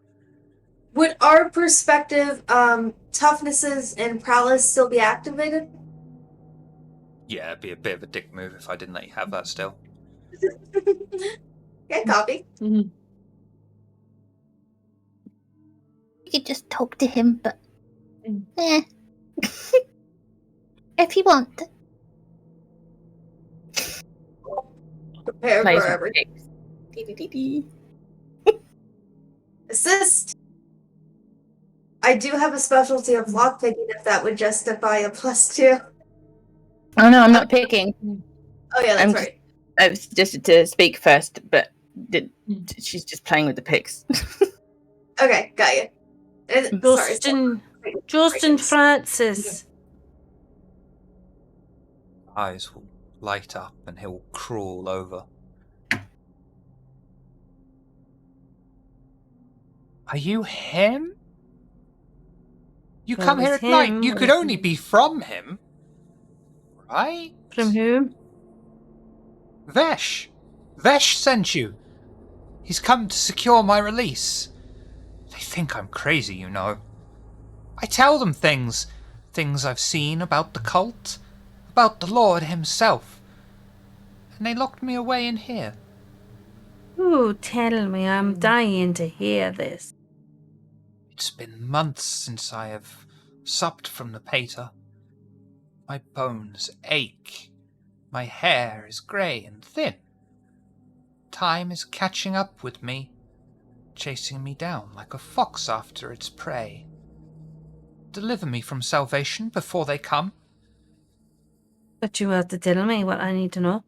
Would our perspective, toughnesses and prowess still be activated? Yeah, it'd be a bit of a dick move if I didn't let you have that still. Okay, copy. You could just talk to him, but if you want. Prepare Plays for with everything. pics. Dee-dee-dee-dee. Assist. I do have a specialty of lockpicking if that would justify a +2. Oh no, I'm not picking. Oh yeah, that's I'm right. I was just to speak first, but she's just playing with the pics. Okay, got you. Justin Francis. Eyes will light up and he'll crawl over. Are you him? You Well, come it here was at night. him. You could only be from him. Right? From whom? Vesh. Vesh sent you. He's come to secure my release. They think I'm crazy, you know. I tell them things I've seen about the cult, about the Lord himself. And they locked me away in here. Ooh, tell me, I'm dying to hear this. It's been months since I have supped from the pater. My bones ache. My hair is grey and thin. Time is catching up with me, chasing me down like a fox after its prey. Deliver me from salvation before they come. But you have to tell me what I need to know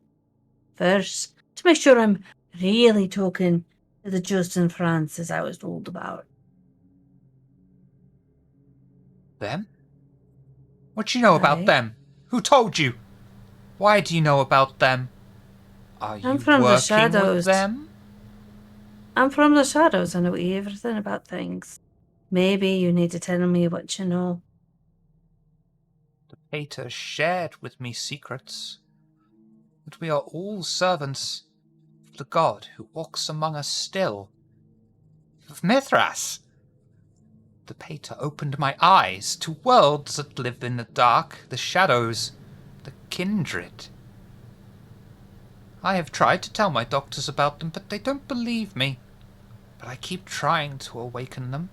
first to make sure I'm really talking to the Justin Francis I was told about. Them? What do you know about Right. them? Who told you? Why do you know about them? Are you I'm from the working shadows. with them? I'm from the shadows. I know everything about things. Maybe you need to tell me what you know. The pater shared with me secrets. That we are all servants of the god who walks among us still. Of Mithras. The pater opened my eyes to worlds that live in the dark, the shadows, the kindred. I have tried to tell my doctors about them, but they don't believe me. But I keep trying to awaken them.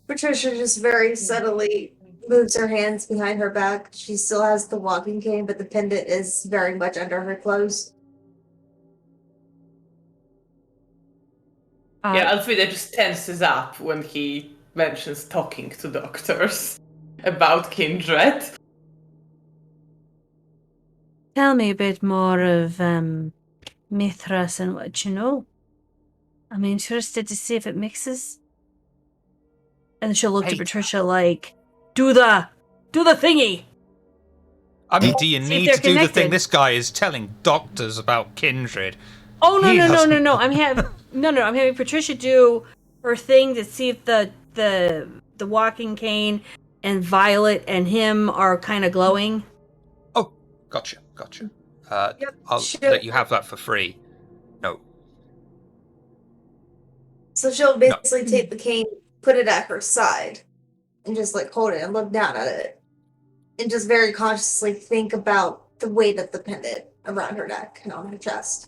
Patricia just very subtly moves her hands behind her back. She still has the walking cane, but the pendant is very much under her clothes. Yeah, Alfreda just tenses up when he mentions talking to doctors about kindred. Tell me a bit more of Mithras and what you know. I'm interested to see if it mixes. And she'll look to Pater. Patricia like, do the thingy. I mean, do you See if need they're to do the thing? connected. This guy is telling doctors about kindred. Oh no He no no no doesn't- no! I'm having Patricia do her thing to see if the walking cane and Violet and him are kind of glowing. Oh, gotcha. Yep, I'll sure. let you have that for free. No. So she'll basically take the cane, put it at her side, and just like hold it and look down at it. And just very consciously think about the weight of the pendant around her neck and on her chest.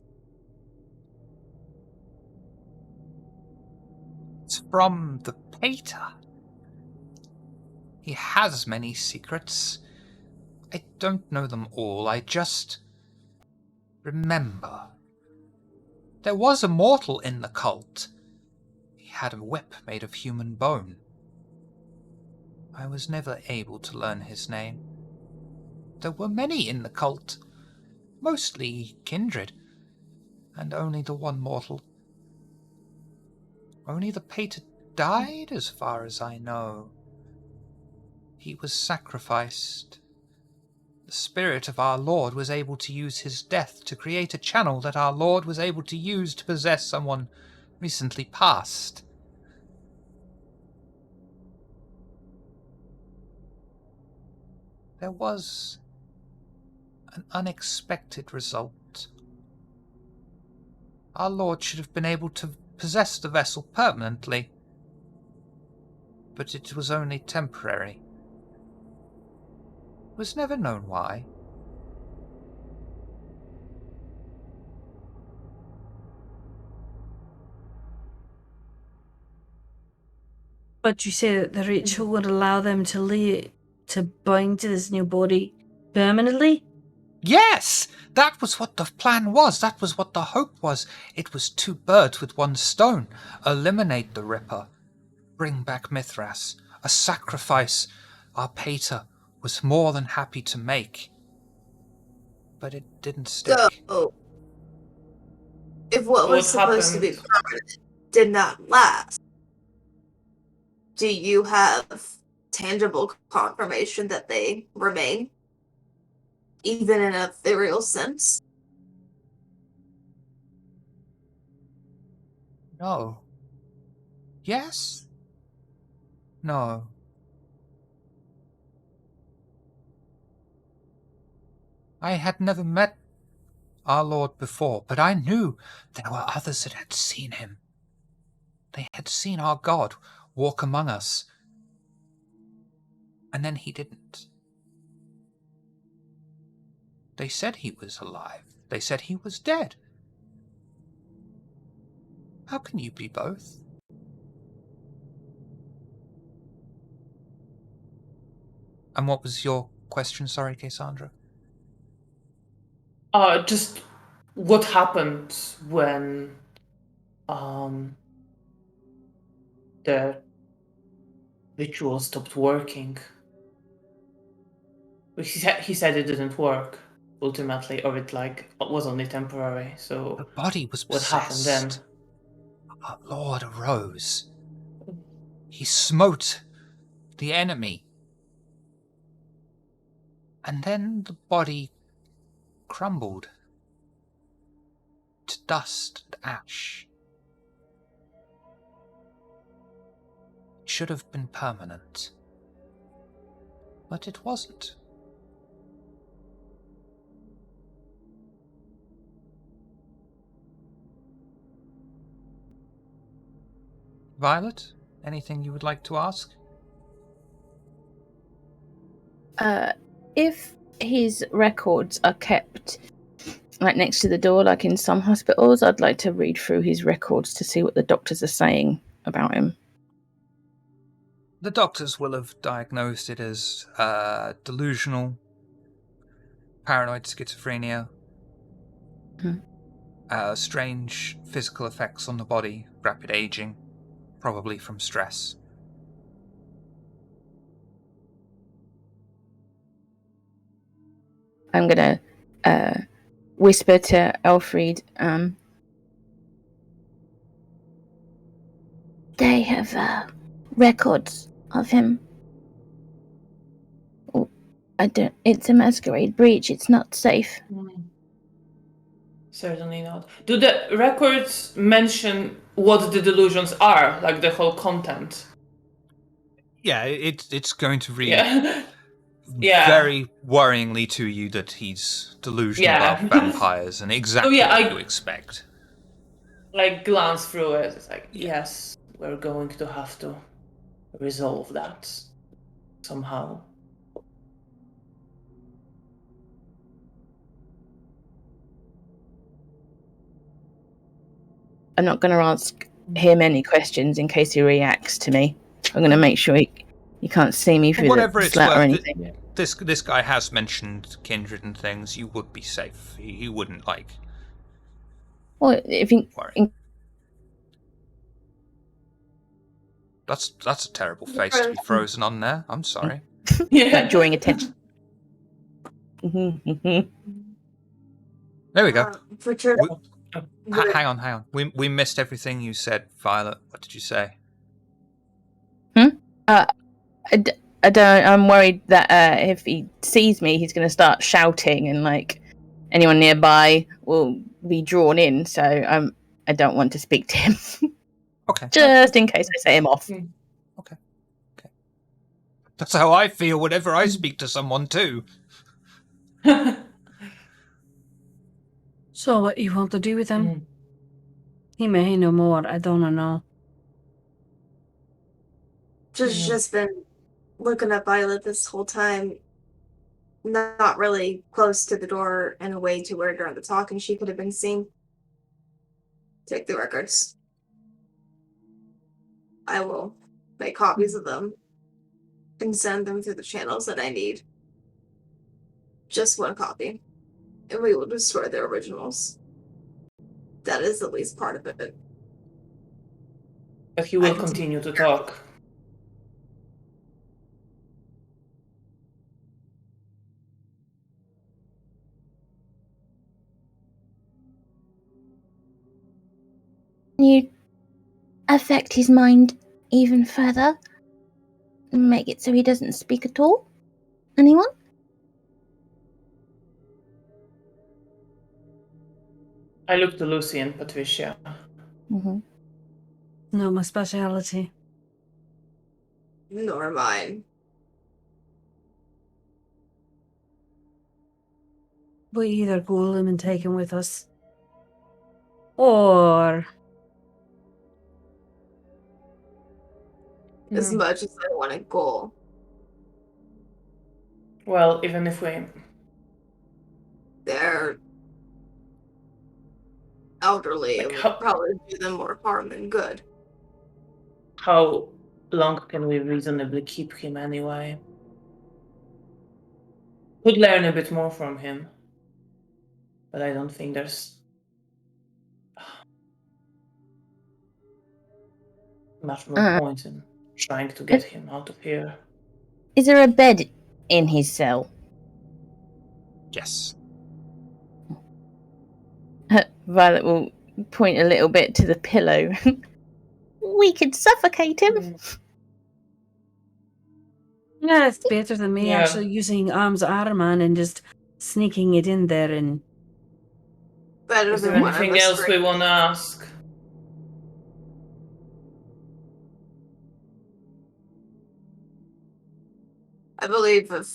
It's from the pater. He has many secrets. I don't know them all. I just remember. There was a mortal in the cult. He had a whip made of human bone. I was never able to learn his name. There were many in the cult, mostly kindred, and only the one mortal. Only the pater died, as far as I know. He was sacrificed. The spirit of our Lord was able to use his death to create a channel that our Lord was able to use to possess someone recently passed. There was an unexpected result. Our Lord should have been able to possess the vessel permanently, but it was only temporary. It was never known why. But you say that the ritual would allow them to bind to this new body permanently? Yes! That was what the plan was. That was what the hope was. It was two birds with one stone. Eliminate the Ripper. Bring back Mithras. A sacrifice our pater was more than happy to make. But it didn't stick. So, if what was What supposed to be happened? permanent did not last, do you have tangible confirmation that they remain? Even in a ethereal sense? No. Yes? No. I had never met our Lord before, but I knew there were others that had seen him. They had seen our God walk among us. And then he didn't. They said he was alive. They said he was dead. How can you be both? And what was your question, sorry, Cassandra? Just what happened when the ritual stopped working? He said it didn't work ultimately, or it was only temporary. The So body was what happened then? possessed. Our Lord arose. He smote the enemy. And then the body crumbled to dust and ash. It should have been permanent, but it wasn't. Violet, anything you would like to ask? If his records are kept like next to the door, like in some hospitals, I'd like to read through his records to see what the doctors are saying about him. The doctors will have diagnosed it as delusional, paranoid schizophrenia, strange physical effects on the body, rapid aging, probably from stress. I'm gonna whisper to Elfried. They have records of him. Oh, I don't. It's a masquerade breach. It's not safe. Certainly not. Do the records mention what the delusions are, like the whole content? Yeah, it's going to read Yeah. very worryingly to you that he's delusional about vampires and exactly what you expect. Like, glance through it. It's like, yes, we're going to have to resolve that somehow. I'm not going to ask him any questions in case he reacts to me. I'm going to make sure he can't see me through Whatever the it's slat or worth, anything. this guy has mentioned kindred and things. You would be safe. He wouldn't Well, if he, worry. That's a terrible face to be frozen on there. I'm sorry. like drawing attention. There we go. Hang on. We missed everything you said, Violet. What did you say? I don't. I'm worried that if he sees me, he's going to start shouting, and like anyone nearby will be drawn in. So I don't want to speak to him. Okay. Just in case I set him off. Okay. That's how I feel whenever I speak to someone too. So what you want to do with him? He may know more. I don't know. Just been looking at Violet this whole time, not really close to the door in a way to where during the talking she could have been seen. Take the records. I will make copies of them and send them through the channels that I need. Just one copy. And we will destroy the originals. That is at least part of it. But he will continue to talk. You affect his mind even further? Make it so he doesn't speak at all? Anyone? I look to Lucy and Patricia. Mm-hmm. Not my speciality. Nor mine. We either ghoul him and take him with us, or As much as I want a goal. Well, even if they're elderly, it would probably do them more harm than good. How long can we reasonably keep him anyway? Could learn a bit more from him, but I don't think there's much more point in trying to get him out of here. Is there a bed in his cell? Yes. Violet will point a little bit to the pillow. We could suffocate him. Yeah, it's better than me Yeah. actually using arms armor man and just sneaking it in there and Better Is there than one of anything us. else we want to ask? I believe if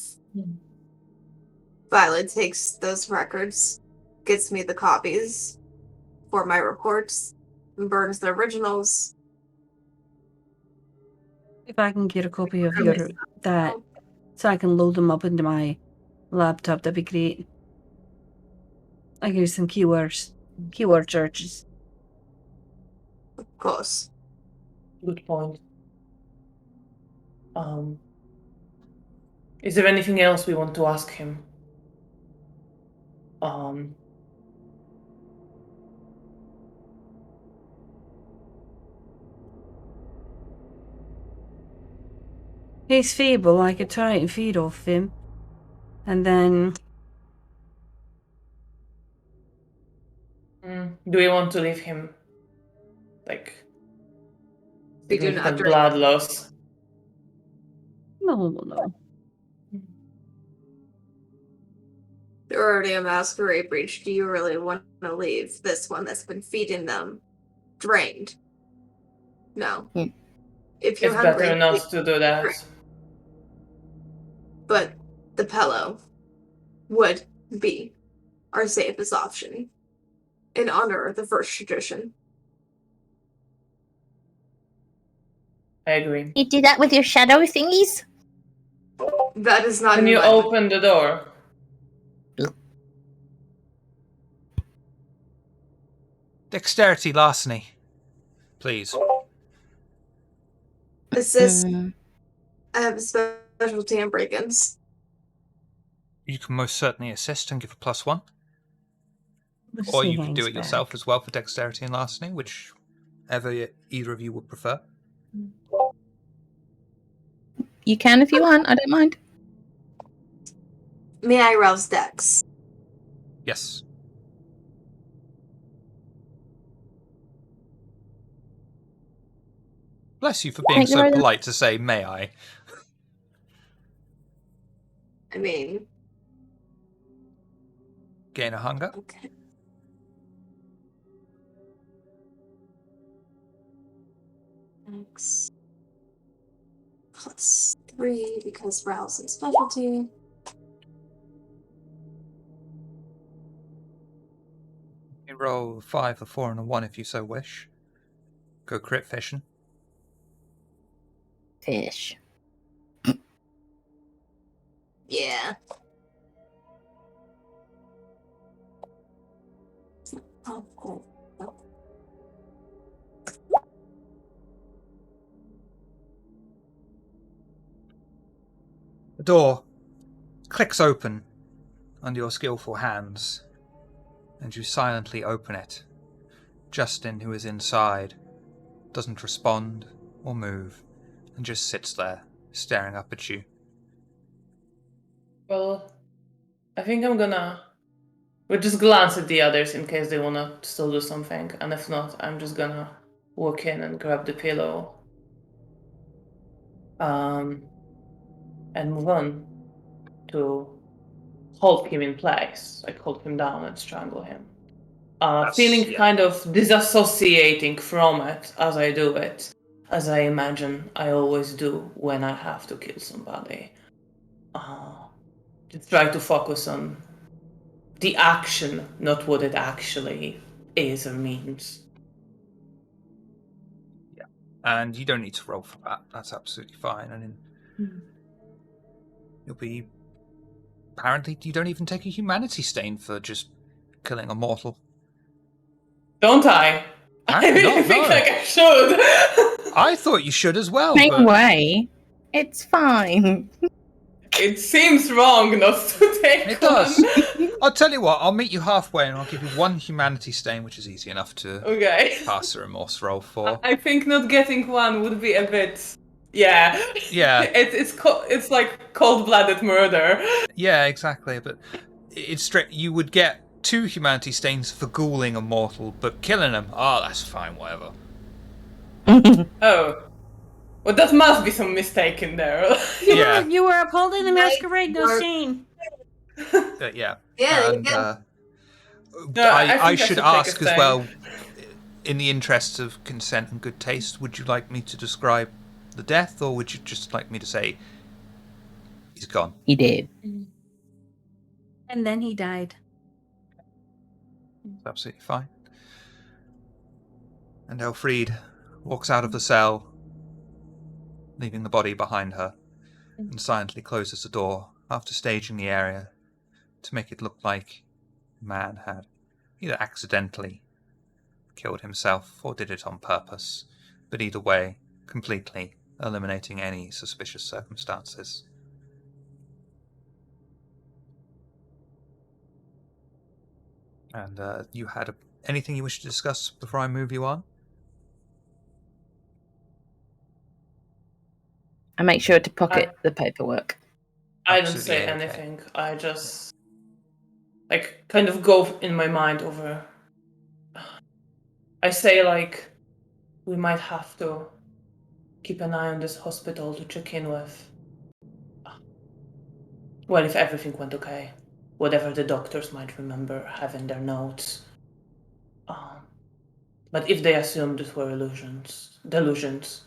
Violet takes those records, gets me the copies for my reports, and burns the originals. if I can get a copy of Really your that so I can load them up into my laptop, that'd be great. I can use some keyword searches. Of course. Good point. Is there anything else we want to ask him? He's feeble, I could try and feed off him. And then Do we want to leave him like We do not significant drink. blood loss? no. They're already a masquerade breach. Do you really want to leave this one that's been feeding them drained? No. Hmm. If you're It's hungry, better not to do that. but the pillow would be our safest option in honor of the first tradition. I agree. You do that with your shadow thingies? That is not Can in you line with- open the door? Dexterity, larceny. Please. Assist. Mm. I have a specialty in break-ins. You can most certainly assist and give a +1. Let's Or see you could do it Hang's yourself back. as well for dexterity and larceny, whichever either of you would prefer. You can if you want. I don't mind. May I rouse Dex? Yes. Bless you for being Thank you so very much. polite to say, may I? I mean, Gain a hunger. okay. Dex +3 because rouse and specialty. You roll 5, a 4, and a 1 if you so wish. Go crit fishing. Fish. Yeah. Oh. The door clicks open under your skillful hands, and you silently open it. Justin, who is inside, doesn't respond or move, and just sits there, staring up at you. Well, I think we'll just glance at the others in case they wanna still do something, and if not, I'm just gonna walk in and grab the pillow. And move on to hold him in place, like hold him down and strangle him. Feeling kind of disassociating from it as I do it, as I imagine I always do when I have to kill somebody. Just try to focus on the action, not what it actually is or means. Yeah. And you don't need to roll for that. That's absolutely fine. And you'll be... Apparently, you don't even take a humanity stain for just killing a mortal. Don't I? I Apparently really not, think no. like I should. I thought you should as well, Same but... way. It's fine. It seems wrong not to take It does. one. I'll tell you what, I'll meet you halfway and I'll give you 1 humanity stain, which is easy enough to Okay. pass a remorse roll for. I think not getting one would be a bit. Yeah. Yeah. It's like cold-blooded murder. Yeah, exactly, but it's straight. You would get 2 humanity stains for ghouling a mortal, but killing him, that's fine, whatever. Oh. Well, that must be some mistake in there. Yeah. You were upholding the Right. masquerade, no Or- shame. Yeah. Yeah, there you And go. No, I I think I should should take a ask as stand. well, in the interests of consent and good taste, would you like me to describe the death, or would you just like me to say he's gone? He did. And then he died. It's absolutely fine. And Elfriede walks out of the cell, leaving the body behind her, and silently closes the door after staging the area to make it look like the man had either accidentally killed himself or did it on purpose, but either way, completely eliminating any suspicious circumstances. And you had anything you wish to discuss before I move you on? I make sure to pocket the paperwork. I don't Absolutely say okay. anything. I just kind of go in my mind over. I say we might have to keep an eye on this hospital to check in with. Well, if everything went okay, whatever the doctors might remember having their notes. But if they assume this were delusions,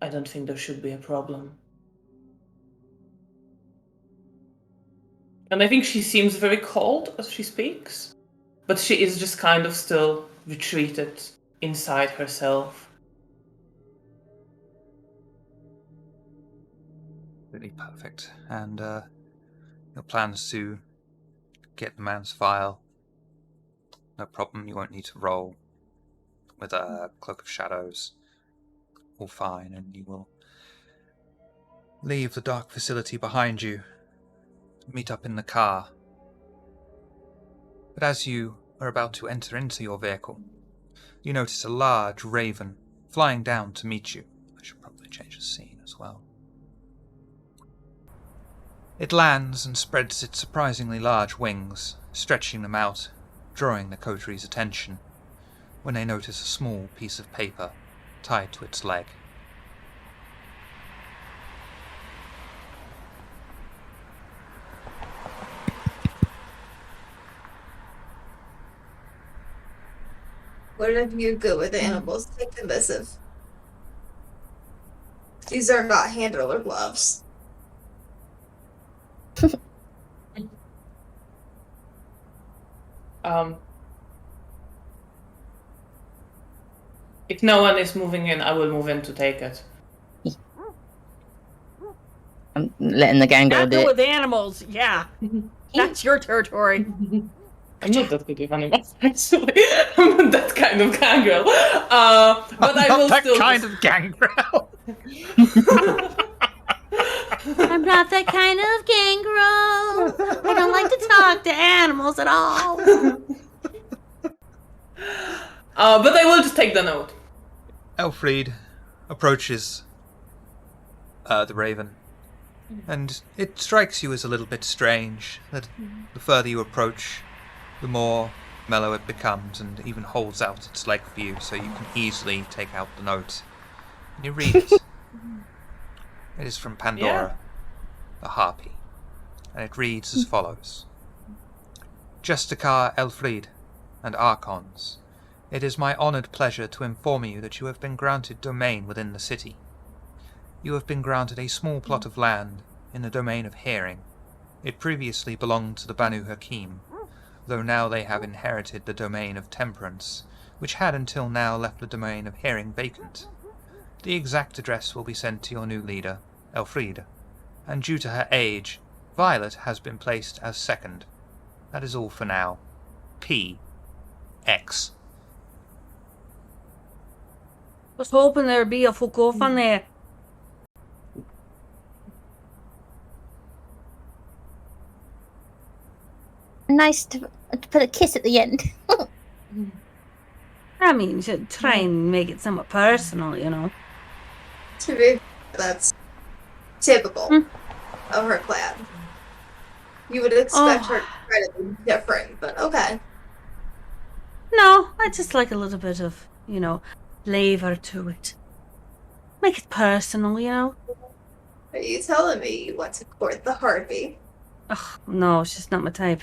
I don't think there should be a problem. And I think she seems very cold as she speaks, but she is just kind of still retreated inside herself. Really perfect. And your plans to get the man's file, no problem, you won't need to roll with a Cloak of Shadows. All fine, and you will leave the dark facility behind you, meet up in the car. But as you are about to enter into your vehicle, you notice a large raven flying down to meet you. I should probably change the scene as well. It lands and spreads its surprisingly large wings, stretching them out, drawing the coteries' attention, when they notice a small piece of paper tied to its leg. Whatever you go with the animals, take the missive. These are not handler gloves. If no one is moving in, I will move in to take it. I'm letting the gang go Not do go it. with animals, yeah. That's your territory. I'm not that good with animals, actually. I'm not that kind of gangrel. But I will still. of gangrel. I'm not that kind of gangrel. I don't like to talk to animals at all. But I will just take the note. Elfriede approaches the raven, and it strikes you as a little bit strange that the further you approach, the more mellow it becomes, and even holds out its leg for you so you can easily take out the note. And you read it. It is from Pandora, the harpy, and it reads as follows. Justicar Elfriede and Archons, it is my honoured pleasure to inform you that you have been granted domain within the city. You have been granted a small plot of land in the domain of Hearing. It previously belonged to the Banu Hakim, though now they have inherited the domain of Temperance, which had until now left the domain of Hearing vacant. The exact address will be sent to your new leader, Elfriede, and due to her age, Violet has been placed as second. That is all for now. P. X. Was hoping there'd be a fuck off on there. Nice to put a kiss at the end. I mean, you should try and make it somewhat personal, you know. To be, that's typical of her clan. You would expect her to try to be different, but okay. No, I just like a little bit of, flavour to it. Make it personal, you know? Are you telling me you want to court the Harvey? Ugh, no, she's not my type.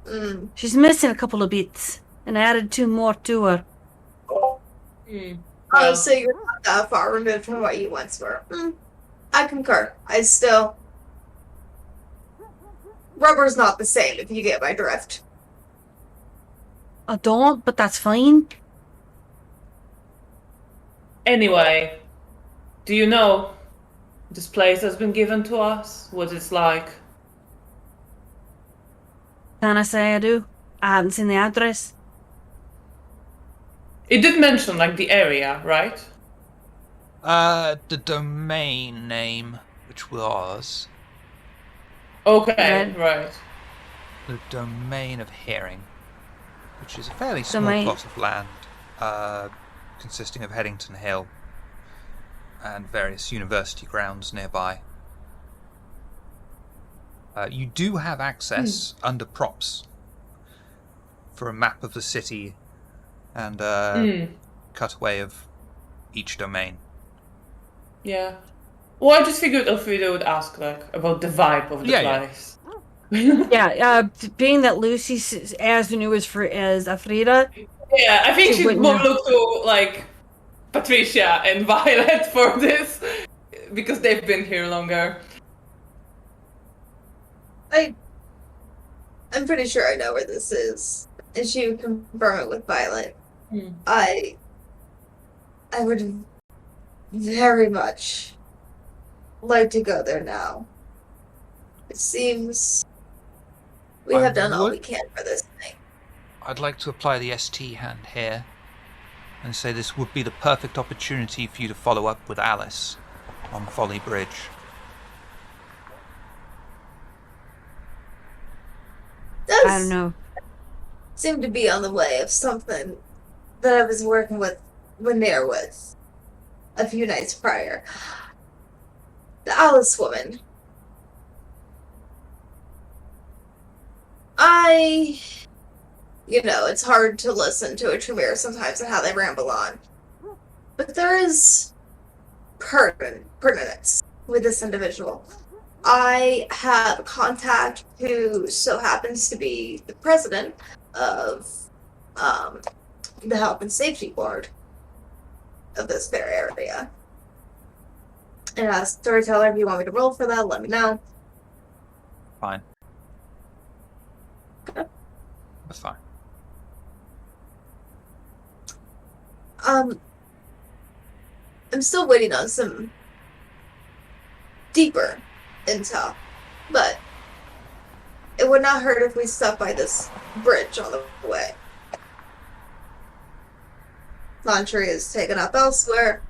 Mm. She's missing a couple of bits, and I added 2 more to her. Oh, Well, so you're not that far removed from what you once were. I concur. I still. Rubber's not the same, if you get my drift. I don't, but that's fine. anyway, do you know this place has been given to us? What it's like? Can I say I do? I haven't seen the address. It did mention like the area, right? The domain name, which was Okay, Red. right. the Domain of Hearing, which is a fairly small Domain. plot of land, consisting of Headington Hill and various university grounds nearby. You do have access under props for a map of the city and cutaway of each domain. Yeah. Well, I just figured Elfrida would ask like about the vibe of the place. Yeah, being that Lucy's as new as Afrida. Yeah, I think She she'd wouldn't more know. look to like Patricia and Violet for this because they've been here longer. I'm pretty sure I know where this is. And she would confirm it with Violet. I would very much like to go there now. It seems we I have done all would- we can for this thing. I'd like to apply the ST hand here and say this would be the perfect opportunity for you to follow up with Alice on Folly Bridge. Does I don't know. seem to be on the way of something that I was working with Lanier with a few nights prior. The Alice woman. It's hard to listen to a Tremere sometimes and how they ramble on. But there is pertinence with this individual. I have a contact who so happens to be the president of the Health and Safety Board of this very area. And as storyteller, if you want me to roll for that, let me know. Fine. That's fine. I'm still waiting on some deeper intel, but it would not hurt if we stopped by this bridge on the way. Lantry is taken up elsewhere.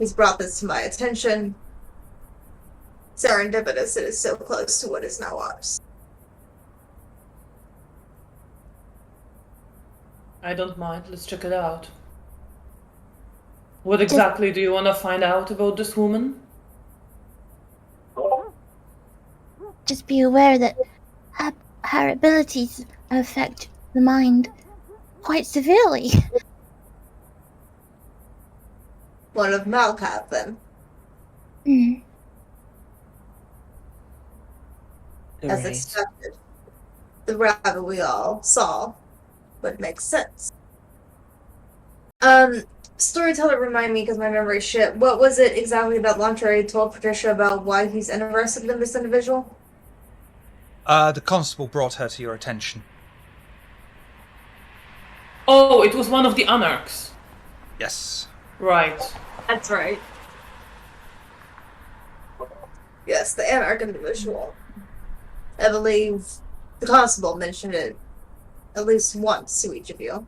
He's brought this to my attention. Serendipitous, it is so close to what is now ours. I don't mind. Let's check it out. What exactly do you want to find out about this woman? Just be aware that her abilities affect the mind quite severely. One of Malkath, then. As expected. The rabbit we all saw would make sense. Storyteller, remind me because my memory's shit. What was it exactly that Lantry told Patricia about why he's interested in this individual? The constable brought her to your attention. Oh, it was one of the anarchs. Yes. Right. That's right. Yes, the anarch individual. I believe the constable mentioned it at least once to each of you.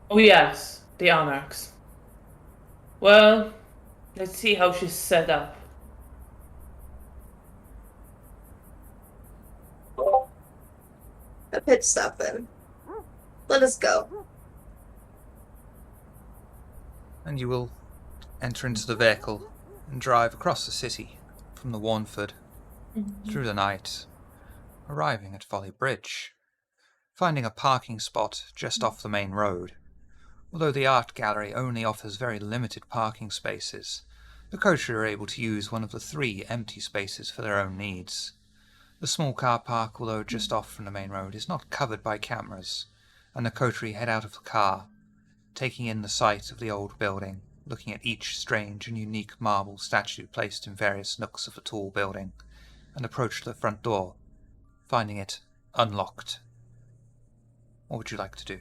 Oh yes, the anarchs. Well, let's see how she's set up. A pitch stop then. Let us go. And you will enter into the vehicle and drive across the city from the Warnford through the night, arriving at Folly Bridge, finding a parking spot just off the main road, Although the art gallery only offers very limited parking spaces, the coterie are able to use one of the 3 empty spaces for their own needs. The small car park, although just off from the main road, is not covered by cameras, and the coterie head out of the car, taking in the sight of the old building, looking at each strange and unique marble statue placed in various nooks of the tall building, and approach the front door, finding it unlocked. What would you like to do?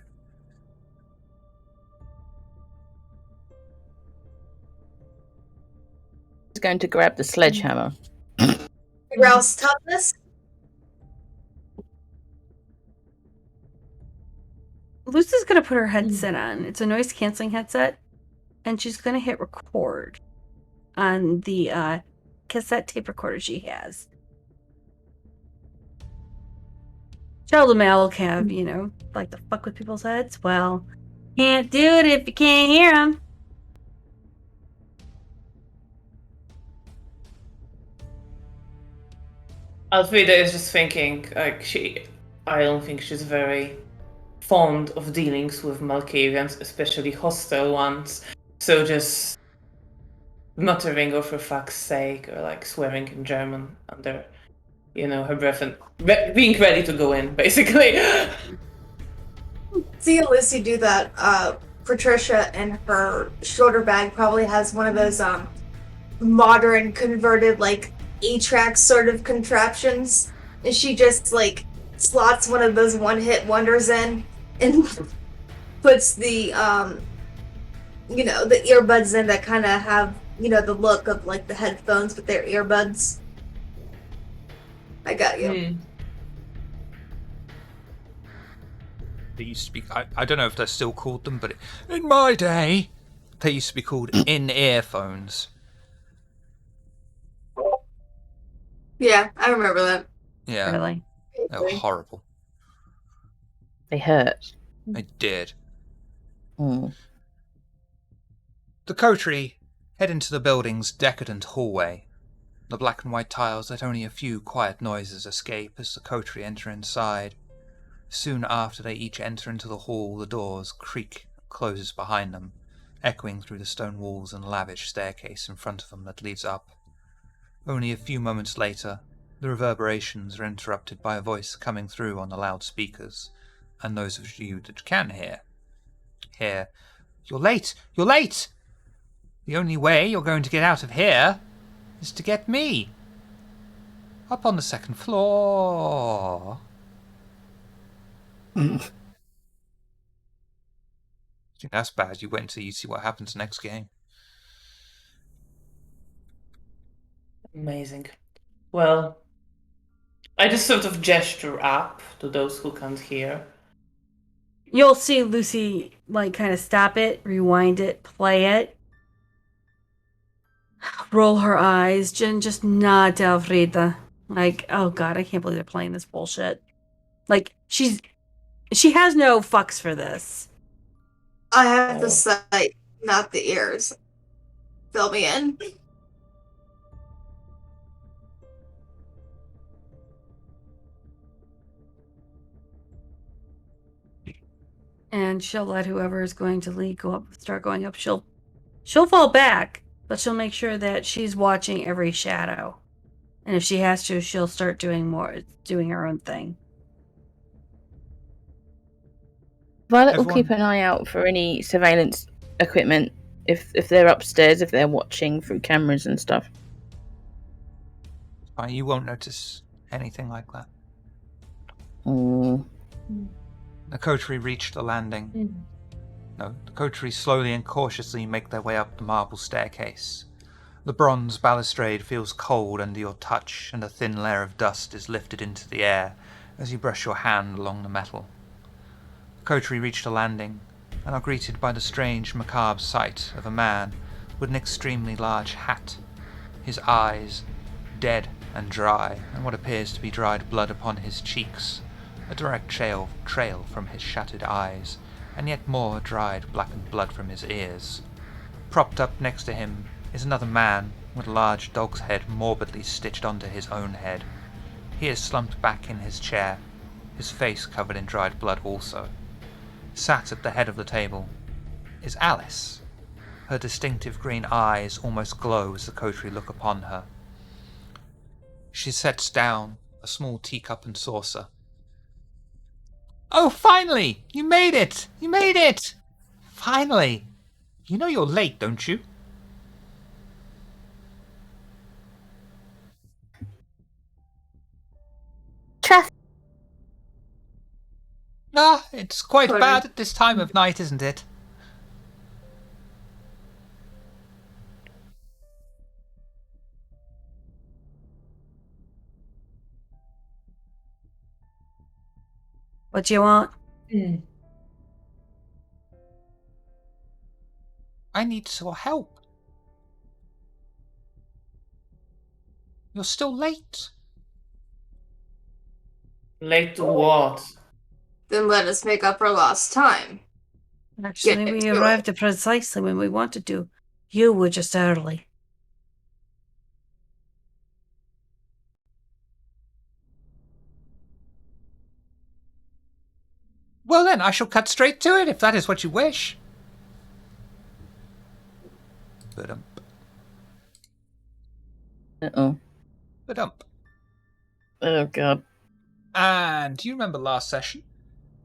He's going to grab the sledgehammer. Rouse toughness. Lucy's gonna put her headset on. It's a noise canceling headset, and she's gonna hit record on the cassette tape recorder she has. Child of Malcab, you know, like to fuck with people's heads. Well, can't do it if you can't hear them. Alfreda is just thinking, like, I don't think she's very fond of dealings with Malkavians, especially hostile ones. So just muttering, "Oh, for fuck's sake," or like swearing in German under, her breath and being ready to go in, basically. See Lucy do that. Patricia in her shoulder bag probably has one of those modern converted like 8-track sort of contraptions, and she just like slots one of those one-hit wonders in and puts the the earbuds in that kind of have the look of like the headphones with their earbuds. I got you. They used to be, I don't know if they're still called them, but in my day, they used to be called in-ear phones. Yeah, I remember that. Yeah, Really? they were horrible. They hurt. They did. Mm. The coterie head into the building's decadent hallway. The black and white tiles let only a few quiet noises escape as the coterie enter inside. Soon after they each enter into the hall, the doors creak and closes behind them, echoing through the stone walls and lavish staircase in front of them that leads up. Only a few moments later, the reverberations are interrupted by a voice coming through on the loudspeakers, and those of you that can hear, "You're late! You're late! The only way you're going to get out of here is to get me. Up on the 2nd floor." I think that's bad. You wait until you see what happens next game. Amazing. Well, I just sort of gesture up to those who can't hear. You'll see Lucy, like, kind of stop it, rewind it, play it, roll her eyes, Jen just nod to Alfreda. Like, oh god, I can't believe they're playing this bullshit. Like, she has no fucks for this. I have the sight, not the ears. Fill me in. And she'll let whoever is going to lead start going up. She'll fall back, but she'll make sure that she's watching every shadow. And if she has to, she'll start doing her own thing. Violet will keep an eye out for any surveillance equipment if they're upstairs, if they're watching through cameras and stuff. You won't notice anything like that. Mm. The coterie reach the landing. No, the coterie slowly and cautiously make their way up the marble staircase. The bronze balustrade feels cold under your touch, and a thin layer of dust is lifted into the air as you brush your hand along the metal. The coterie reach the landing, and are greeted by the strange, macabre sight of a man with an extremely large hat, his eyes dead and dry, and what appears to be dried blood upon his cheeks, a direct trail from his shattered eyes, and yet more dried blackened blood from his ears. Propped up next to him is another man with a large dog's head morbidly stitched onto his own head. He is slumped back in his chair, his face covered in dried blood also. Sat at the head of the table is Alice. Her distinctive green eyes almost glow as the coterie look upon her. She sets down a small teacup and saucer. Oh, finally! You made it! You made it! Finally! You know you're late, don't you? Traffic. Ah, it's quite Sorry. bad at this time of night, isn't it? What do you want? I need your help. You're still late. Late to what? Then let us make up for lost time. Actually, Get we to it. arrived at precisely when we wanted to. You were just early. Well then, I shall cut straight to it, if that is what you wish. Ba-dump, Uh-oh. ba-dump. Oh, God. And do you remember last session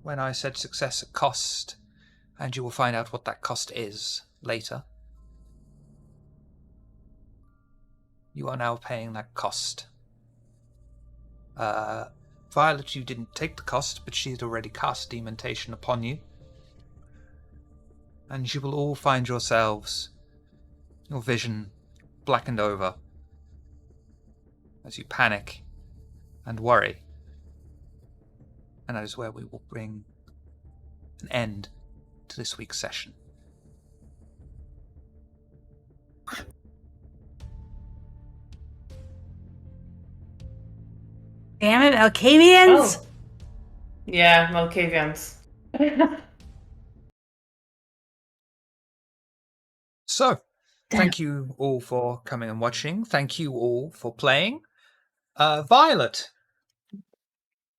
when I said success at cost, and you will find out what that cost is later? You are now paying that cost. Violet, you didn't take the cost, but she had already cast dementation upon you. And you will all find yourselves, your vision blackened over, as you panic and worry. And that is where we will bring an end to this week's session. Damn it, Alcavians! Oh. Yeah, Malkavians. So, thank you all for coming and watching. Thank you all for playing. Violet,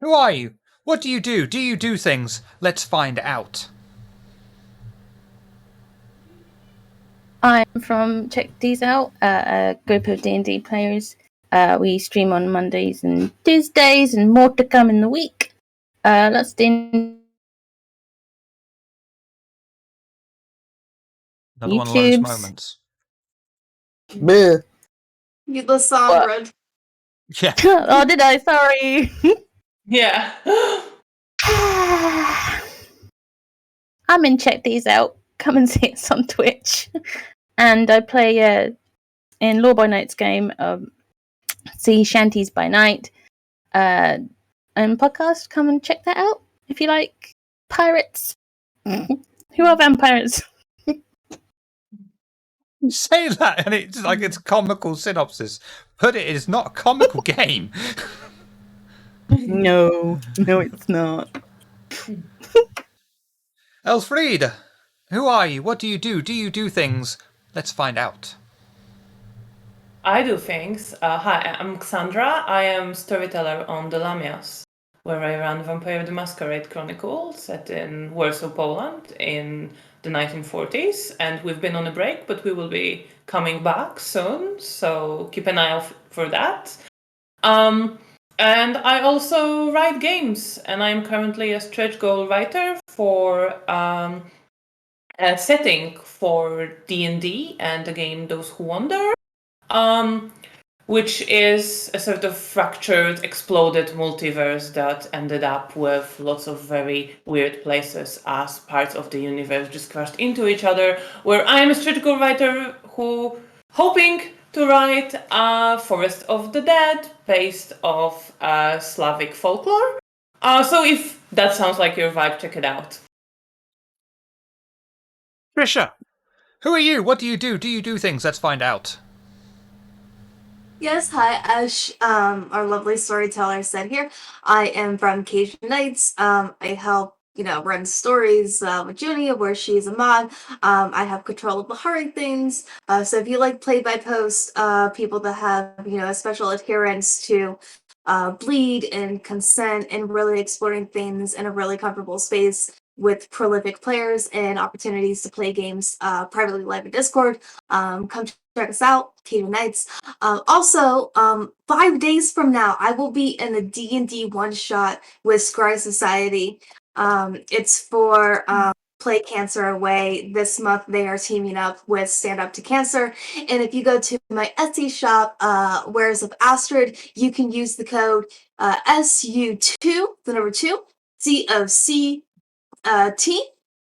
who are you? What do you do? Do you do things? Let's find out. I'm from Check These Out, a group of D&D players. We stream on Mondays and Tuesdays, and more to come in the week. Lots of D&D. Another one of those YouTubes. moments. Bleh. Needless Sombra. Yeah. Oh, did I? Sorry. Yeah. I'm in Check These Out. Come and see us on Twitch. And I play in Law by Night's game, Sea Shanties by Night. And podcast, come and check that out if you like pirates. Who are vampires? Say that, and it's like it's a comical synopsis. But it is not a comical game. No, it's not. Elfriede, who are you? What do you do? Do you do things? Let's find out. I do things. Hi, I'm Cassandra. I am storyteller on the Lamias, where I run Vampire the Masquerade Chronicle, set in Warsaw, Poland, in the 1940s. And we've been on a break, but we will be coming back soon, so keep an eye out for that. And I also write games, and I'm currently a stretch goal writer for a setting for D&D and the game Those Who Wander. Which is a sort of fractured, exploded multiverse that ended up with lots of very weird places as parts of the universe just crashed into each other, where I'm a strategical writer who hoping to write a Forest of the Dead based off Slavic folklore. So if that sounds like your vibe, check it out. Trisha, who are you? What do you do? Do you do things? Let's find out. Yes, hi, as our lovely storyteller said here, I am from Cajun Nights. I help, run stories with Junia where she's a mod. I have control of the hard things. So if you like play-by-post, people that have, a special adherence to bleed and consent and really exploring things in a really comfortable space, with prolific players and opportunities to play games privately live in Discord. Come check us out, Cato Nights. Also, 5 days from now, I will be in a D&D one-shot with Scry Society. It's for Play Cancer Away. This month, they are teaming up with Stand Up to Cancer. And if you go to my Etsy shop, Wares of Astrid, you can use the code SU2, the number 2, COCT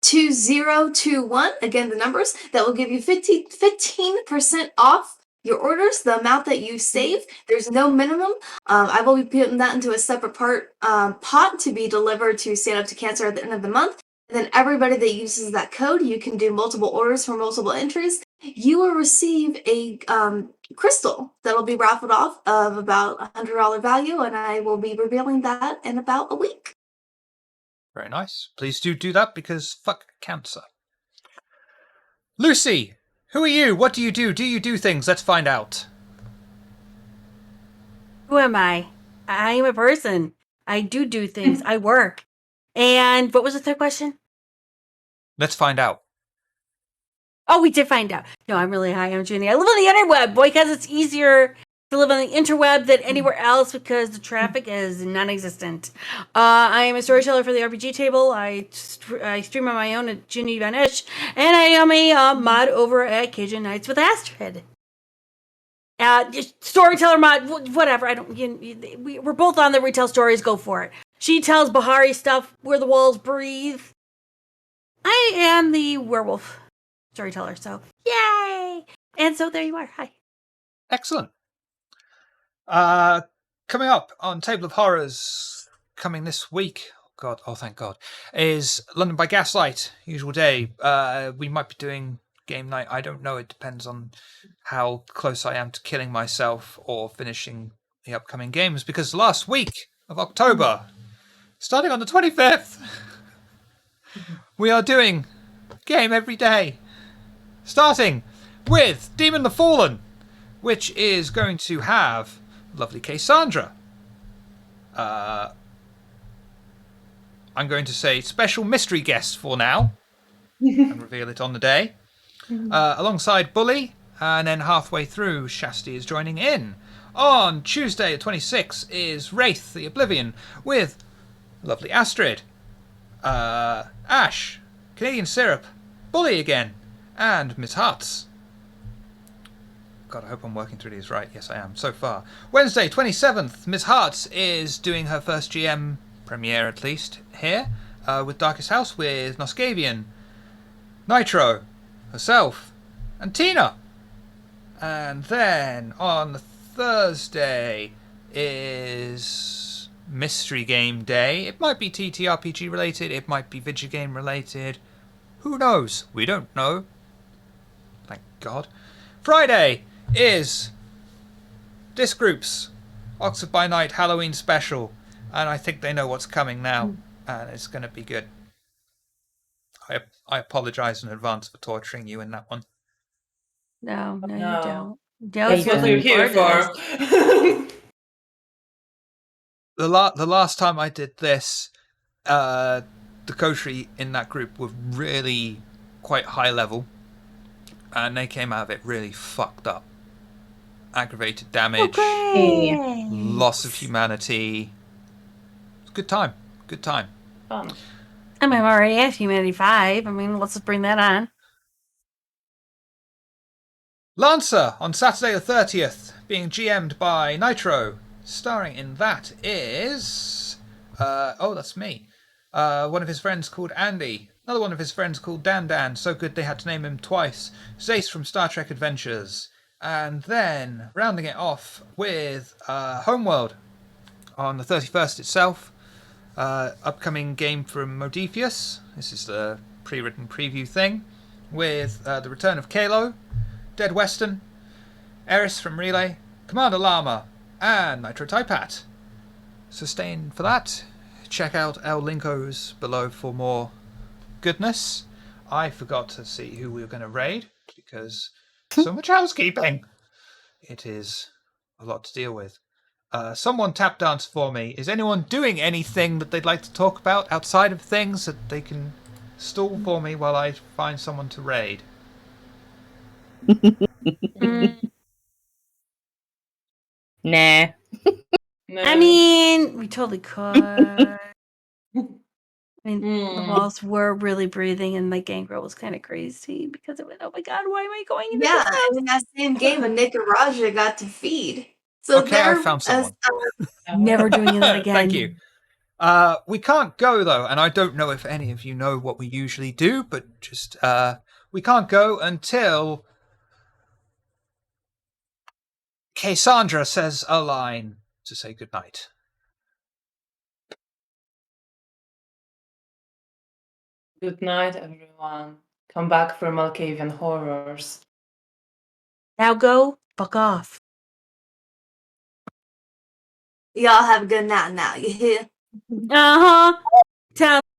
2021. Again, the numbers that will give you 15% off your orders, the amount that you save. There's no minimum. I will be putting that into a separate pot to be delivered to Stand Up to Cancer at the end of the month. And then everybody that uses that code, you can do multiple orders for multiple entries. You will receive a crystal that'll be raffled off of about $100 value, and I will be revealing that in about a week. Very nice. Please do that because fuck cancer. Lucy, who are you? What do you do? Do you do things? Let's find out. Who am I? I am a person. I do things. I work. And what was the third question? Let's find out. Oh, we did find out. No, I'm really high. I'm Junie. I live on the interweb, boy, because it's easier to live on the interweb than anywhere else because the traffic is non-existent. I am a storyteller for the RPG table. I stream on my own at Junie Vanish, and I am a mod over at Cajun Nights with Astrid. Storyteller mod, whatever. I don't. We're both on the retail stories. Go for it. She tells Bahari stuff where the walls breathe. I am the werewolf storyteller, so yay! And so there you are. Hi. Excellent. Coming up on Table of Horrors, coming this week, thank God, is London by Gaslight, usual day. We might be doing game night, I don't know, it depends on how close I am to killing myself or finishing the upcoming games, because last week of October, starting on the 25th, we are doing game every day. Starting with Demon the Fallen, which is going to have lovely Cassandra. I'm going to say special mystery guest for now and reveal it on the day. Alongside Bully, and then halfway through, Shasti is joining in. On Tuesday, the 26th, is Wraith the Oblivion with lovely Astrid, Ash, Canadian Syrup, Bully again, and Miss Hearts. God, I hope I'm working through these right. Yes, I am, so far. Wednesday, 27th, Miss Hearts is doing her first GM premiere, at least, here, with Darkest House, with Noscavian, Nitro, herself, and Tina. And then, on Thursday, is Mystery Game Day. It might be TTRPG related, it might be video game related. Who knows? We don't know. Thank God. Friday is Disc Group's Oxford by Night Halloween special, and I think they know what's coming now, and it's going to be good. I apologise in advance for torturing you in that one. No, No. you don't. That's what we're here for. The last time I did this, the Kotri in that group were really quite high level, and they came out of it really fucked up. Aggravated damage, loss of humanity. It's a good time. Good time. Fun. I mean, I'm already at Humanity 5. I mean, let's just bring that on. Lancer on Saturday the 30th, being GM'd by Nitro. Starring in that is... that's me. One of his friends called Andy. Another one of his friends called Dan Dan. So good they had to name him twice. Zace from Star Trek Adventures. And then, rounding it off with Homeworld on the 31st itself. Upcoming game from Modiphius. This is the pre-written preview thing. With the return of Kalo, Dead Western, Eris from Relay, Commander Llama, and Nitro Taipat. So stay in for that. Check out El Linkos below for more goodness. I forgot to see who we were going to raid because so much housekeeping. It is a lot to deal with. Someone tap dance for me. Is anyone doing anything that they'd like to talk about outside of things that they can stall for me while I find someone to raid? Mm, Nah. No. I mean, we totally could. I mean, the walls were really breathing, and my gangrel was kind of crazy because it went, oh my god, why am I going into Yeah, this house? and in that same game, Nick and Raja got to feed. So Okay, I they're found someone. Never doing that again. Thank you. We can't go though, and I don't know if any of you know what we usually do, but just we can't go until Cassandra says a line to say goodnight. Good night, everyone. Come back for Malkavian horrors. Now go fuck off. Y'all have a good night now, you hear? Uh huh.